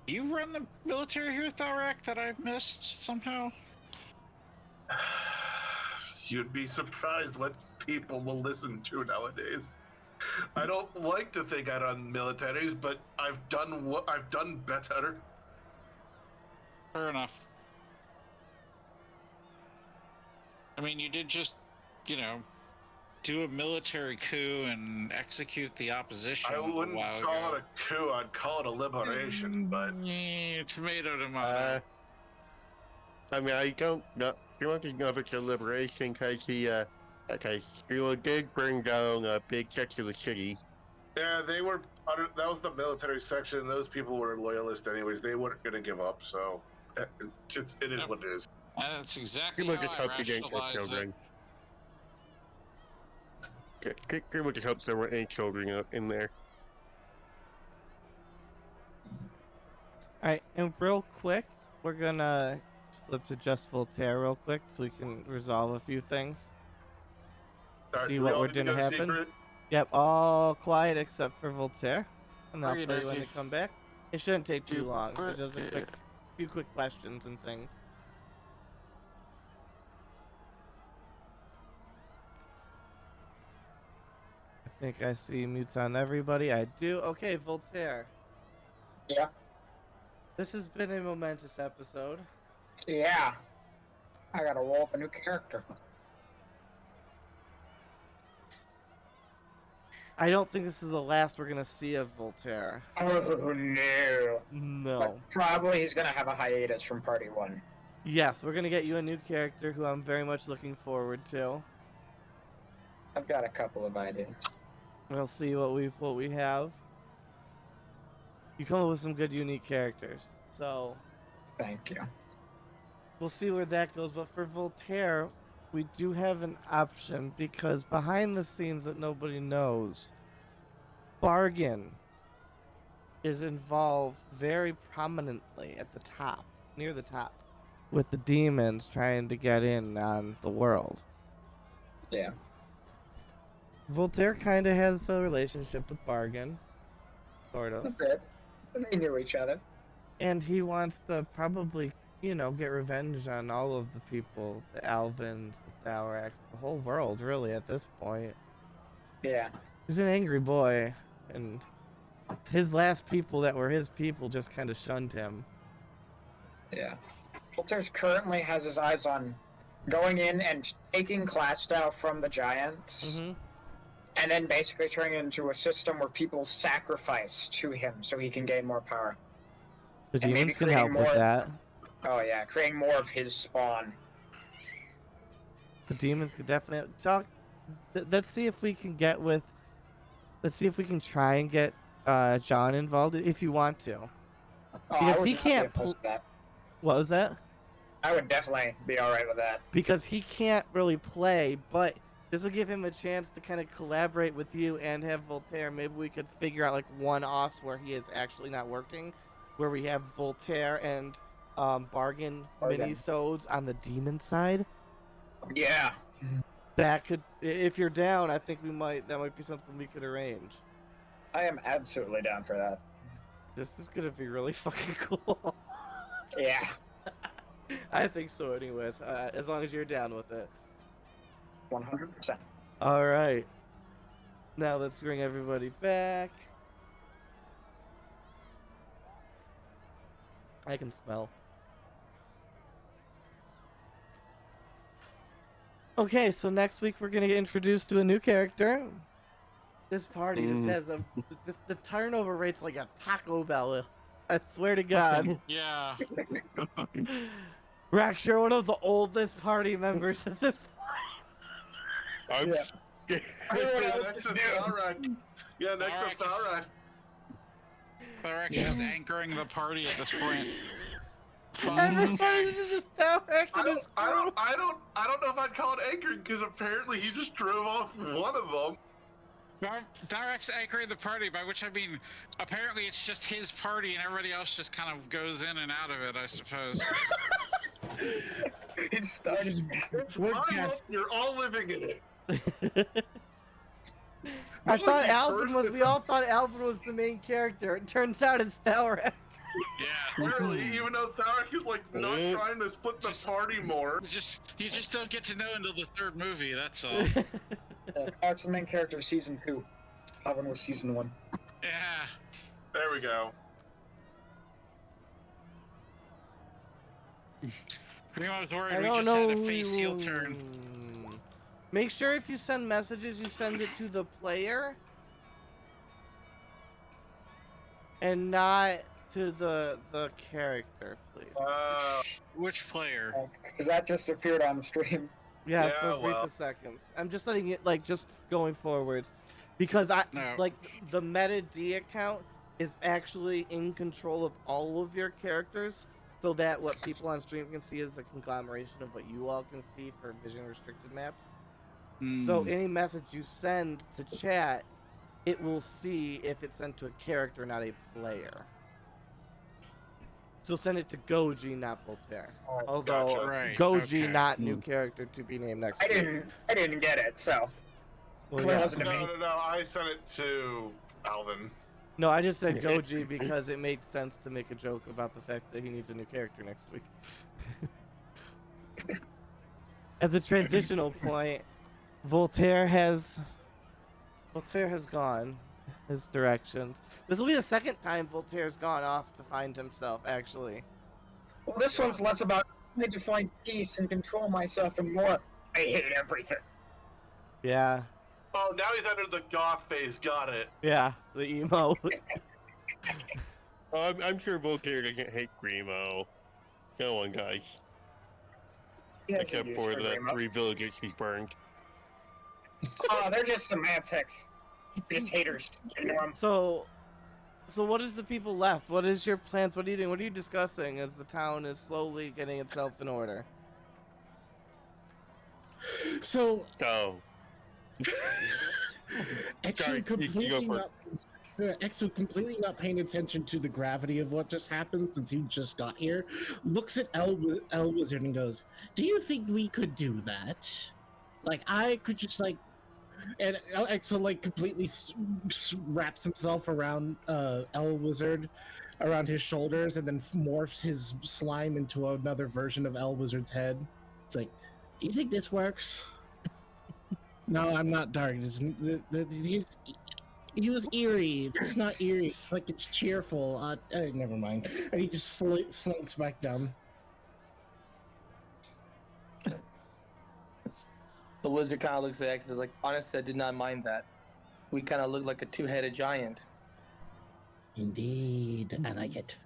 You run the military here, Thalrek, that I've missed somehow? You'd be surprised what people will listen to nowadays. I don't like to think I run militaries, but I've done better. Fair enough. I mean, you did just, do a military coup and execute the opposition. I wouldn't a while call ago. it a coup, I'd call it a liberation, but Yeah, tomato, tomato. I mean, I don't think of it as a liberation because he did bring down a big section of the city. yeah, that was the military section. Those people were loyalists anyways. They weren't going to give up, so it is what it is. And that's exactly Grima how just I hoped against their rationalize it. children. Grima just hopes there weren't any children in there. Alright, and real quick, we're gonna flip to just Voltaire real quick so we can resolve a few things. Alright, See do we what all we're need to gonna go happen? secret? Yep, all quiet except for Voltaire. And I'll Okie tell you when dokie. they come back. It shouldn't take too long. Super. It's just a few quick questions and things. I think I see mutes on everybody. I do. Okay, Voltaire. Yeah. This has been a momentous episode. Yeah. I gotta roll up a new character. I don't think this is the last we're gonna see of Voltaire. Oh no. No. But probably he's gonna have a hiatus from Party 1. Yes, we're gonna get you a new character who I'm very much looking forward to. I've got a couple of ideas. We'll see what we have. You come up with some good unique characters. So Thank you. we'll see where that goes. But for Voltaire, we do have an option because behind the scenes that nobody knows, Bargain is involved very prominently at the top, near the top, with the demons trying to get in on the world. Yeah. Voltaire kind of has a relationship with Bargain, sort of. A bit. They knew each other. And he wants to probably, you know, get revenge on all of the people, the Alvins, the Thalax, the whole world, really, at this point. Yeah. He's an angry boy, and his last people that were his people just kind of shunned him. Yeah. Voltaire's currently has his eyes on going in and taking class style from the giants, Mm-hmm. and then basically turning it into a system where people sacrifice to him so he can gain more power. The And maybe demons can creating help with more- that. Oh yeah, creating more of his spawn. The demons could definitely talk. Let's see if we can get with. Let's see if we can try and get John involved if you want to. Oh, I Because would he not be can't opposed to that. What was that? I would definitely be alright with that. Because he can't really play, but this will give him a chance to kind of collaborate with you and have Voltaire. Maybe we could figure out like one-offs where he is actually not working, where we have Voltaire and Bargain mini-sodes on the demon side. Yeah. That could, if you're down, I think that might be something we could arrange. I am absolutely down for that. This is gonna be really fucking cool. Yeah. I think so anyways, as long as you're down with it. 100%. Alright. Now let's bring everybody back. I can smell. Okay, so next week we're gonna get introduced to a new character. This party just has the turnover rate's like a Taco Bell. I swear to God. Yeah. Rax, you're one of the oldest party members at this I'm Yeah. scared. Yeah, next to Thalrak. Yeah, next to Thalrak is- Thalrak. They're actually just anchoring the party at this point. point. Everybody's just down I in don't, his I crew. don't, I don't, I don't know if I'd call it anchoring because apparently he just drove off one of them. Darek's anchoring the party, by which I mean, apparently it's just his party and everybody else just kind of goes in and out of it, I suppose. It's stuck. It's We're my world, guests. you're all living in it. I What thought was the Alvin first was. We all thought Alvin was the main character. It turns out it's Thalrak. Yeah. Clearly, even though Thalrak is like not Yeah. trying to split the party more. You just don't get to know until the third movie, that's all. Darek's the main character of season 2. Alvin was season 1. Yeah. There we go. Primo was worried I we don't just know. had a face heel turn. Make sure if you send messages, you send it to the player and not to the character, please. Which player? Because that just appeared on stream. Yeah, Yeah, for a brief well. of seconds. I'm just letting it like just going forwards, because No. like the Meta D account is actually in control of all of your characters, so that what people on stream can see is a conglomeration of what you all can see for vision restricted maps. So any message you send to chat, it will see if it's sent to a character, not a player. So send it to Goji, not Voltaire. Although Gotcha. Right, Goji, okay. not new character to be named next I week. didn't get it, so. Well, Well, yeah. it wasn't No, to me. no, no. I sent it to Alvin. No, I just said Goji because it made sense to make a joke about the fact that he needs a new character next week. As a transitional point, Voltaire has gone his directions. This will be the second time Voltaire's gone off to find himself, actually. Well, this one's less about trying to find peace and control myself and more. I hate everything. Yeah, Oh, now he's entered the goth phase. Got it. yeah, the emo. I'm sure Voltaire doesn't hate Grimo. Come on, guys. He has a Except use for the Grimo. 3 villages he's burned. Oh, they're just semantics. Just haters. Ignore 'em. So what is the people left? What is your plans? What are you doing? What are you discussing as the town is slowly getting itself in order? So, Oh, Sorry, Exo you completely go not. Exo completely not paying attention to the gravity of what just happened since he just got here, looks at El Wizard and goes, "Do you think we could do that? Like, I could just like And Exo like completely wraps himself around El Wizard, around his shoulders, and then morphs his slime into another version of El Wizard's head. It's like, do you think this works? No, I'm not dark. He was eerie. It's not eerie. Like, it's cheerful. Never mind. And he just slinks back down. The wizard kind of looks at X and is like, honestly, I did not mind that. We kind of look like a two-headed giant. Indeed, I like it.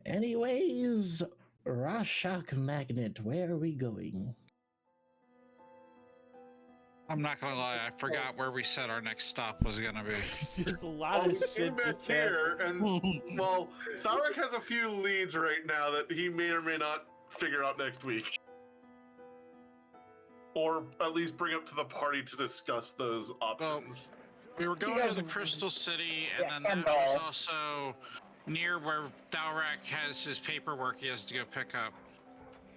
Anyways, Rashok Magnet, where are we going? I'm not gonna lie, I forgot where we said our next stop was gonna be. There's a lot We of came shit back just here, and well, Thorek has a few leads right now that he may or may not figure out next week, or at least bring up to the party to discuss those options. We were going to the Crystal City, and then that was also near where Dalrak has his paperwork he has to go pick up.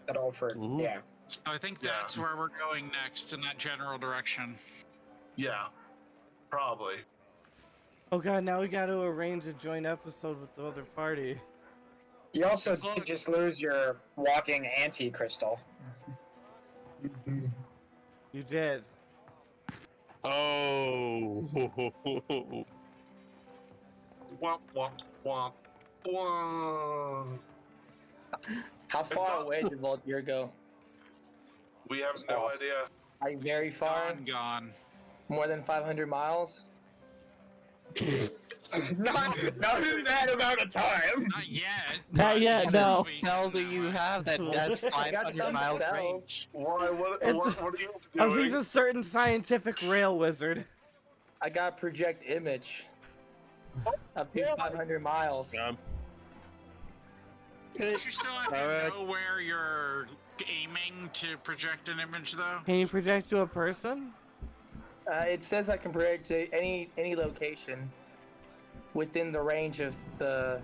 At Alford, Ooh. yeah. So I think Yeah. that's where we're going next, in that general direction. Yeah, probably. Oh god, now we gotta arrange a joint episode with the other party. You also did just lose your walking anti-crystal. You did. Oh. Womp womp womp womp. How It's far not- away did Voltaire go? We have no South. idea. Like very far? Gone. More than 500 miles? not in that amount of time. Not yet. Not yet, How no. the spell do you have that does I got 500 some miles spell. range? Why? What It's- are you Oh, doing? he's a certain scientific rail wizard. I got project image. Up to 500 miles. You still have Alright. to know where you're aiming to project an image, though. Can you project to a person? It says I can project to any location within the range of the.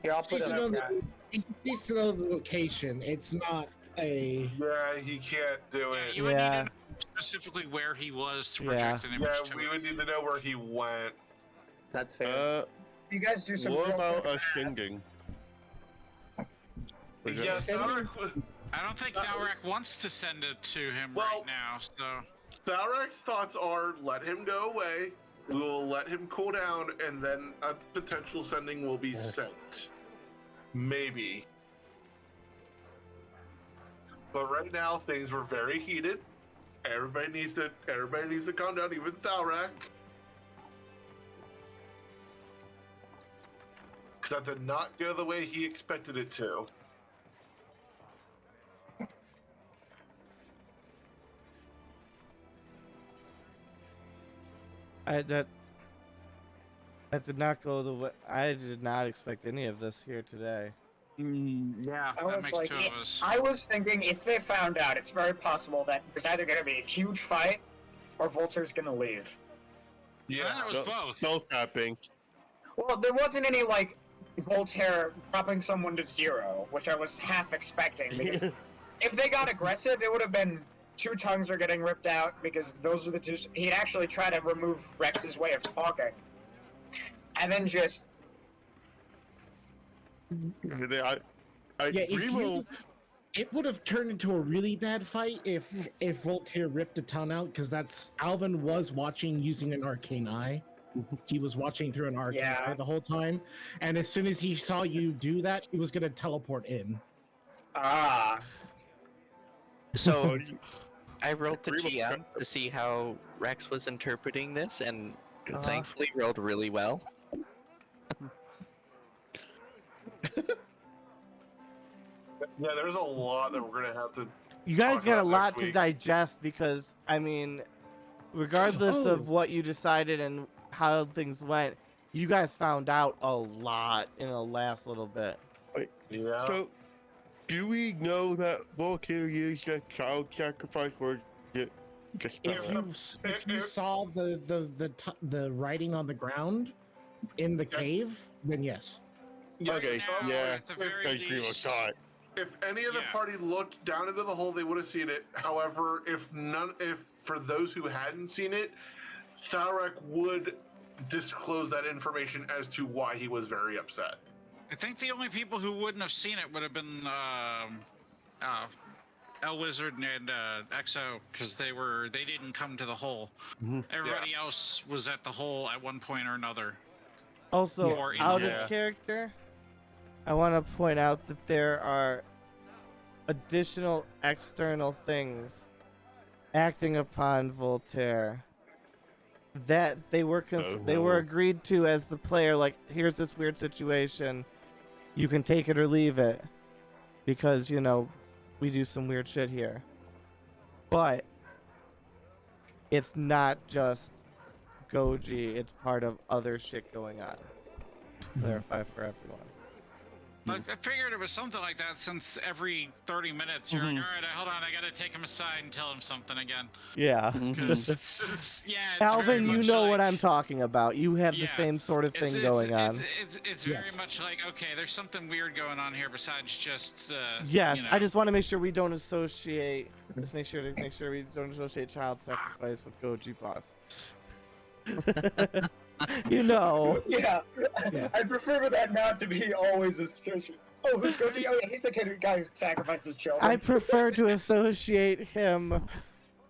Here, I'll put it up. There. He needs to know the location. It's not a. Yeah, he can't do it. You would need Yeah. to know specifically where he was to Yeah. project an image Yeah, to. we would need to know where he went. That's fair. You guys do some What real about quick us singing? Was Yeah, that- Thorek, I don't think Dalrak wants to send it to him Well- right now, so. Thalrek's thoughts are let him go away. We will let him cool down, and then a potential sending will be sent. Maybe. But right now things were very heated. Everybody needs to calm down, even Thalrak. Because that did not go the way he expected it to. That did not go the way. I did not expect any of this here today. Yeah, I that was makes like, two of us. I was thinking if they found out, it's very possible that there's either going to be a huge fight or Voltaire's going to leave. Yeah, it was No- both. Both happening. Well, there wasn't any, like, Voltaire dropping someone to zero, which I was half expecting, because if they got aggressive, it would have been two tongues are getting ripped out, because those are the two. He'd actually try to remove Rex's way of talking. And then just. I Yeah, if reroll. you, it would have turned into a really bad fight if Voltaire ripped a tongue out, because that's Alvin was watching using an arcane eye. He was watching through an arcane Yeah. eye the whole time, and as soon as he saw you do that, he was gonna teleport in. Ah. So I rolled to Reroll GM to see how Rex was interpreting this, and thankfully rolled really well. Yeah, there's a lot that we're gonna have to. You guys Talk got a about lot next to week. digest because, I mean, regardless Oh. of what you decided and how things went, you guys found out a lot in the last little bit. Yeah. So, do we know that Voltaire used a child sacrifice or just If you saw the writing on the ground in the cave, then yes. Yeah, Okay, now, yeah. at the very Thank you, least- saw it. If any of the Yeah. party looked down into the hole, they would have seen it. However, if for those who hadn't seen it, Thalrek would disclose that information as to why he was very upset. I think the only people who wouldn't have seen it would have been El Wizard and XO, because they didn't come to the hole. Mhm. Everybody else was at the hole at one point or another. Also, Or in- out Yeah. of character, I want to point out that there are additional external things acting upon Voltaire that they were Oh. agreed to as the player. Like, here's this weird situation, you can take it or leave it, because we do some weird shit here. But it's not just Goji; it's part of other shit going on. To clarify for everyone. I figured it was something like that, since every 30 minutes you're like, Mhm. all right, hold on, I gotta take him aside and tell him something again. Yeah. Because it's Alvin, very you much know like, what I'm talking about. You have the Yeah. same sort of thing it's, going on. It's very Yes. much like, okay, there's something weird going on here besides just. Yes, you I know. just want to make sure we don't associate. Just make sure we don't associate child sacrifice with Goji Boss. You know. Yeah. Yeah. I prefer for that not to be always a situation. Oh, who's going to? Oh, yeah, he's the guy who sacrifices children. I prefer to associate him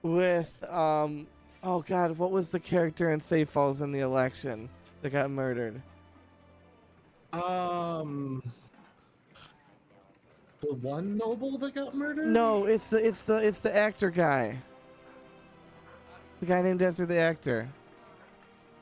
with oh god, what was the character in Safe Falls in the election that got murdered? The one noble that got murdered? No, it's the actor guy. The guy named after the actor.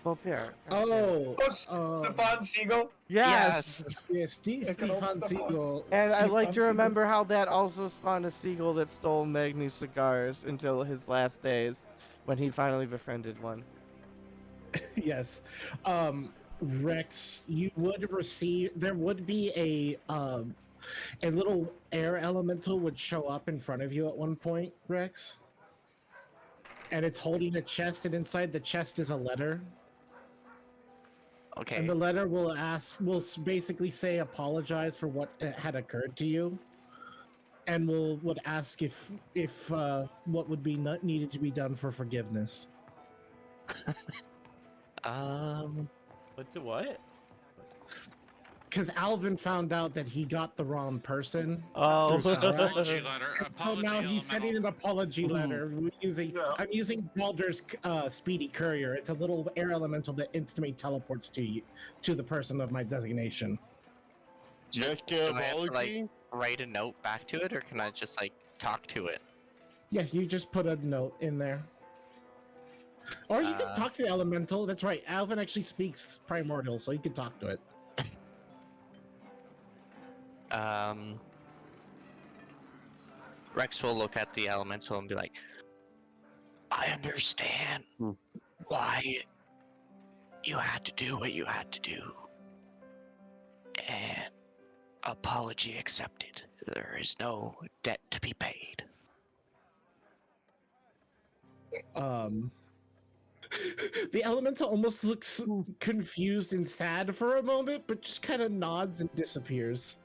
Voltaire. Oh, Stefan Siegel. Yes. yeah, Stefan Siegel. And I'd like to Siegel. remember how that also spawned a seagull that stole Magni cigars until his last days, when he finally befriended one. Yes. Rex, you would receive. There would be a little air elemental would show up in front of you at one point, Rex. And it's holding a chest, and inside the chest is a letter. Okay. And the letter will basically say apologize for what had occurred to you, and would ask if what would be needed to be done for forgiveness. What? Because Alvin found out that he got the wrong person. Oh. Through Thalrek. Apology letter. So Apology now he's elemental. sending an apology letter. I'm using Baldur's Speedy Courier. It's a little air elemental that instantly teleports to the person of my designation. Just Do an I have to, apology? write a note back to it, or can I just talk to it? Yeah, you just put a note in there. Or you can talk to the elemental. That's right. Alvin actually speaks primordial, so you can talk to it. Rex will look at the elemental and be like, I understand why you had to do what you had to do. And apology accepted. There is no debt to be paid. The elemental almost looks confused and sad for a moment, but just kind of nods and disappears.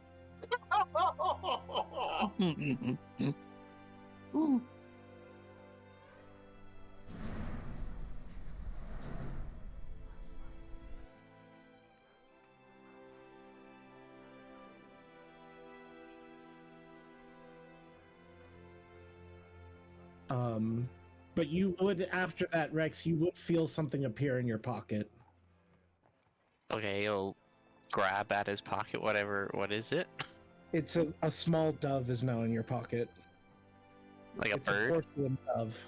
But you would, after that, Rex, you would feel something appear in your pocket. Okay, he'll grab at his pocket, whatever. What is it? It's a small dove is now in your pocket. Like a It's bird? a porcelain dove.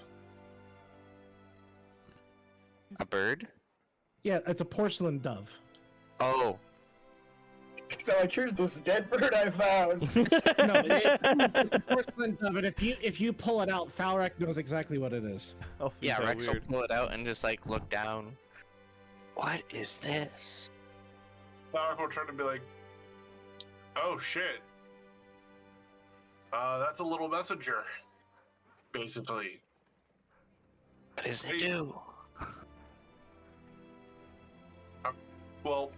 A bird? Yeah, it's a porcelain dove. Oh, So like, here's this dead bird I found. No, it's a porcelain dove, and if you pull it out, Falrek knows exactly what it is. Oh, yeah, Rex weird. will pull it out and just look down. What is this? Thalrek will turn and be like, oh shit. That's a little messenger, basically. What does it do? Well,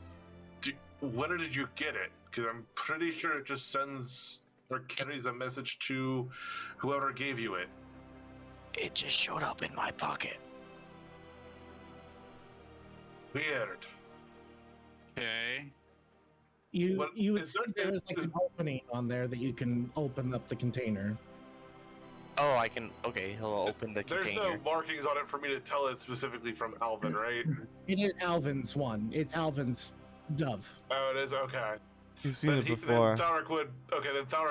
when did you get it? Because I'm pretty sure it just sends or carries a message to whoever gave you it. It just showed up in my pocket. Weird. Okay. You What- would is see there- there's like is- an opening on there that you can open up the container. Oh, I can. Okay, he'll open the There's container. no markings on it for me to tell it specifically from Alvin, right? It is Alvin's one. It's Alvin's dove. Oh, it is? Okay. You've seen it Then before. Tharic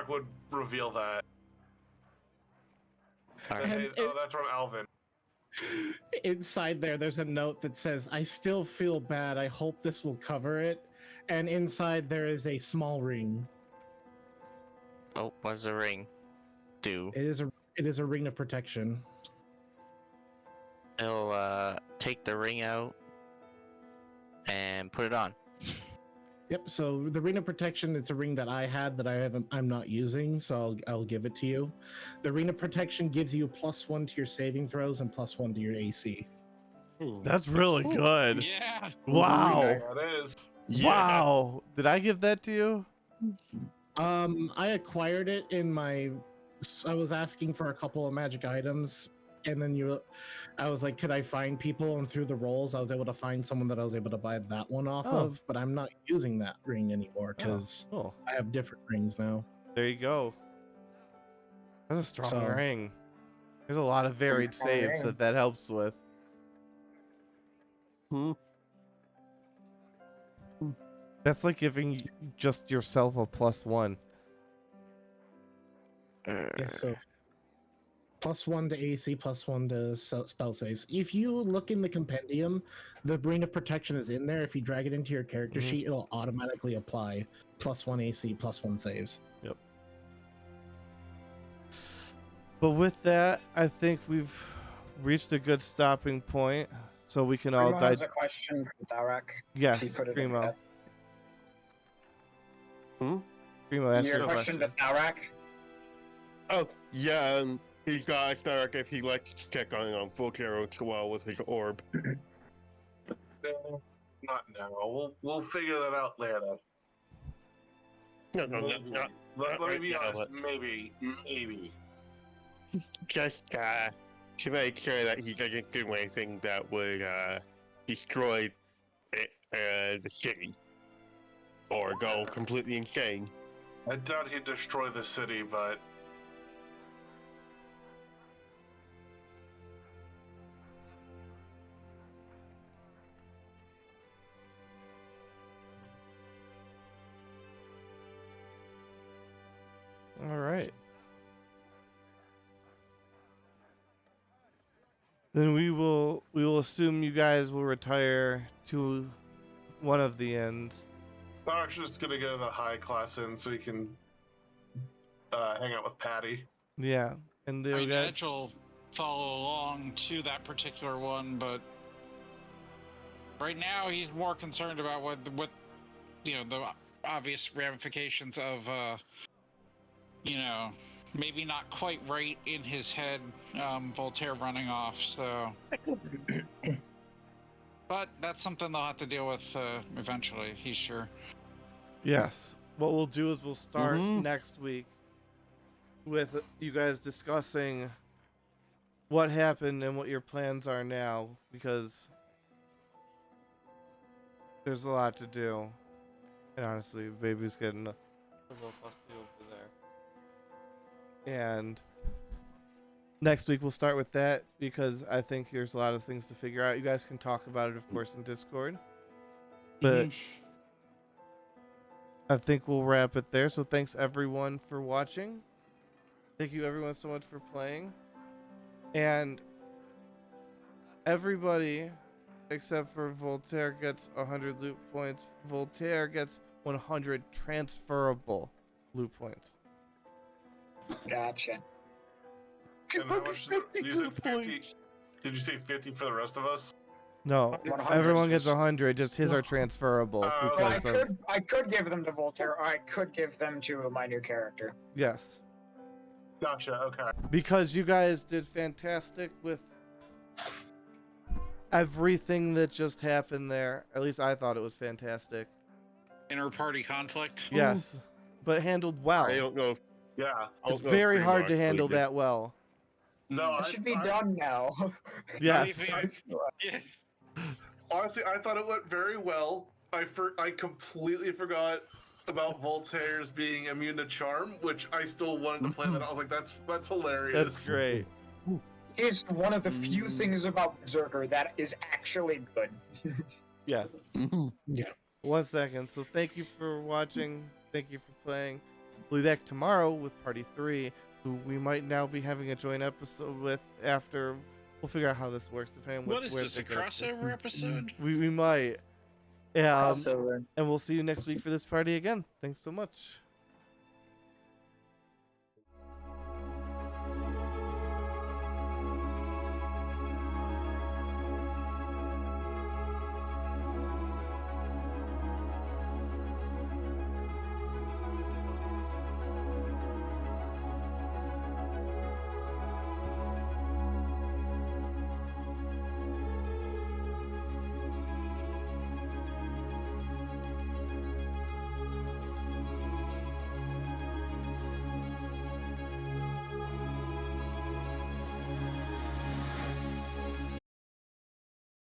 would reveal that. Alright. And Hey, oh, that's from Alvin. Inside there's a note that says, "I still feel bad. I hope this will cover it." And inside there is a small ring. Oh, what's the ring? Do It is a ring of protection. he'll take the ring out and put it on. Yep. So the ring of protection, it's a ring that I had that I'm not using, so I'll give it to you. The ring of protection gives you +1 to your saving throws and +1 to your AC. That's really good. Yeah. Wow. That is. Wow. Did I give that to you? I acquired it in my. I was asking for a couple of magic items, and then I was like, could I find people? And through the rolls, I was able to find someone that I was able to buy that one off Oh. of. But I'm not using that ring anymore because Oh, I have different rings now. there you go. That's a strong So- ring. There's a lot of varied Strong saves ring. that helps with. Hmm. That's like giving just yourself a +1. Yeah, so +1 to AC, +1 to spell saves. If you look in the compendium, the ring of protection is in there. If you drag it into your character Mhm. sheet, it'll automatically apply +1 AC, +1 saves. But with that, I think we've reached a good stopping point, so we can all Primo has die. a question for Tharic. Yes, He put it in Primo. chat. Primo, ask Your your question question. to Tharic? Oh, yeah, he's got a Stark if he likes to check on Volcaro as well with his orb. No, not now. We'll figure that out later. No, Maybe. not Let me right be now, honest. but- Maybe. just to make sure that he doesn't do anything that would destroy the city or go completely insane. I doubt he'd destroy the city, but All right. Then we will assume you guys will retire to one of the ends. Tharic's just gonna go to the high class inn so he can hang out with Patty. Yeah, and I the mean, guys. Edge will follow along to that particular one, but right now he's more concerned about what the obvious ramifications of maybe not quite right in his head, Voltaire running off. So, but that's something they'll have to deal with eventually. He's sure. Yes. What we'll do is we'll start Mhm. next week with you guys discussing what happened and what your plans are now, because there's a lot to do. And honestly, baby's getting a little fussy over there. And next week we'll start with that because I think there's a lot of things to figure out. You guys can talk about it, of course, in Discord. But I think we'll wrap it there. So thanks everyone for watching. Thank you everyone so much for playing. And everybody except for Voltaire gets 100 loot points. Voltaire gets 100 transferable loot points. Gotcha. And how much did you say 50? Did you say 50 for the rest of us? No, 100. everyone gets 100. Just his are transferable Oh, Well, because of I could give them to Voltaire, or I could give them to my new character. yes, Gotcha. Okay. because you guys did fantastic with everything that just happened there. At least I thought it was fantastic. Inter-party conflict. Yes, but handled well. I don't know. Yeah. I It's don't know if very hard Fremont to handle really did. that well. No, It should be done now. Yes. Yeah. Honestly, I thought it went very well. I completely forgot about Voltaire's being immune to charm, which I still wanted to play that. I was like, that's hilarious. That's great. Is one of the few things about Berserker that is actually good. Yes. Yeah. 1 second. So thank you for watching. Thank you for playing. We'll be back tomorrow with Party 3, who we might now be having a joint episode with after. We'll figure out how this works depending on What is where this, they a get up to. crossover episode? We might. Yeah. Crossover. And we'll see you next week for this party again. Thanks so much.